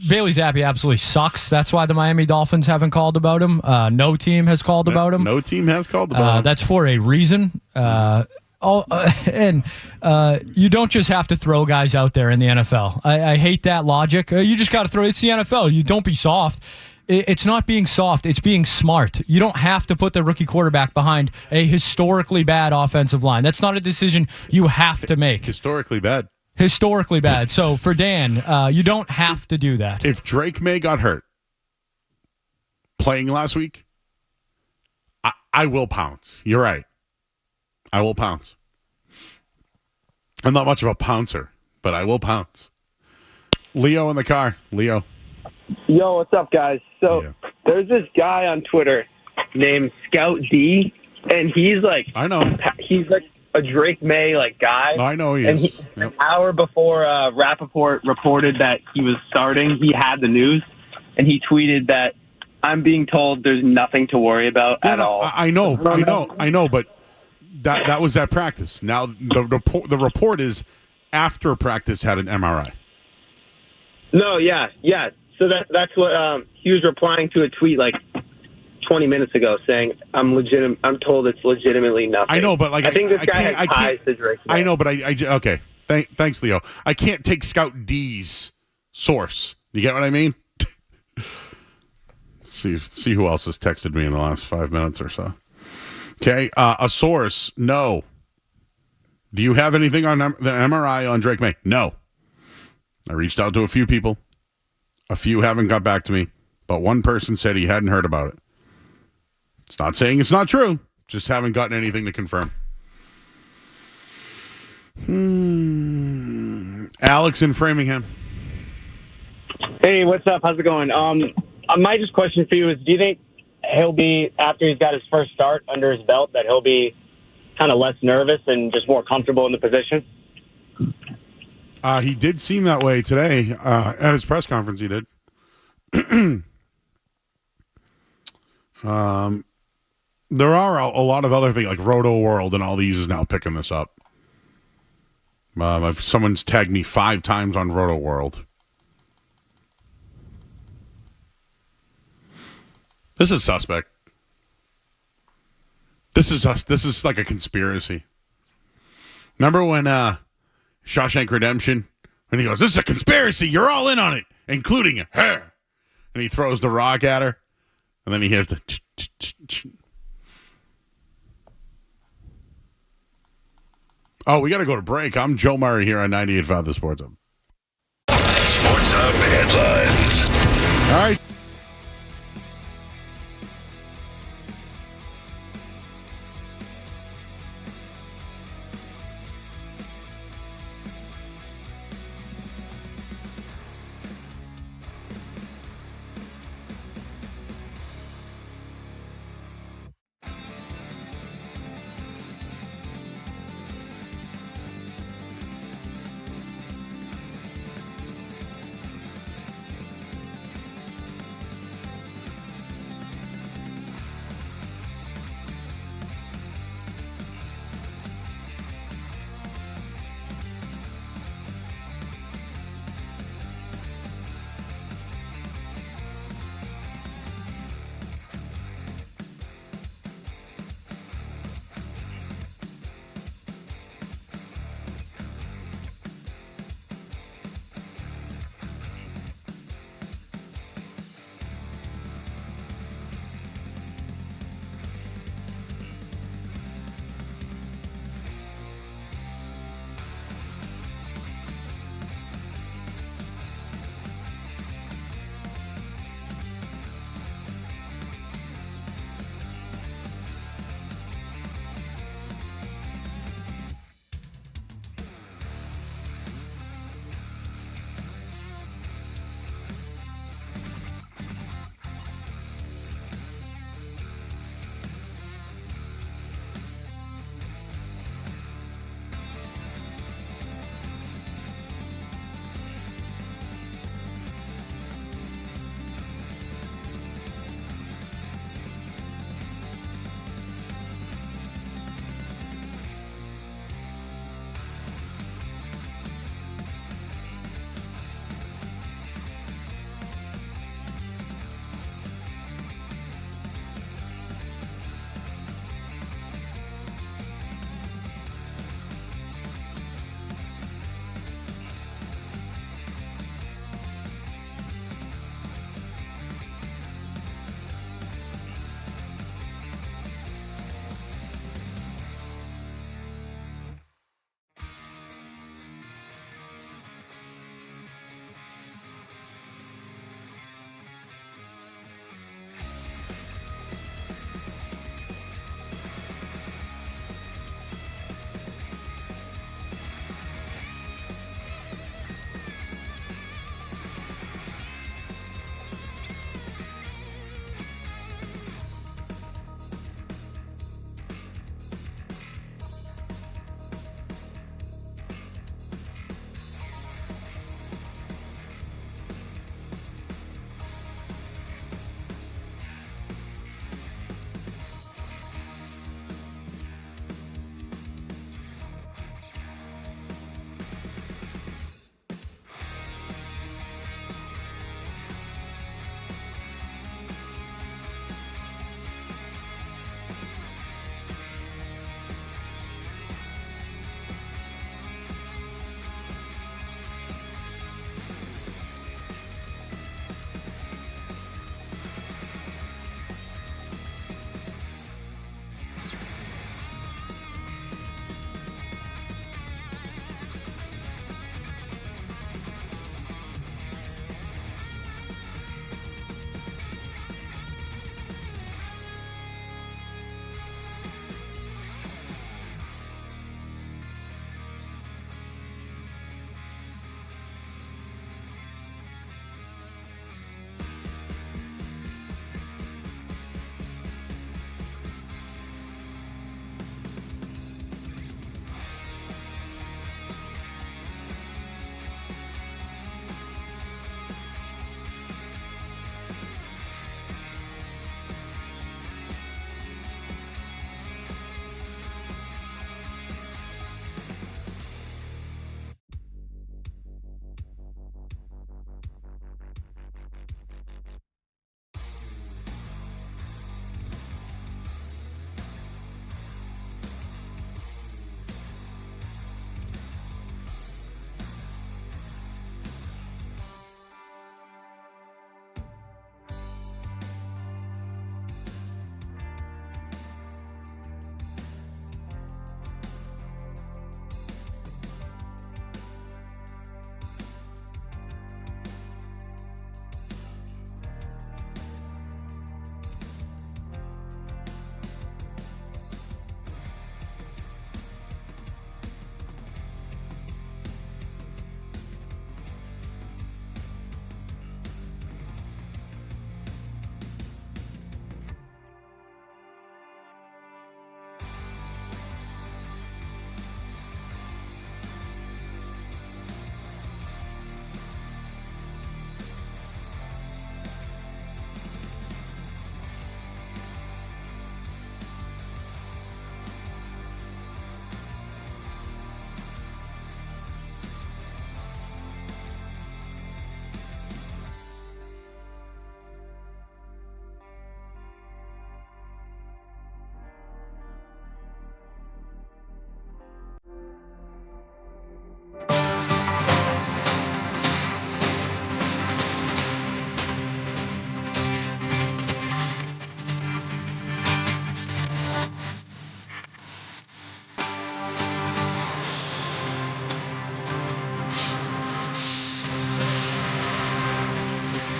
Bailey Zappi absolutely sucks. That's why the Miami Dolphins haven't called about him. No team has called about him. No team has called about him. That's for a reason. And you don't just have to throw guys out there in the NFL. I hate that logic. You just got to throw. It's the NFL. You don't be soft. It's not being soft. It's being smart. You don't have to put the rookie quarterback behind a historically bad offensive line. That's not a decision you have to make. Historically bad. So for Dan, you don't have to do that. If Drake Maye got hurt playing last week, I will pounce. You're right. I will pounce. I'm not much of a pouncer, but I will pounce. Leo in the car. Leo. Yo, what's up, guys? So there's this guy on Twitter named Scout D, and he's like, I know, he's like a Drake Maye guy. I know he is. Yep. An hour before Rappaport reported that he was starting, he had the news, and he tweeted that I'm being told there's nothing to worry about at all. I know, but that was at practice. Now the report is after practice had an MRI. No, yeah. So that's what he was replying to a tweet 20 minutes ago saying I'm told it's legitimately nothing. I know, but I think this guy has ties to Drake. I know, but okay. Thanks, Leo. I can't take Scout D's source. You get what I mean? See who else has texted me in the last 5 minutes or so. Okay, a source. No. Do you have anything on the MRI on Drake Maye? No. I reached out to a few people. A few haven't got back to me, but one person said he hadn't heard about it. It's not saying it's not true. Just haven't gotten anything to confirm. Alex in Framingham. Hey, what's up? How's it going? My just question for you is, do you think he'll be, after he's got his first start under his belt, that he'll be kind of less nervous and just more comfortable in the position? He did seem that way today at his press conference. He did. There are a lot of other things, like Roto World and all these is now picking this up. Someone's tagged me 5 times on Roto World. This is suspect. This is like a conspiracy. Remember when Shawshank Redemption, when he goes, "This is a conspiracy. You're all in on it, including her," and he throws the rock at her, and then he hears the. Oh, we got to go to break. I'm Joe Murray here on 98.5 The Sports Hub. Sports Hub headlines. All right.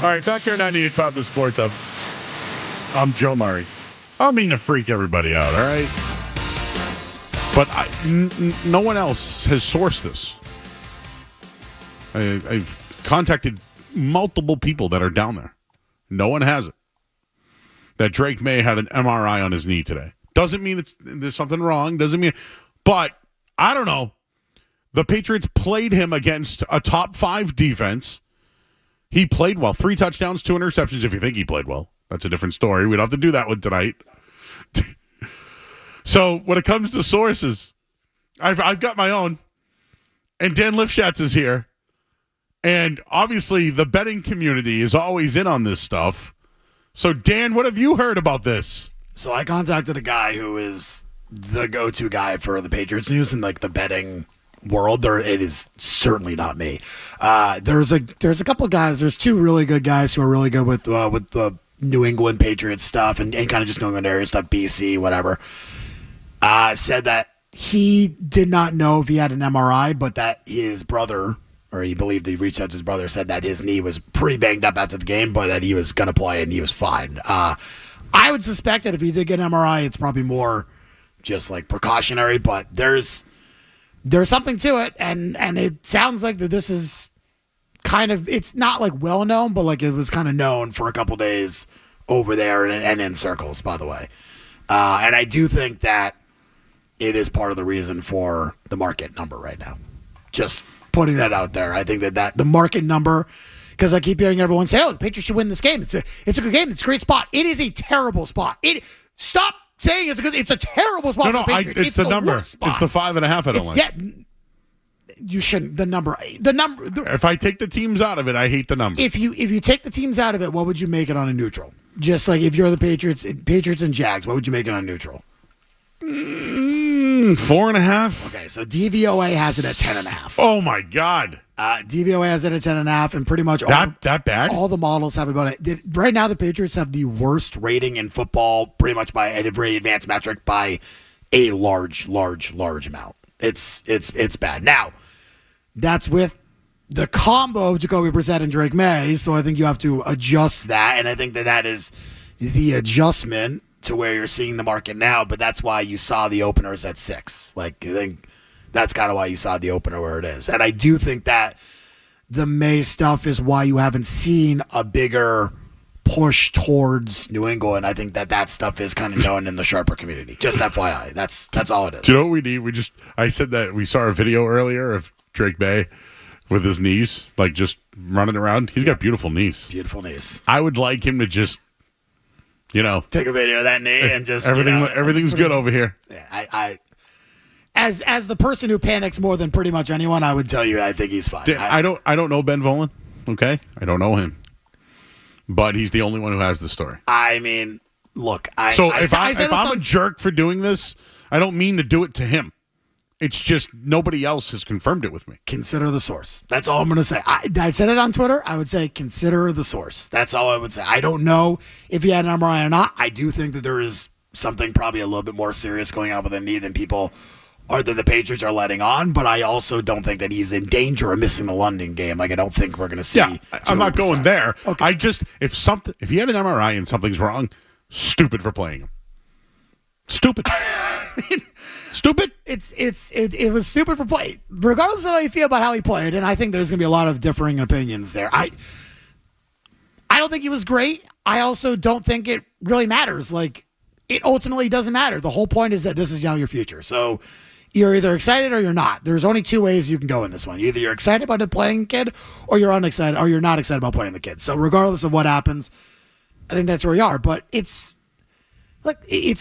All right, back here 98.5 The Sports Hub. I'm Joe Murray. I don't mean to freak everybody out, all right? But no one else has sourced this. I've contacted multiple people that are down there. No one has it. That Drake Maye had an MRI on his knee today. Doesn't mean there's something wrong. Doesn't mean... But, I don't know. The Patriots played him against a top 5 defense. He played well. 3 touchdowns, 2 interceptions, if you think he played well. That's a different story. We don't have to do that one tonight. So, when it comes to sources, I've got my own. And Dan Lifshatz is here. And obviously, the betting community is always in on this stuff. So, Dan, what have you heard about this? So, I contacted a guy who is the go-to guy for the Patriots news in like the betting world. It is certainly not me. There's a couple of guys. There's 2 really good guys who are really good with the New England Patriots stuff and kind of just New England area stuff, BC, whatever. Said that he did not know if he had an MRI, but that his brother, or he believed he reached out to his brother, said that his knee was pretty banged up after the game, but that he was going to play and he was fine. I would suspect that if he did get an MRI, it's probably more just like precautionary, but there's something to it, and it sounds like that this is kind of, it's not like well known, but like it was kind of known for a couple days over there and in circles, by the way. And I do think that it is part of the reason for the market number right now. Just putting that out there. I think that the market number, because I keep hearing everyone say, "Oh, the Patriots should win this game. It's a good game. It's a great spot." It is a terrible spot. Stop saying it's a terrible spot. No, it's the number. It's the 5.5. I don't like. Yeah, you shouldn't. The number. If I take the teams out of it, I hate the number. If you take the teams out of it, what would you make it on a neutral? Just like if you're the Patriots and Jags, what would you make it on neutral? 4.5. Okay, so DVOA has it at 10.5. Oh my God. DVOA has it at 10.5, and pretty much that bad. All the models have about it. Right now, the Patriots have the worst rating in football, pretty much by a very advanced metric, by a large amount. It's bad. Now, that's with the combo of Jacoby Brissett and Drake Maye, so I think you have to adjust that, and I think that is the adjustment to where you're seeing the market now, but that's why you saw the openers at 6. Like, I think that's kind of why you saw the opener where it is. And I do think that the Maye stuff is why you haven't seen a bigger push towards New England. I think that stuff is kind of known in the sharper community. Just FYI. That's all it is. Do you know what we need? I said that we saw a video earlier of Drake Maye with his knees, like just running around. He's got beautiful knees. Beautiful knees. I would like him to just, take a video of that knee and just everything's good over here. Yeah, I as the person who panics more than pretty much anyone, I would tell you I think he's fine. I don't know Ben Volen. Okay, I don't know him, but he's the only one who has the story. I mean, look. If I'm a jerk for doing this, I don't mean to do it to him. It's just nobody else has confirmed it with me. Consider the source. That's all I'm going to say. I said it on Twitter. I would say consider the source. That's all I would say. I don't know if he had an MRI or not. I do think that there is something probably a little bit more serious going on with the knee than people or that the Patriots are letting on. But I also don't think that he's in danger of missing the London game. Like, I don't think we're going to see. Yeah, I'm not going there. Okay. If he had an MRI and something's wrong, stupid for playing him. Stupid. Stupid. It was stupid for play. Regardless of how you feel about how he played, and I think there's going to be a lot of differing opinions there. I don't think he was great. I also don't think it really matters. Like, it ultimately doesn't matter. The whole point is that this is now your future. So you're either excited or you're not. There's only 2 ways you can go in this one. Either you're excited about playing the kid, or you're unexcited, or you're not excited about playing the kid. So regardless of what happens, I think that's where you are. But it's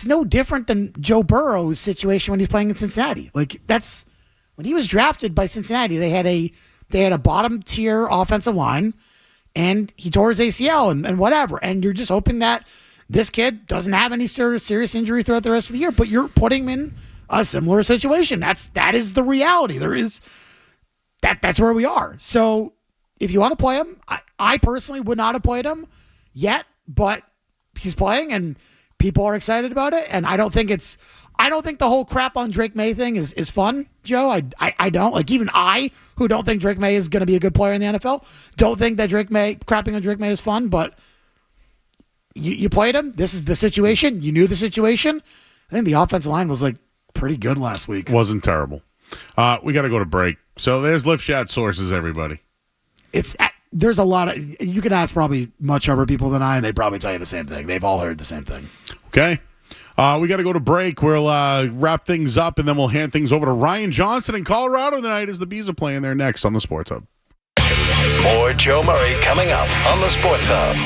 no different than Joe Burrow's situation when he's playing in Cincinnati. Like, that's when he was drafted by Cincinnati. They had a bottom tier offensive line, and he tore his ACL and whatever. And you're just hoping that this kid doesn't have any sort of serious injury throughout the rest of the year. But you're putting him in a similar situation. That is the reality. That's where we are. So if you want to play him, I personally would not have played him yet, but he's playing and people are excited about it, and I don't think it's I don't think the whole crap on Drake Maye thing is fun, Joe. I don't. Like, even I, who don't think Drake Maye is going to be a good player in the NFL, don't think that crapping on Drake Maye is fun, but you played him. This is the situation. You knew the situation. I think the offensive line was, like, pretty good last week. Wasn't terrible. We got to go to break. So there's lift shot sources, everybody. There's a lot of, you can ask probably much sharper people than I, and they'd probably tell you the same thing. They've all heard the same thing. Okay. We got to go to break. We'll wrap things up, and then we'll hand things over to Ryan Johnson in Colorado tonight as the Bees are playing there next on the Sports Hub. More Joe Murray coming up on the Sports Hub.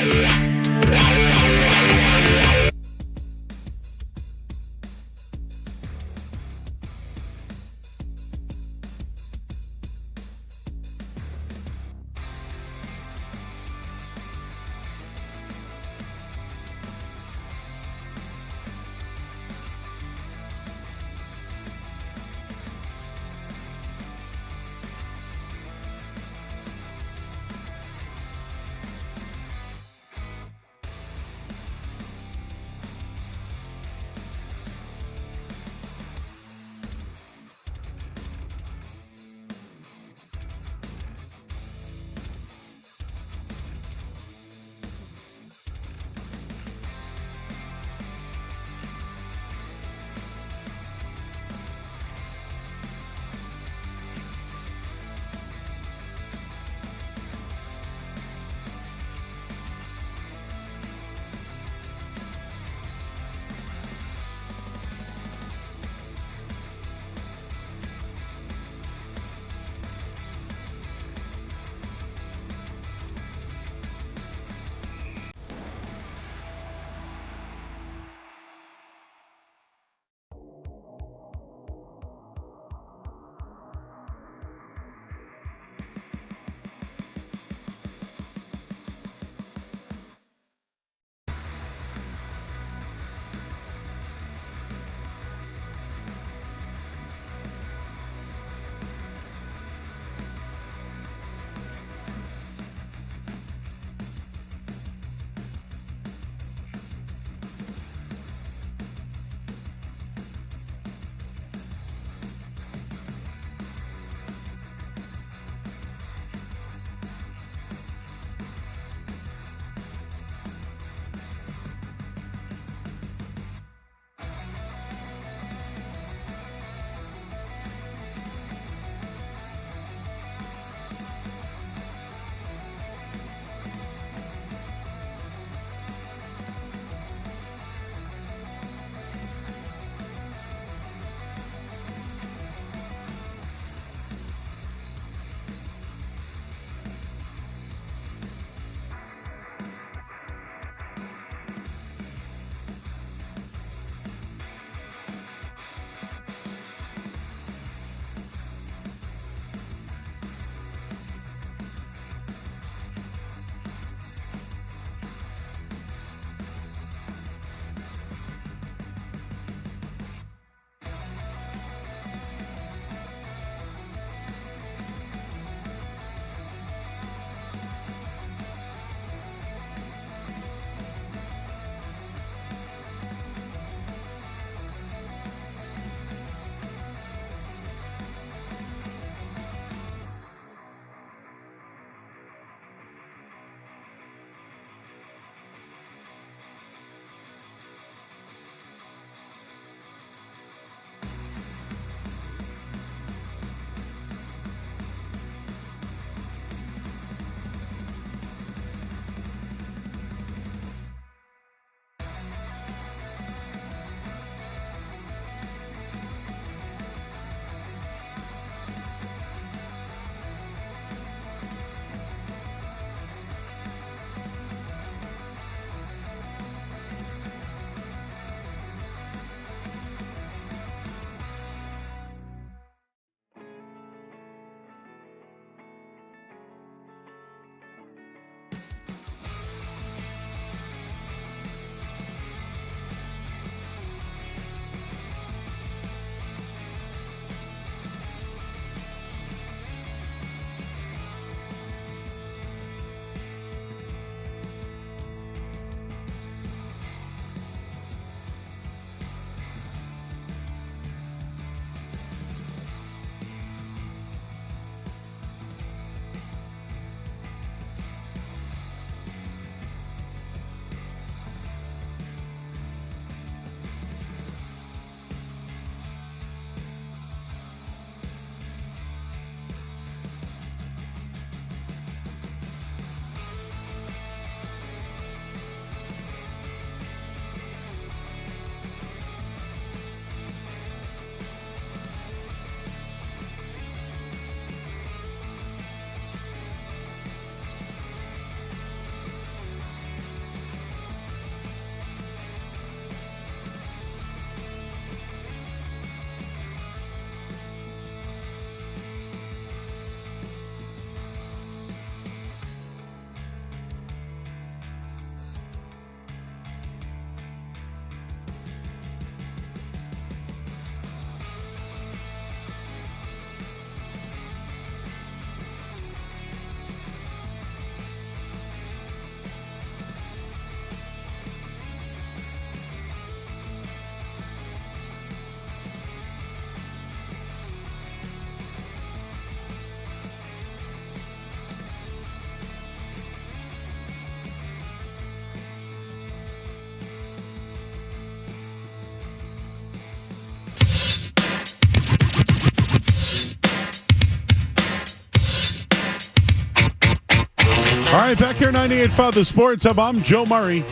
All right, back here 98.5 The Sports Hub. I'm Joe Murray.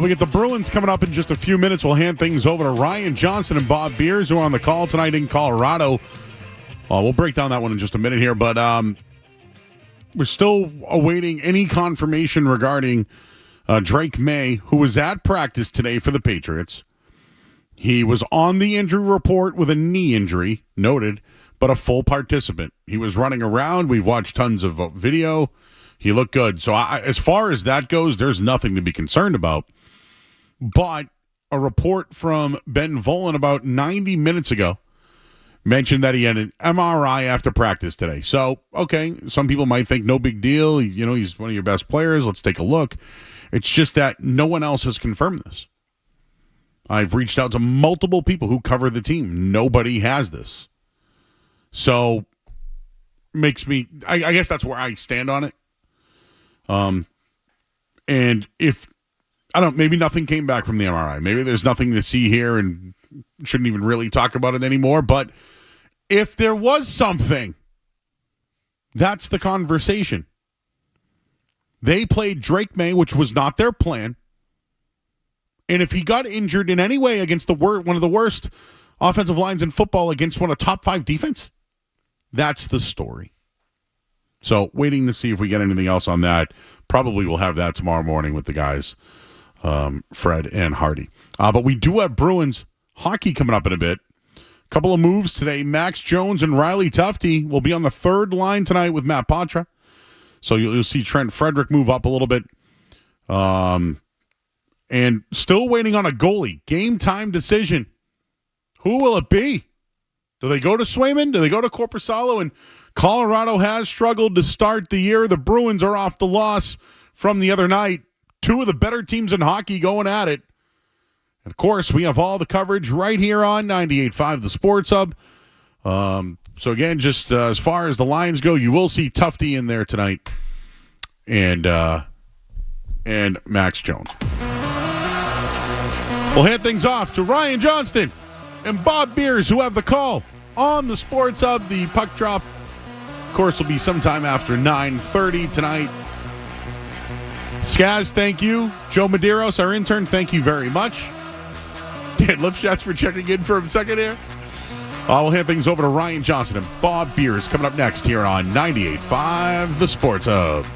We get the Bruins coming up in just a few minutes. We'll hand things over to Ryan Johnson and Bob Beers, who are on the call tonight in Colorado. We'll break down that one in just a minute here, but we're still awaiting any confirmation regarding Drake Maye, who was at practice today for the Patriots. He was on the injury report with a knee injury, noted, but a full participant. He was running around. We've watched tons of video. He looked good. So as far as that goes, there's nothing to be concerned about. But a report from Ben Volen about 90 minutes ago mentioned that he had an MRI after practice today. So, okay, some people might think no big deal. He's one of your best players. Let's take a look. It's just that no one else has confirmed this. I've reached out to multiple people who cover the team. Nobody has this. So, makes me, I guess that's where I stand on it. And if, maybe nothing came back from the MRI. Maybe there's nothing to see here and shouldn't even really talk about it anymore. But if there was something, that's the conversation. They played Drake Maye, which was not their plan. And if he got injured in any way against one of the worst offensive lines in football against one of the top 5 defense, that's the story. So waiting to see if we get anything else on that. Probably we'll have that tomorrow morning with the guys, Fred and Hardy. But we do have Bruins hockey coming up in a bit. Couple of moves today. Max Jones and Riley Tufte will be on the third line tonight with Matt Poitras. So you'll see Trent Frederick move up a little bit. And still waiting on a goalie. Game time decision. Who will it be? Do they go to Swayman? Do they go to Korpisalo? And Colorado has struggled to start the year. The Bruins are off the loss from the other night. 2 of the better teams in hockey going at it. And, of course, we have all the coverage right here on 98.5 The Sports Hub. So, again, just as far as the lines go, you will see Tufte in there tonight and Max Jones. We'll hand things off to Ryan Johnston and Bob Beers, who have the call on the Sports Hub. The puck drop, of course, will be sometime after 9:30 tonight. Skaz, thank you. Joe Medeiros, our intern, thank you very much. Dan Lipschatz for checking in for a second here. We'll hand things over to Ryan Johnson and Bob Beers coming up next here on 98.5 The Sports Hub.